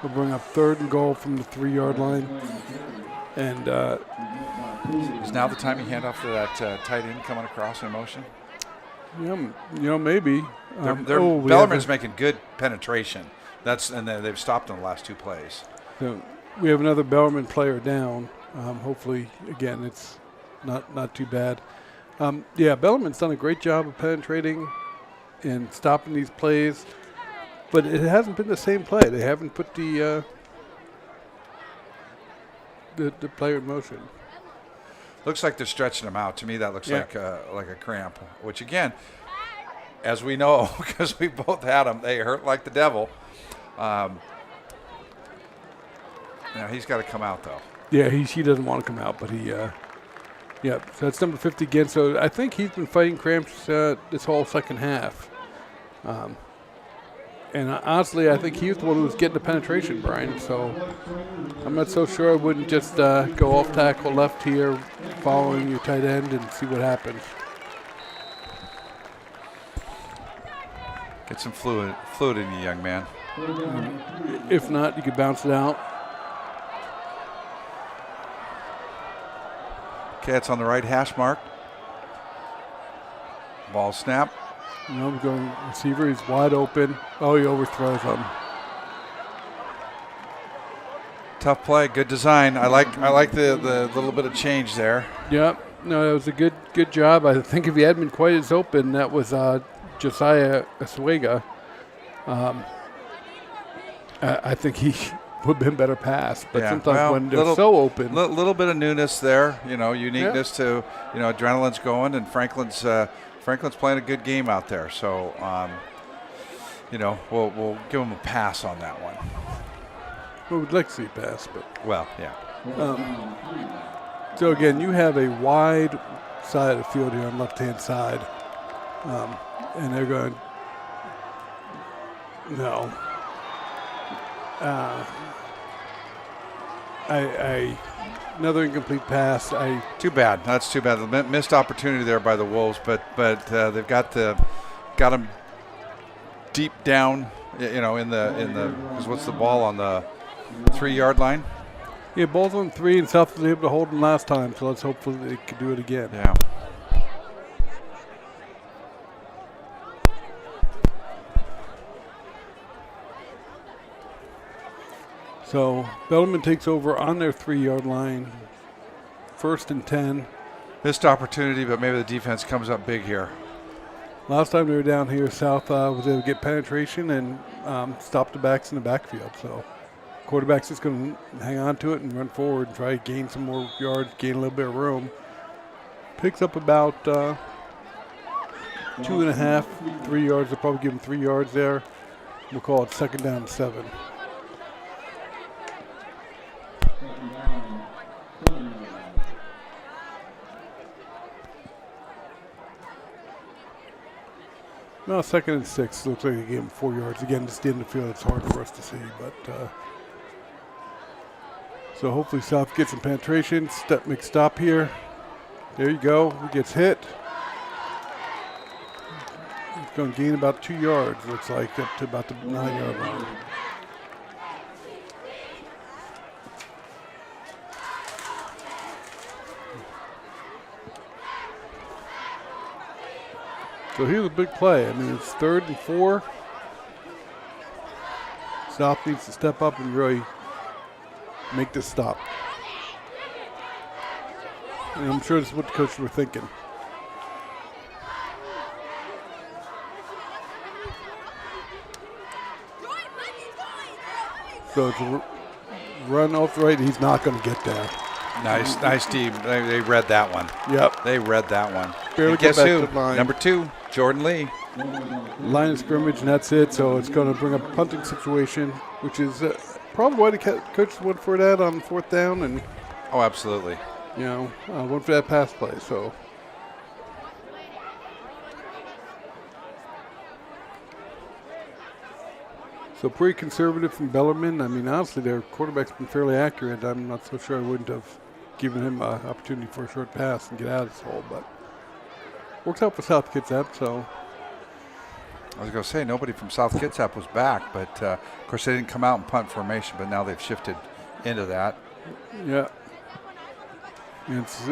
we'll bring up 3rd and goal from the 3-yard line. And is now the time you hand off to that tight end coming across in motion? Yeah, maybe. Bellarmine's making good penetration. And they've stopped in the last 2 plays. So we have another Bellarmine player down. Hopefully, again, it's not too bad. Bellarmine's done a great job of penetrating and stopping these plays, but it hasn't been the same play. They haven't put the player in motion. Looks like they're stretching him out. To me, that looks like a cramp, which again, as we know, because we both had them, they hurt like the devil. Now he's got to come out though. Yeah, he doesn't want to come out, but he. So that's number 50 again. So I think he's been fighting cramps this whole second half. And honestly, I think he was the one who was getting the penetration, Brian. So I'm not so sure I wouldn't just go off tackle left here, following your tight end, and see what happens. Get some fluid in you, young man. If not, you could bounce it out. Okay, it's on the right hash mark. Ball snap. We're going receiver. He's wide open. Oh, he overthrows him. Tough play. Good design. I like the little bit of change there. Yep. No, it was a good job. I think if he hadn't been quite as open, that was Josiah Asuega. I think he would have been better pass. But sometimes when they're so open. Little bit of newness there. Uniqueness to, adrenaline's going, and Franklin's playing a good game out there. So, we'll give him a pass on that one. Well, we'd like to see a pass, but. Well, yeah. So, again, you have a wide side of the field here on left-hand side. And they're going, no. Another incomplete pass. Too bad. That's too bad. The missed opportunity there by the Wolves, but they've got them deep down. In the because what's the ball on the 3-yard line? Yeah, ball's on 3, and South was able to hold them last time. So let's hope they can do it again. Yeah. So Bellarmine takes over on their 3-yard line. 1st and 10. Missed opportunity, but maybe the defense comes up big here. Last time they were down here, South was able to get penetration and stop the backs in the backfield. So quarterback's just going to hang on to it and run forward and try to gain some more yards, gain a little bit of room. Picks up about 2.5, 3 yards. They'll probably give him 3 yards there. We'll call it 2nd down and 7. No, 2nd and 6. Looks like they gave him 4 yards. Again, just in the field, it's hard for us to see. But so hopefully South gets some penetration. Make stop here. There you go. He gets hit. He's going to gain about 2 yards, looks like, up to about the 9-yard line. So here's a big play. I mean, it's 3rd and 4. South needs to step up and really make this stop. And I'm sure this is what the coaches were thinking. So it's a run off the right. He's not going to get there. Nice team. They read that one. Yep. They read that one. Barely And guess get back who? to the line. Number 2, Jordan Lee. Line of scrimmage, and that's it. So it's going to bring up a punting situation, which is probably why the coaches went for that on 4th down. And Oh, absolutely. Went for that pass play. So pretty conservative from Bellarmine. I mean, honestly, their quarterback's been fairly accurate. I'm not so sure I wouldn't have given him an opportunity for a short pass and get out of this hole, but works out for South Kitsap. So I was going to say nobody from South Kitsap was back, but of course they didn't come out in punt formation, but now they've shifted into that. Yeah. It's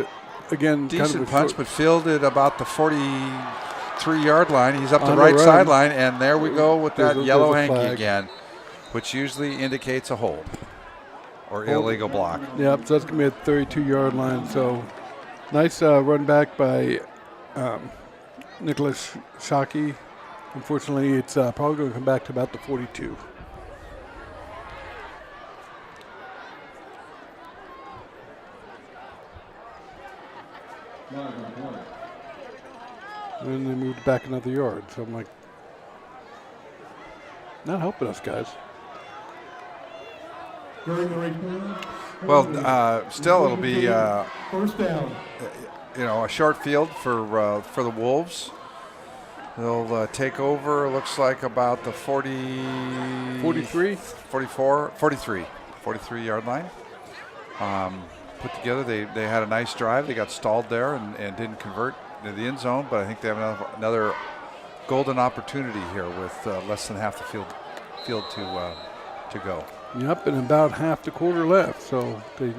again Decent kind of punch, but fielded about the 43-yard line. He's up the On right the run. sideline, and there we go with that yellow there's a hanky flag. again, which usually indicates a hold or illegal block. Yeah, so that's going to be at the 32-yard line. So nice run back by Nicholas Shockey. Unfortunately, it's probably going to come back to about the 42. And they moved back another yard. So I'm like, not helping us, guys. Well, still it'll be first down. A short field for the Wolves. They'll take over. Looks like about the 43-yard line. Put together. They had a nice drive. They got stalled there and didn't convert to the end zone. But I think they have another golden opportunity here with less than half the field to go. Yep, and about half the quarter left, so they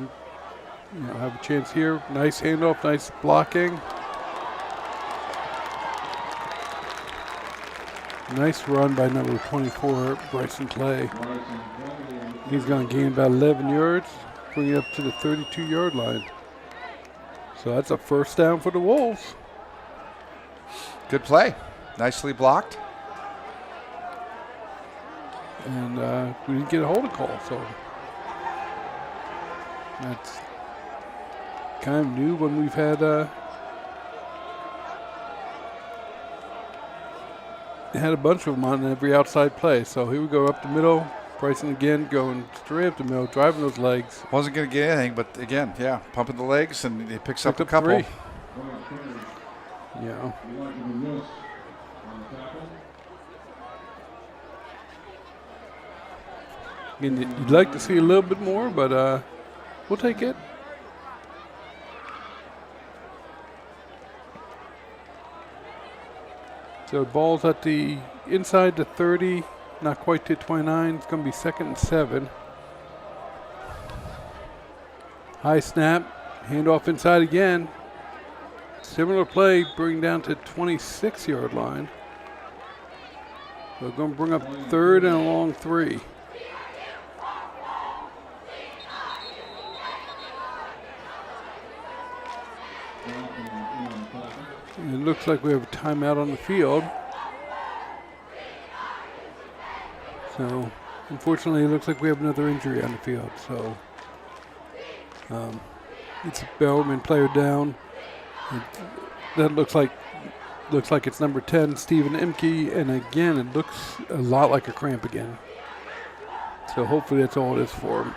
have a chance here. Nice handoff, nice blocking. Nice run by number 24, Bryson Clay. He's going to gain about 11 yards, bring it up to the 32-yard line. So that's a first down for the Wolves. Good play. Nicely blocked. And we didn't get a holding call, so that's kind of new when we've had a bunch of them on every outside play. So here we go up the middle. Bryson again going straight up the middle, driving those legs. Wasn't going to get anything, but again, pumping the legs, and he picks up a couple. 3. Yeah. Again, you'd like to see a little bit more, but we'll take it. So ball's at the inside the 30, not quite to 29. It's going to be 2nd and 7. High snap, handoff inside again. Similar play, bring down to 26-yard line. We're going to bring up 3rd and a long 3. It looks like we have a timeout on the field. So, unfortunately, it looks like we have another injury on the field. So, it's a Bellarmine player down. That looks like it's number 10, Stephen Imke, and again, it looks a lot like a cramp again. So hopefully that's all it is for him.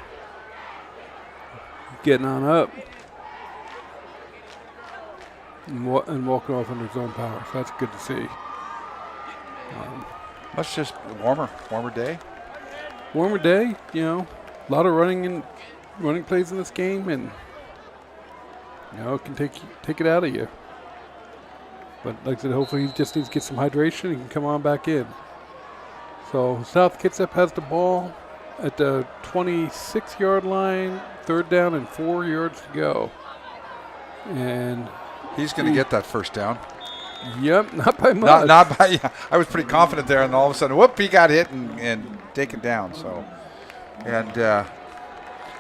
Getting on up. And walking off under his own power. So that's good to see. That's just warmer day. Warmer day, a lot of running plays in this game, and it can take it out of you. But like I said, hopefully he just needs to get some hydration. He can come on back in. So South Kitsap has the ball at the 26-yard line, 3rd down and 4 yards to go. And he's going to get that first down. Yep, not by much. Not by. Yeah, I was pretty confident there, and all of a sudden, whoop! He got hit and taken down. So, and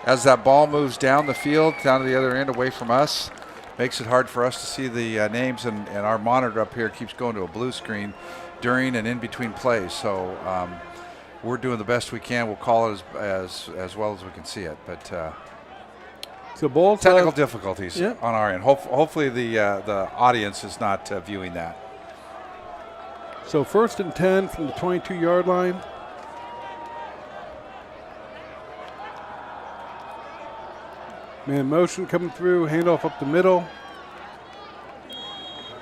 as that ball moves down the field, down to the other end, away from us, makes it hard for us to see the names, and our monitor up here keeps going to a blue screen during and in between plays. So, we're doing the best we can. We'll call it as well as we can see it. But so ball technical difficulties yeah. on our end. Hopefully the audience is not viewing that. So 1st and 10 from the 22-yard line. Man motion coming through, handoff up the middle.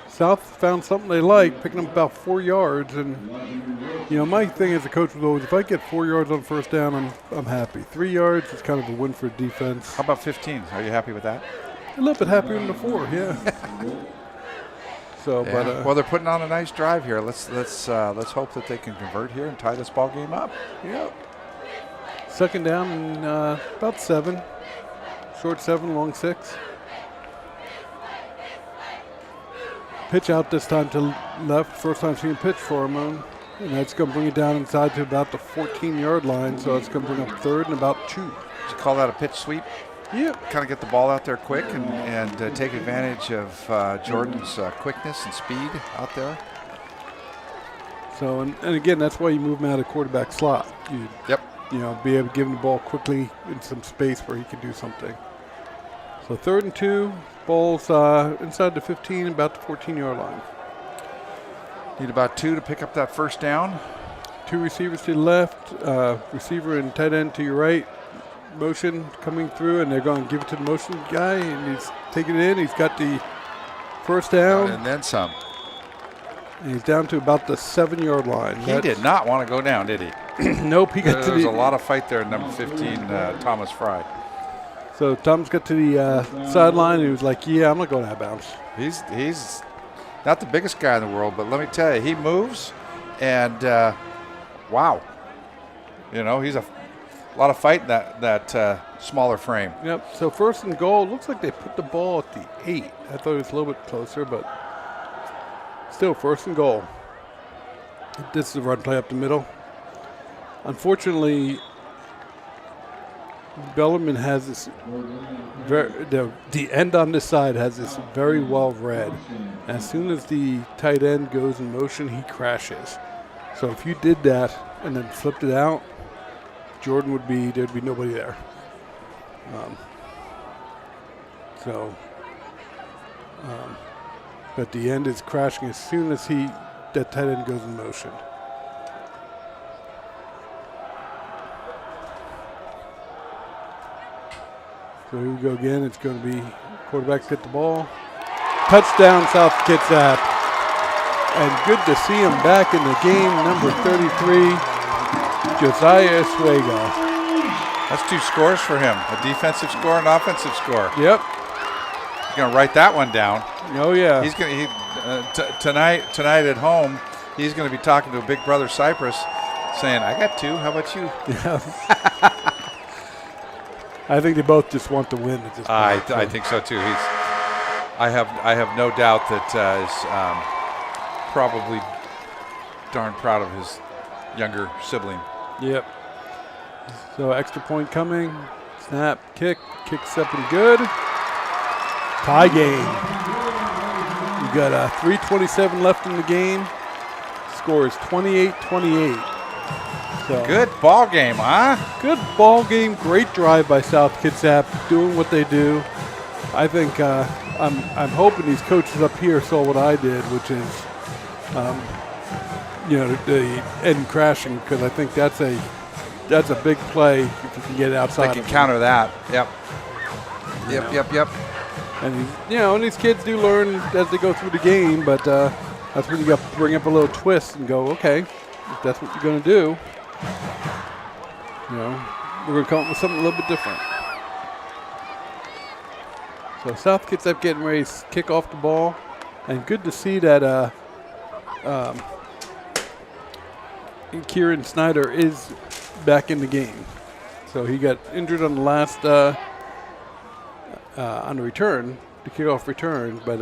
South found something they like, picking up about 4 yards. And, you know, my thing as a coach was always, if I get 4 yards on first down, I'm happy. 3 yards is kind of a win for defense. How about 15? Are you happy with that? A little bit happier than the 4, yeah. So, yeah. But well, they're putting on a nice drive here. Let's hope that they can convert here and tie this ball game up. Yep. 2nd down and about 7. Short 7, long 6. Pitch out this time to left. First time seeing pitch for him. And that's going to bring it down inside to about the 14-yard line. So it's going to bring up 3rd and about 2. Did you call that a pitch sweep? Yeah. Kind of get the ball out there quick and take advantage of Jordan's quickness and speed out there. So, and again, that's why you move him out of quarterback slot. Yep. You know, be able to give him the ball quickly in some space where he can do something. So 3rd and 2, ball's inside the 15, about the 14-yard line. Need about 2 to pick up that first down. 2 receivers to the left, receiver and tight end to your right. Motion coming through, and they're going to give it to the motion guy, and he's taking it in. He's got the first down. And then some. And he's down to about the 7-yard line. He did not want to go down, did he? Nope. He got there was a lot of fight there, number 15, Thomas Fry. So Tom's got to the sideline, and he was like, yeah, I'm not going out of bounds. He's not the biggest guy in the world, but let me tell you, he moves, and wow. You know, he's a lot of fight in that smaller frame. Yep. So 1st and goal. Looks like they put the ball at the 8. I thought it was a little bit closer, but still 1st and goal. This is a run play up the middle. Unfortunately, Bellarmine has this, the end on this side has this very well read. As soon as the tight end goes in motion, he crashes. So if you did that and then flipped it out, Jordan there'd be nobody there. But the end is crashing as soon as that tight end goes in motion. So here we go again. It's going to be quarterbacks get the ball. Touchdown, South Kitsap. And good to see him back in the game, number 33, Josiah Suega. That's 2 scores for him, a defensive score and an offensive score. Yep. He's going to write that one down. Oh, yeah. He's going to tonight at home, he's going to be talking to a big brother Cypress saying, I got 2, how about you? Yeah. I think they both just want to win at this point. I think so too. I have no doubt that is probably darn proud of his younger sibling. Yep. So extra point coming. Snap, kicks up and good. Tie game. You got 3:27 left in the game. Score is 28-28. So good ball game, huh? Good ball game. Great drive by South Kitsap, doing what they do. I think I'm hoping these coaches up here saw what I did, which is, the end crashing, because I think that's a big play if you can get it outside. They can counter that. Yep. Yep. And and these kids do learn as they go through the game, but that's when you got to bring up a little twist and go, okay, if that's what you're going to do, we're going to come up with something a little bit different. So South Kitsap getting ready to kick off the ball, and good to see that Kieran Snyder is back in the game. So he got injured on the last on the return, the kickoff return, but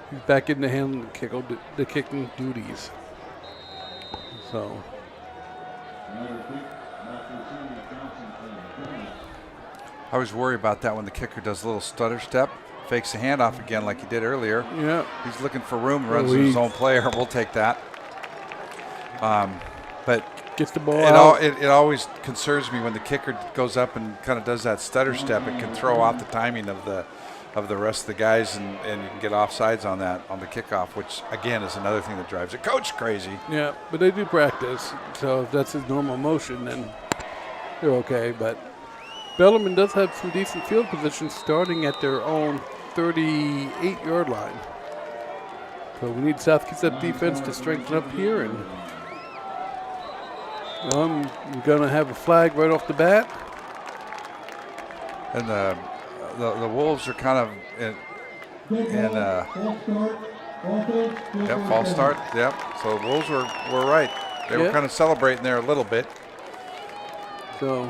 he's back in the handling the kicking duties. So I always worry about that when the kicker does a little stutter step, fakes the handoff again like he did earlier. Yeah. He's looking for room, runs to his own player. We'll take that. But gets the ball out. It always concerns me when the kicker goes up and kind of does that stutter step. It can throw off the timing of the rest of the guys, and you can get offsides on that on the kickoff, which again is another thing that drives the coach crazy. Yeah, but they do practice, so if that's his normal motion, then they're okay. But Bellarmine does have some decent field position starting at their own 38-yard line. So we need South Kitsap defense to strengthen up here, and we're going to have a flag right off the bat. And the Wolves are kind of false start. Yep. So the Wolves were right. They were kind of celebrating there a little bit. So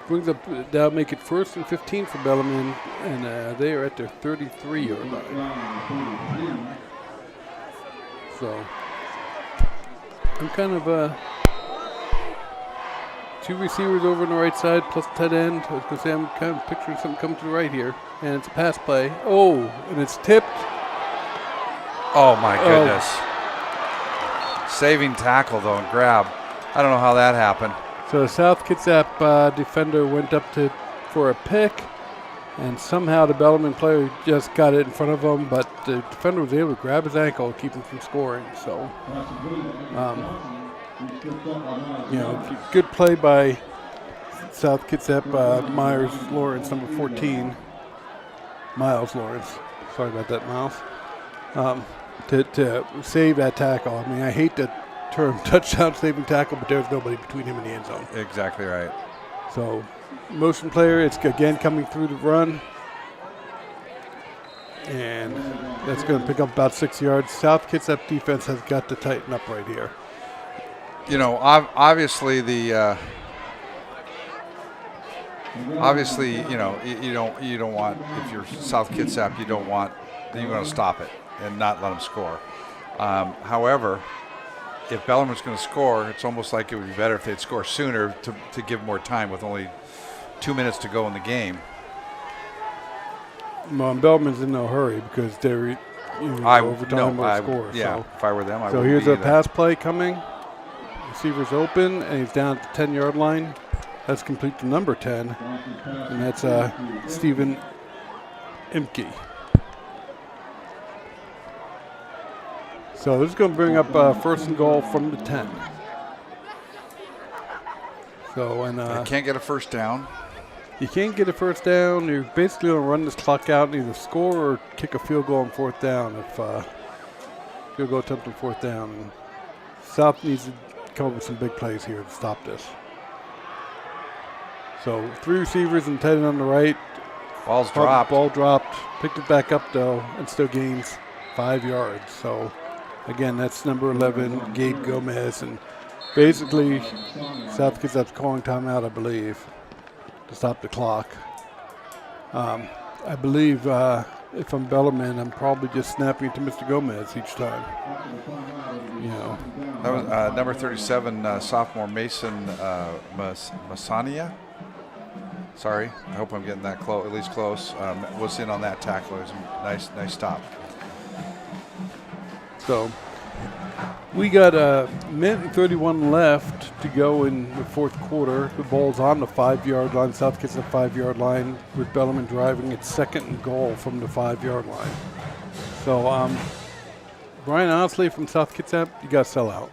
brings up, that'll make it 1st and 15 for Bellarmine, and they are at their 33-yard line. So I'm kind of 2 receivers over on the right side plus tight end. I was going to say I'm kind of picturing something coming to the right here, and it's a pass play. Oh, and it's tipped. Oh my goodness! Saving tackle though and grab. I don't know how that happened. So the South Kitsap defender went up for a pick, and somehow the Bellarmine player just got it in front of him, but the defender was able to grab his ankle and keep him from scoring. So, good play by South Kitsap, Myers Lawrence, number 14. Miles Lawrence. Sorry about that, Miles. To save that tackle. I mean, I hate the term touchdown saving tackle, but there's nobody between him and the end zone. Exactly right. So, motion player, it's again coming through the run. And that's going to pick up about 6 yards. South Kitsap defense has got to tighten up right here. You know, obviously you don't want, if you're South Kitsap, you want to stop it and not let them score. However, if Bellarmine's going to score, it's almost like it would be better if they'd score sooner to give more time with only 2 minutes to go in the game. Well, Bellarmine's in no hurry because they're overtime or score. Yeah, so. If I were them, I would. So here's a pass play coming. Receiver's open, and he's down at the 10-yard line. That's complete to number 10, and that's Stephen Imke. So this is going to bring up 1st and goal from the 10. So and you can't get a first down. You can't get a first down. You're basically going to run this clock out and either score or kick a field goal on 4th down. If field goal attempt on 4th down, and South needs to come up with some big plays here to stop this. So 3 receivers and tight end on the right. Ball dropped. Picked it back up though, and still gains 5 yards. So again, that's number 11, Gabe Gomez, and basically South Kitsap's calling timeout, I believe, to stop the clock. I believe if I'm Bellarmine, I'm probably just snapping it to Mr. Gomez each time. That was number 37, sophomore Mason Masania. Sorry, I hope I'm getting that close, at least close. Was in on that tackle. It was a nice stop. So we got a minute and 31 left to go in the 4th quarter. The ball's on the 5-yard line. South Kitsap 5-yard line with Bellarmine driving its 2nd and goal from the 5-yard line. So, Brian, honestly, from South Kitsap, you got to sell out.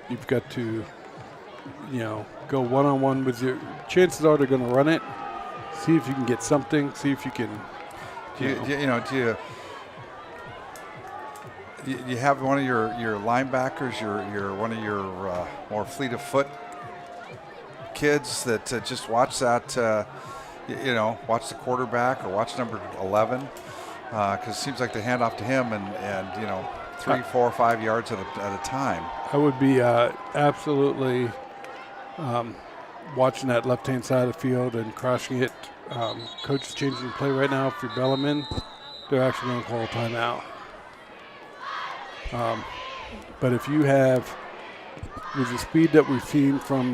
You've got to, go one-on-one with your. Chances are they're going to run it. See if you can get something. See if you can. You have one of your linebackers, your one of your more fleet of foot kids that just watch that, watch the quarterback or watch number 11, because it seems like they hand off to him and 3, 4, 5 yards at a time. I would be absolutely watching that left-hand side of the field and crushing it. Coach is changing the play right now for Bellarmine. They're actually going to call a timeout. But if you have, with the speed that we've seen from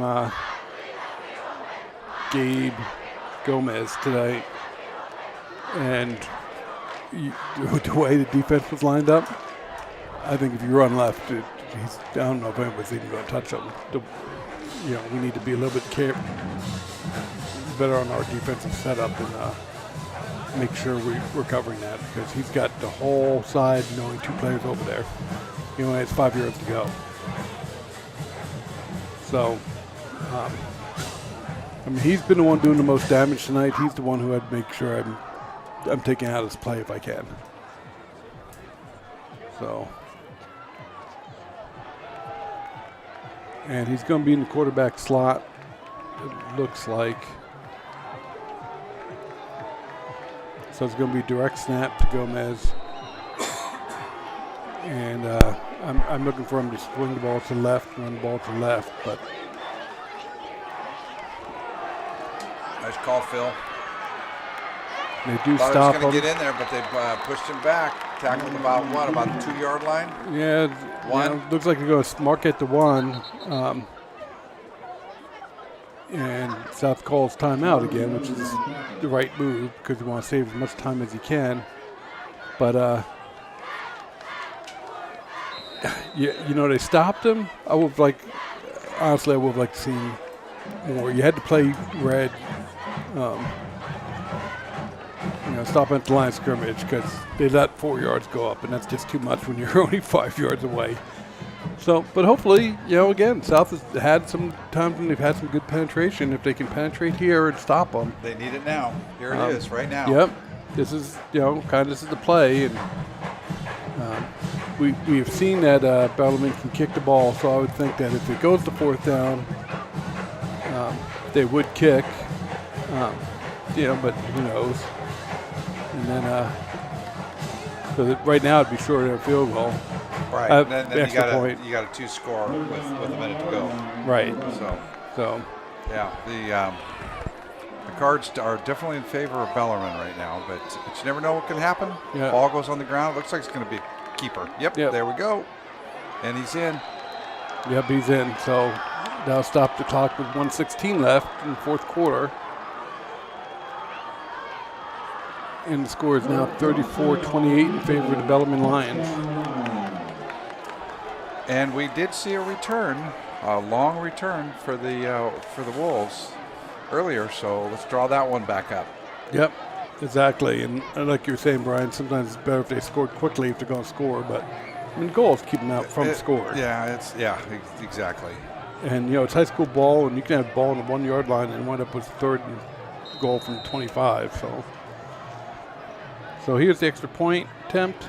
Gabe Gomez tonight, and the way the defense was lined up, I think if you run left, I don't know if anybody's even going to touch him. We need to be a little bit better on our defensive setup and make sure we're covering that, because he's got the whole side knowing 2 players over there. He only has 5 yards to go. So, he's been the one doing the most damage tonight. He's the one who I'd make sure I'm taking out his play if I can. So, and he's going to be in the quarterback slot, it looks like. So it's going to be direct snap to Gomez. And I'm looking for him to swing the ball to the left, run the ball to the left, but. Nice call, Phil. They do Thought stop he was going to get in there, but they pushed him back. Tackled him about the 2-yard line? Yeah, 1. Looks like they're going to mark at the 1. And South calls timeout again, which is the right move because you want to save as much time as you can. But, they stopped him. Honestly, I would have liked to see more. You had to play red. Stop at the line of scrimmage because they let 4 yards go up, and that's just too much when you're only 5 yards away. So, but hopefully, again, South has had some times when they've had some good penetration. If they can penetrate here and stop them. They need it now. Here it is, right now. Yep. This is, this is the play. And we've seen that Bellarmine can kick the ball, so I would think that if it goes to 4th down, they would kick. But who knows? And then, so right now it'd be short of a field goal. Right. And then you got a 2 score with a minute to go. Right. So. Yeah. The Cards are definitely in favor of Bellarmine right now, but you never know what could happen. Yeah. Ball goes on the ground. It looks like it's going to be a keeper. Yep. There we go. And he's in. Yep, he's in. So that'll stop the clock with 1:16 left in the 4th quarter. And the score is now 34-28 in favor of the Bellarmine Lions. And we did see a return, a long return for the Wolves earlier. So let's draw that one back up. Yep, exactly. And like you were saying, Brian, sometimes it's better if they scored quickly if they're going to score. But the goal is keep them out from score. Yeah, exactly. And it's high school ball, and you can have ball on the 1-yard line and wind up with 3rd and goal from 25. So here's the extra point attempt,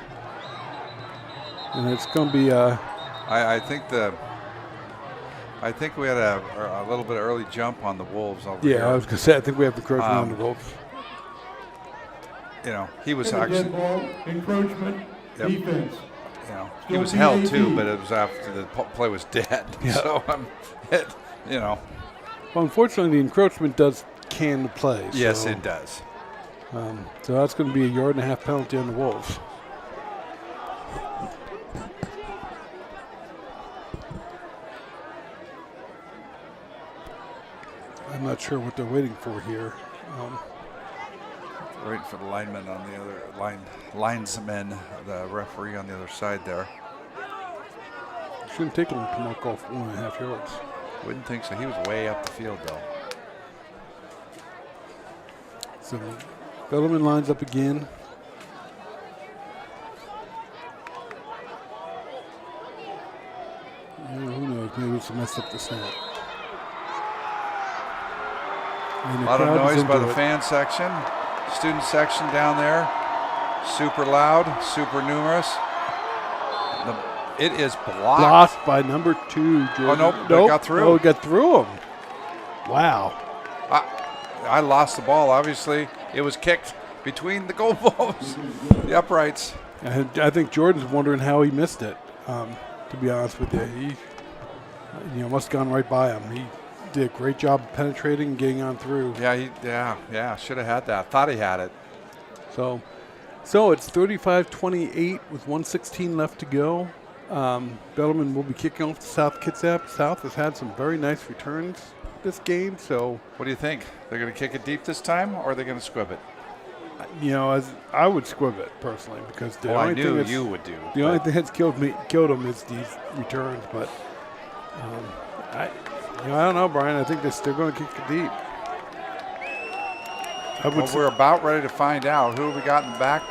and it's going to be. I think we had a little bit of early jump on the Wolves over here. Yeah, I was going to say I think we have the encroachment on the Wolves. He was actually encroachment defense. He was held too, but it was after the play was dead. Yeah. So Well, unfortunately, the encroachment does can the play. Yes, it does. So that's going to be a 1.5 yard penalty on the Wolves. I'm not sure what they're waiting for here. Waiting for the lineman on the other linesman, the referee on the other side there. Shouldn't take him to mark off 1.5 yards. Wouldn't think so. He was way up the field though. So Bellarmine lines up again. Who knows? Maybe it's messed up the snap. A lot of noise by the fan section, student section down there. Super loud, super numerous. It is blocked. Blocked by number 2, Jordan. Oh, nope. It got through. Oh, it got through him. Wow. I lost the ball, obviously. It was kicked between the goalposts, the uprights. I think Jordan's wondering how he missed it, to be honest with you. He must have gone right by him. He did a great job of penetrating and getting on through. Yeah, should have had that. Thought he had it. So it's 35-28 with 1:16 left to go. Bellarmine will be kicking off to South Kitsap. South has had some very nice returns this game. So what do you think? They're going to kick it deep this time, or are they going to squib it? You know, as I would squib it personally because the Well, I only knew thing that's, you would do. The only thing that's killed them is these returns. But I don't know, Brian. I think they're going to kick it deep. Well, we're about ready to find out who we got in the back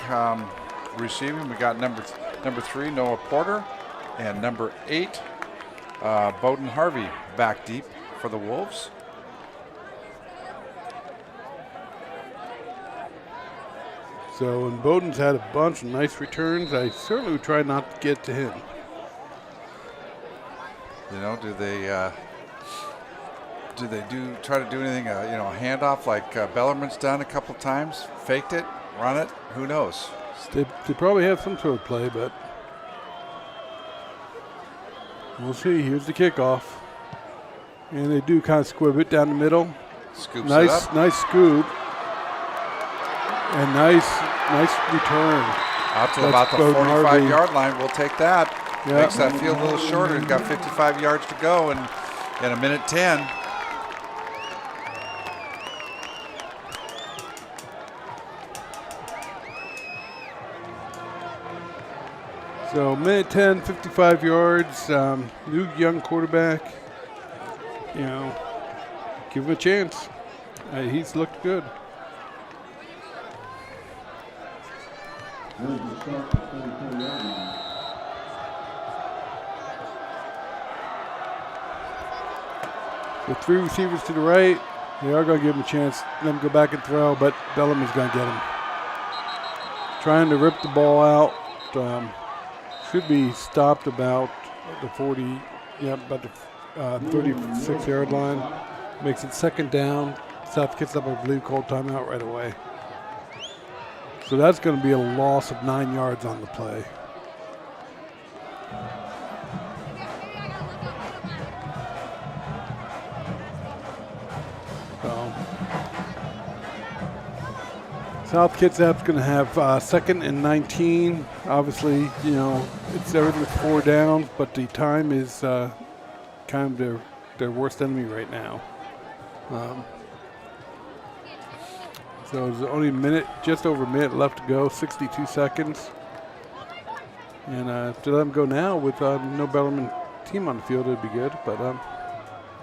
receiving. We got number 3, Noah Porter, and number 8, Bowden Harvey back deep for the Wolves. So, and Bowden's had a bunch of nice returns. I certainly would try not to get to him. You know, do they try to do anything? A handoff like Bellarmine's done a couple times, faked it, run it. Who knows? They probably have some sort of play, but we'll see. Here's the kickoff, and they do kind of squib it down the middle. Scoops it up. Nice scoop. And nice return. Out to about the 45-yard line. We'll take that. Yep. Makes that field a little shorter. He's got 55 yards to go in a minute 10. So minute 10, 55 yards. New young quarterback. You know, give him a chance. He's looked good. The 3 receivers to the right, they are going to give him a chance. Let him go back and throw, but Bellarmine's going to get him. Trying to rip the ball out. Should be stopped about the 40, about the 36-yard line. Makes it second down. South Kitsap, I believe, called timeout right away. So that's going to be a loss of 9 yards on the play. So South Kitsap's going to have 2nd and 19. Obviously, you know, it's everything's 4 down, but the time is kind of their worst enemy right now. So there's only just over a minute left to go, 62 seconds. And to let them go now with no Bellarmine team on the field, it'd be good, but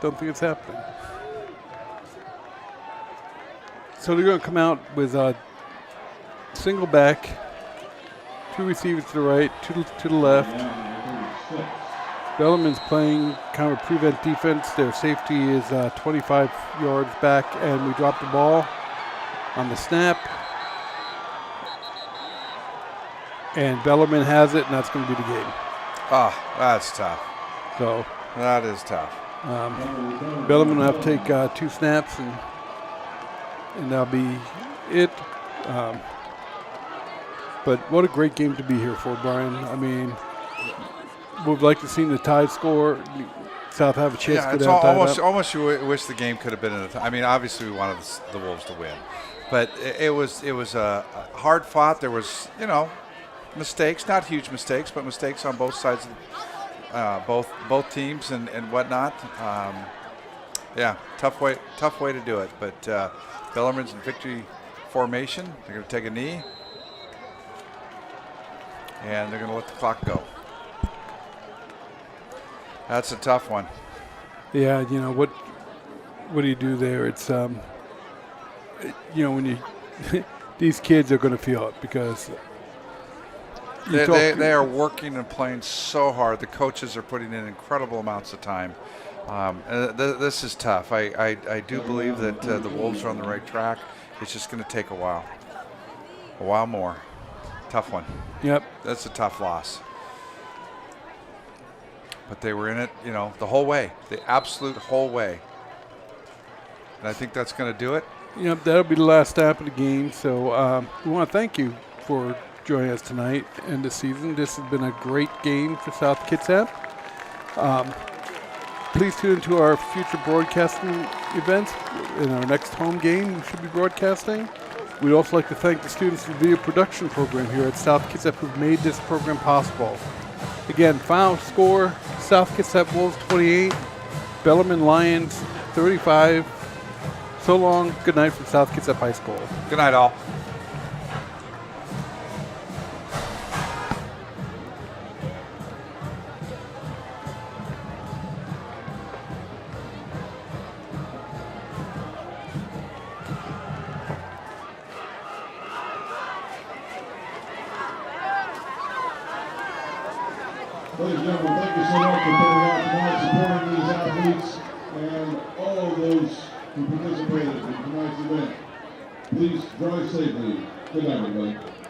don't think it's happening. So they're going to come out with a single back, 2 receivers to the right, 2 to the left. Bellarmine's playing kind of a prevent defense. Their safety is 25 yards back, and we drop the ball on the snap. And Bellarmine has it, and that's going to be the game. Oh, that's tough. So that is tough. Bellarmine will have to take 2 snaps, and that'll be it. But what a great game to be here for, Brian. I mean, we'd like to see the tie score. South have a chance to go down. Almost you wish the game could have been in I mean, obviously we wanted the Wolves to win, but it was a hard fought. There was, you know, mistakes, not huge mistakes, but mistakes on both sides of both teams and whatnot. Yeah, tough way to do it. But Bellarmine's in victory formation. They're going to take a knee, and they're going to let the clock go. That's a tough one. Yeah, you know what do you do there? It's you know, when you these kids are going to feel it because they are working and playing so hard. The coaches are putting in incredible amounts of time. This is tough. I do believe that the Wolves are on the right track. It's just going to take a while more. Tough one. Yep. That's a tough loss. But they were in it, you know, the whole way, the absolute whole way. And I think that's going to do it. Yep, that'll be the last stop of the game. So we want to thank you for joining us tonight and this season. This has been a great game for South Kitsap. Please tune into our future broadcasting events. In our next home game, we should be broadcasting. We'd also like to thank the students of the video production program here at South Kitsap who've made this program possible. Again, final score, South Kitsap Wolves 28, Bellarmine Lions 35. So long, good night from South Kitsap High School. Good night, all. Ladies and gentlemen, thank you so much for coming out tonight, supporting these athletes and all of those who participated in tonight's event. Please drive safely. Good night, everybody.